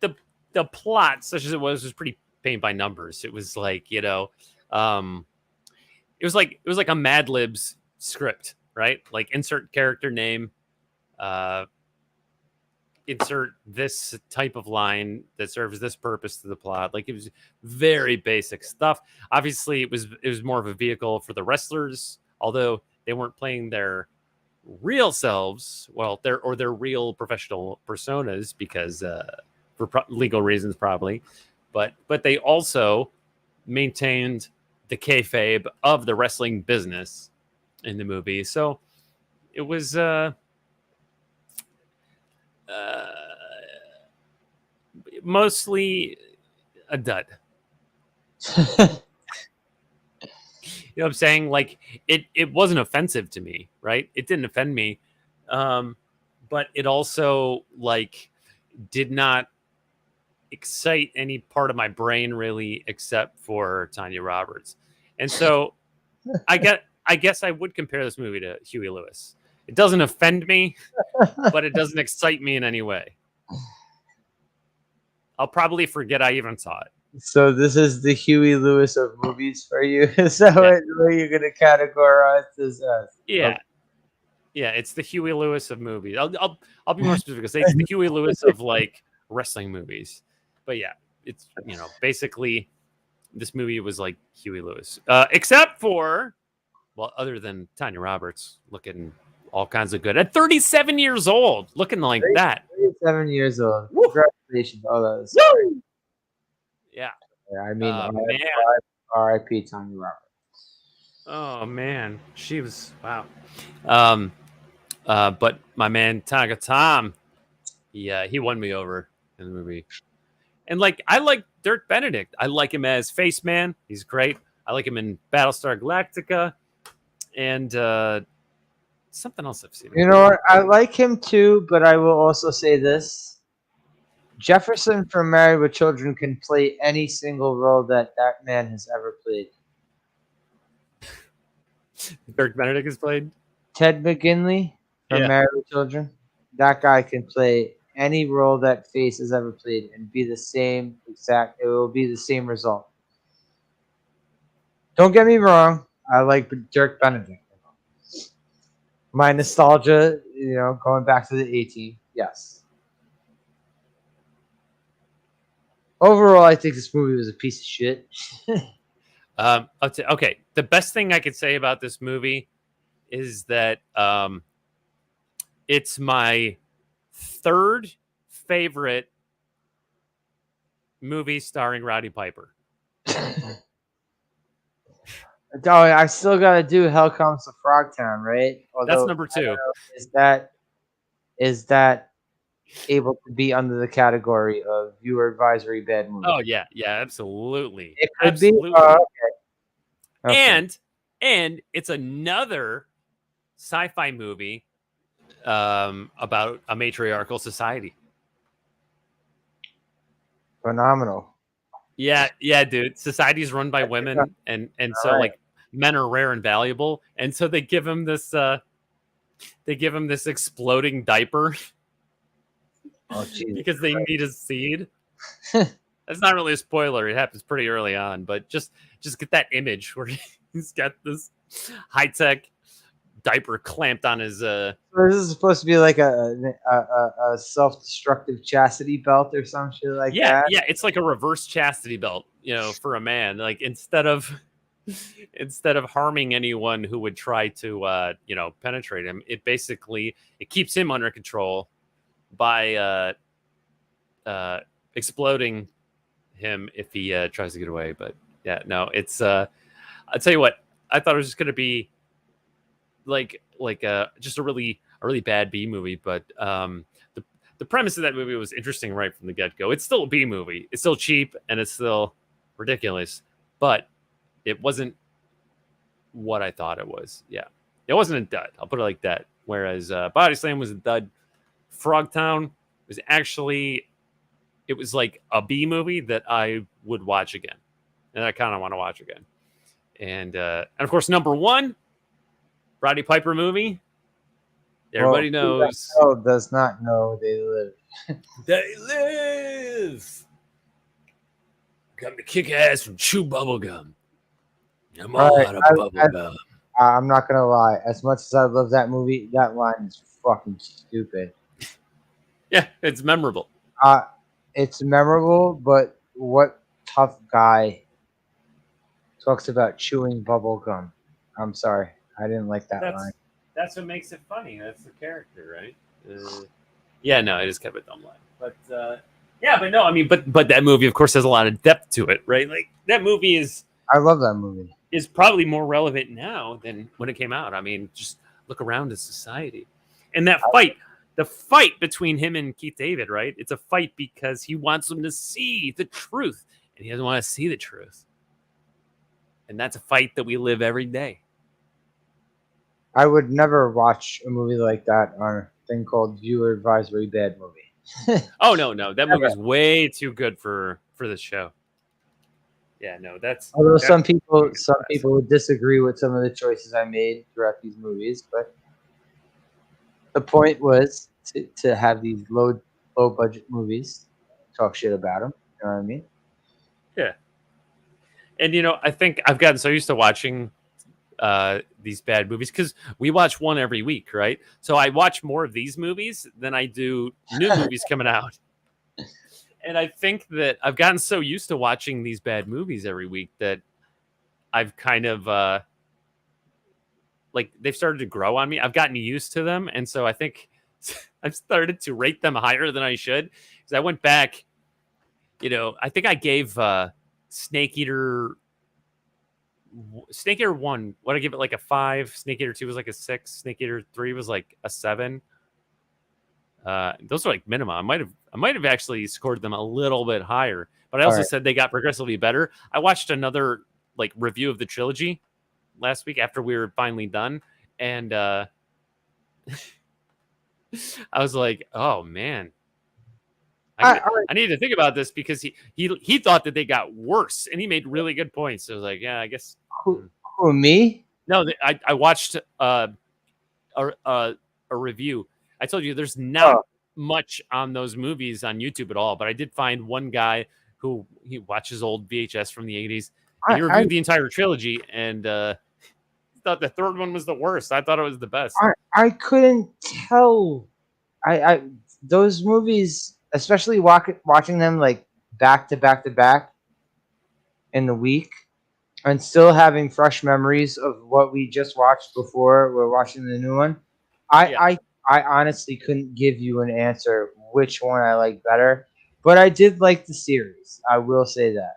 The plot, such as it was pretty paint by numbers. It was like it was like a Mad Libs script, right? Like insert character name, insert this type of line that serves this purpose to the plot. Like it was very basic stuff. Obviously, it was more of a vehicle for the wrestlers, although they weren't playing their real selves. Well, their real professional personas because for legal reasons, probably. But they also maintained the kayfabe of the wrestling business in the movie. So it was mostly a dud. You know what I'm saying? Like it wasn't offensive to me, right? It didn't offend me. But it also like did not excite any part of my brain really except for Tanya Roberts. And so I guess I would compare this movie to Huey Lewis. It doesn't offend me, but it doesn't excite me in any way. I'll probably forget I even saw it. So this is the Huey Lewis of movies for you. Is that what you're going to categorize this as? Yeah. Okay. Yeah, it's the Huey Lewis of movies. I'll be more specific. It's the Huey Lewis of like wrestling movies. But yeah, it's basically this movie was like Huey Lewis, except for other than Tanya Roberts looking all kinds of good at 37 years old, looking like that. 37 years old. Woo! Congratulations! Oh, that is Yeah. I mean, Man. R.I.P. Tanya Roberts. Oh man, she was wow. But my man Tonga Tom, he won me over in the movie. And like I like Dirk Benedict. I like him as Face Man. He's great. I like him in Battlestar Galactica, and something else I've seen. You know what? I like him too, but I will also say this: Jefferson from Married with Children can play any single role that man has ever played. Dirk Benedict has played Ted McGinley from Married with Children. That guy can play any role that Face has ever played and be the same exact. It will be the same result. Don't get me wrong. I like Dirk Benedict. My nostalgia, going back to the 18. Yes. Overall, I think this movie was a piece of shit. Okay, the best thing I could say about this movie is that it's my third favorite movie starring Roddy Piper. Oh, I still gotta do Hell Comes to Frogtown, right? Although, that's number 2. Is that able to be under the category of viewer advisory bad movie? Oh yeah, absolutely. It could absolutely. be. Oh, okay. And it's another sci-fi movie about a matriarchal society. Phenomenal. Yeah, dude. Society's run by women, and so right. like men are rare and valuable, and so they give him this exploding diaper. Oh, because they need a seed. That's not really a spoiler. It happens pretty early on, but just get that image where he's got this high-tech diaper clamped on his. So this is supposed to be like a self-destructive chastity belt or some shit like that. Yeah, it's like a reverse chastity belt, for a man. Like instead of harming anyone who would try to penetrate him, it keeps him under control by exploding him if he tries to get away. But yeah, no, it's I'll tell you what, I thought it was just gonna be like just a really bad B movie, but the premise of that movie was interesting right from the get-go. It's still a B movie. It's still cheap, and it's still ridiculous, but it wasn't what I thought it was. Yeah, it wasn't a dud. I'll put it like that. Whereas Body Slam was a dud. Frogtown was actually, it was like a B movie that I would watch again, and I kind of want to watch again. And of course, number one, Roddy Piper movie. Everybody knows. Does not know they live. They live. Come to kick ass and chew bubblegum. I'm all out of bubblegum. I'm not gonna lie. As much as I love that movie, that line is fucking stupid. Yeah, it's memorable. It's memorable, but what tough guy talks about chewing bubble gum? I'm sorry, I didn't like that line. That's what makes it funny. That's the character, right? Yeah, no, it is kind of a dumb line, but yeah, but no, I mean, but that movie, of course, has a lot of depth to it, right? Like that movie is. I love that movie. Is probably more relevant now than when it came out. I mean, just look around at society, and that fight. The fight between him and Keith David, right? It's a fight because he wants him to see the truth, and he doesn't want to see the truth. And that's a fight that we live every day. I would never watch a movie like that on a thing called Viewer Advisory Bad Movie. Oh, no. That movie is way too good for this show. Yeah, no, that's... Although some people would disagree with some of the choices I made throughout these movies, but the point was to have these low budget movies, talk shit about them. You know what I mean? Yeah. And I think I've gotten so used to watching these bad movies because we watch one every week, right? So I watch more of these movies than I do new movies coming out. And I think that I've gotten so used to watching these bad movies every week that I've kind of like they've started to grow on me. I've gotten used to them. And so I think I've started to rate them higher than I should. Because I went back, I think I gave Snake Eater 1, what I give it like a 5. Snake Eater 2 was like a 6. Snake Eater 3 was like a 7. Those are like minimum. I might have actually scored them a little bit higher, but I also said they got progressively better. I watched another like review of the trilogy last week after we were finally done, and I was like, oh man, I need to think about this because he thought that they got worse, and he made really good points. So I was like, yeah, I guess. Who me? No, I watched a review. I told you there's not much on those movies on YouTube at all, but I did find one guy who he watches old VHS from the 80s. He reviewed the entire trilogy and thought the third one was the worst. I thought it was the best. I couldn't tell. I those movies, especially watching them like back to back in the week, and still having fresh memories of what we just watched before we're watching the new one. I honestly couldn't give you an answer which one I like better, but I did like the series. I will say that.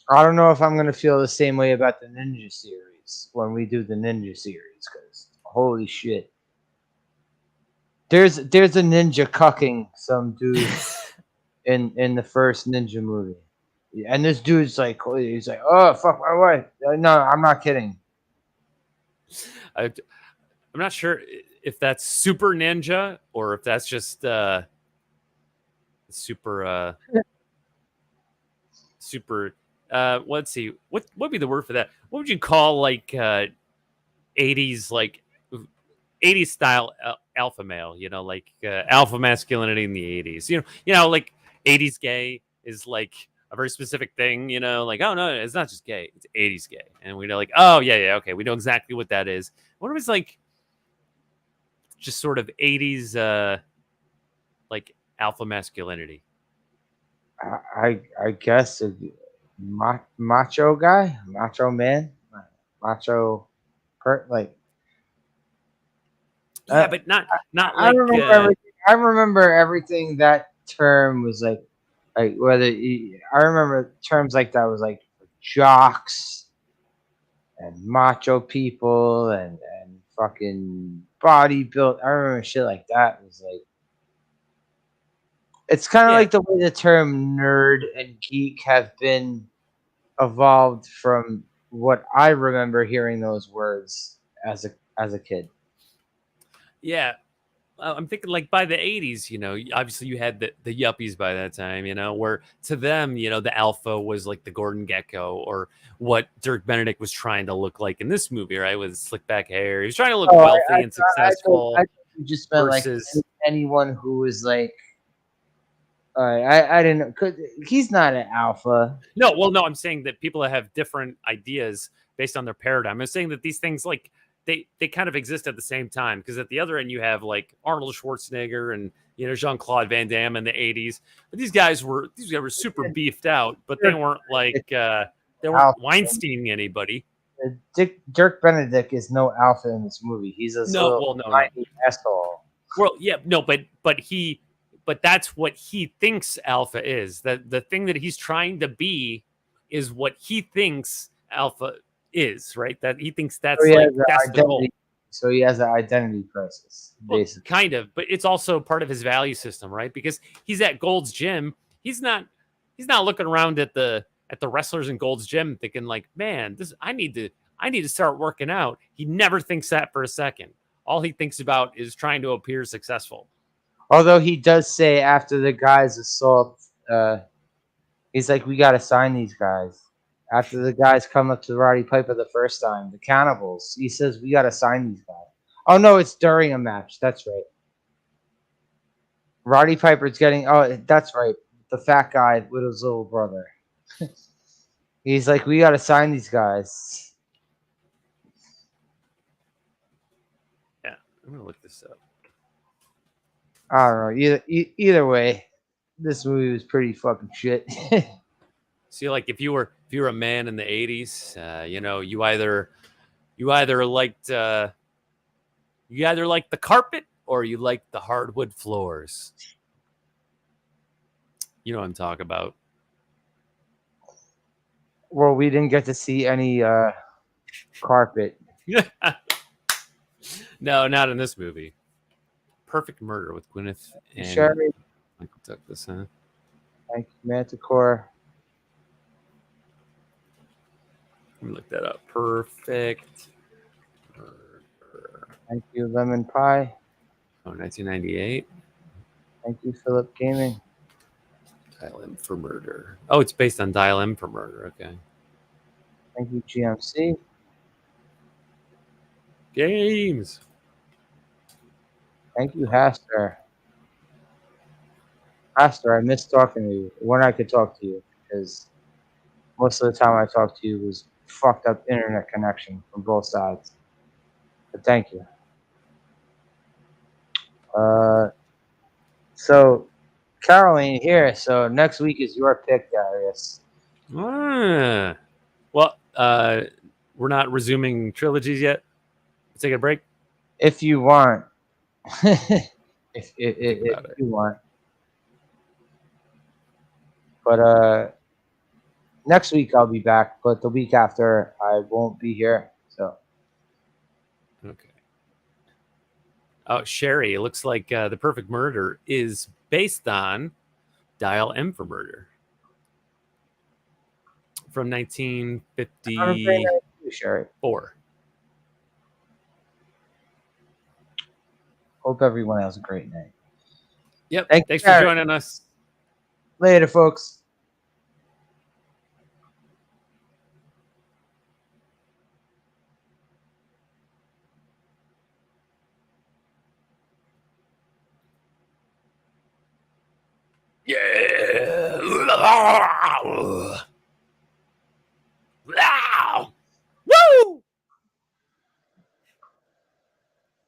I don't know if I'm going to feel the same way about the Ninja series when we do the Ninja series, because holy shit. There's a ninja cucking some dude in the first Ninja movie. And this dude's like, he's like, oh, fuck my wife. No, I'm not kidding. I'm not sure if that's Super Ninja or if that's just super let's see, what would be the word for that? What would you call like 80s style alpha male, like alpha masculinity in the 80s, like 80s gay is like a very specific thing, like, oh no, it's not just gay, it's 80s gay. And we know like, oh yeah, okay, we know exactly what that is. What if it's like just sort of 80s like alpha masculinity? I guess macho guy, macho man, macho like. Yeah, but not like. I remember everything that term was like whether I remember terms like that was like jocks and macho people and fucking body built. I remember shit like that was like It's kind of Yeah. like the way the term nerd and geek have been evolved from what I remember hearing those words as a kid. Yeah. I'm thinking like by the 80s, obviously you had the yuppies by that time, where to them, the alpha was like the Gordon Gecko or what Dirk Benedict was trying to look like in this movie, right? With slick back hair. He was trying to look Oh, wealthy and successful I thought you just meant versus. like anyone who was like. I didn't know. He's not an alpha. No, well, no, I'm saying that people have different ideas based on their paradigm. I'm saying that these things like they kind of exist at the same time because at the other end you have like Arnold Schwarzenegger and Jean-Claude Van Damme in the 80s. But these guys were super beefed out, but they weren't like they weren't Alpha. Weinsteining anybody. Dirk Benedict is no alpha in this movie. He's a No. asshole. Well, yeah, no, but that's what he thinks alpha is. That the thing that he's trying to be is what he thinks alpha is, right? That he thinks that's that's the goal. So he has an identity crisis, basically. Well, kind of, but it's also part of his value system, right? Because he's at Gold's Gym, he's not looking around at the wrestlers in Gold's Gym thinking like, man, I need to start working out. He never thinks that for a second. All he thinks about is trying to appear successful. Although he does say after the guy's assault, he's like, we got to sign these guys. After the guys come up to Roddy Piper the first time, the cannibals, he says, we got to sign these guys. Oh, no, it's during a match. That's right. Roddy Piper's getting, that's right. The fat guy with his little brother. He's like, we got to sign these guys. Yeah, I'm going to look this up. I don't know. Either way, this movie was pretty fucking shit. See, like if you were a man in the 80s, you either liked the carpet or you liked the hardwood floors. You know what I'm talking about. Well, we didn't get to see any carpet. No, not in this movie. Perfect Murder with Gwyneth and Sherry. Michael Douglas, huh? Thank you, Manticore. Let me look that up. Perfect Murder. Thank you, Lemon Pie. Oh, 1998. Thank you, Philip Gaming. Dial M for Murder. Oh, it's based on Dial M for Murder. Okay. Thank you, GMC. Games. Thank you, Haster. Haster, I miss talking to you. When I could talk to you, because most of the time I talked to you was fucked up internet connection from both sides. But thank you. So Carol ain't here, so next week is your pick, Darius. Well, we're not resuming trilogies yet. Let's take a break. If you want. if you want. But next week I'll be back, but the week after I won't be here. So okay. Oh, Sherry, it looks like The Perfect Murder is based on Dial M for Murder from 1954. Hope everyone has a great night. Yep. Thanks for joining us. Later, folks. Yeah.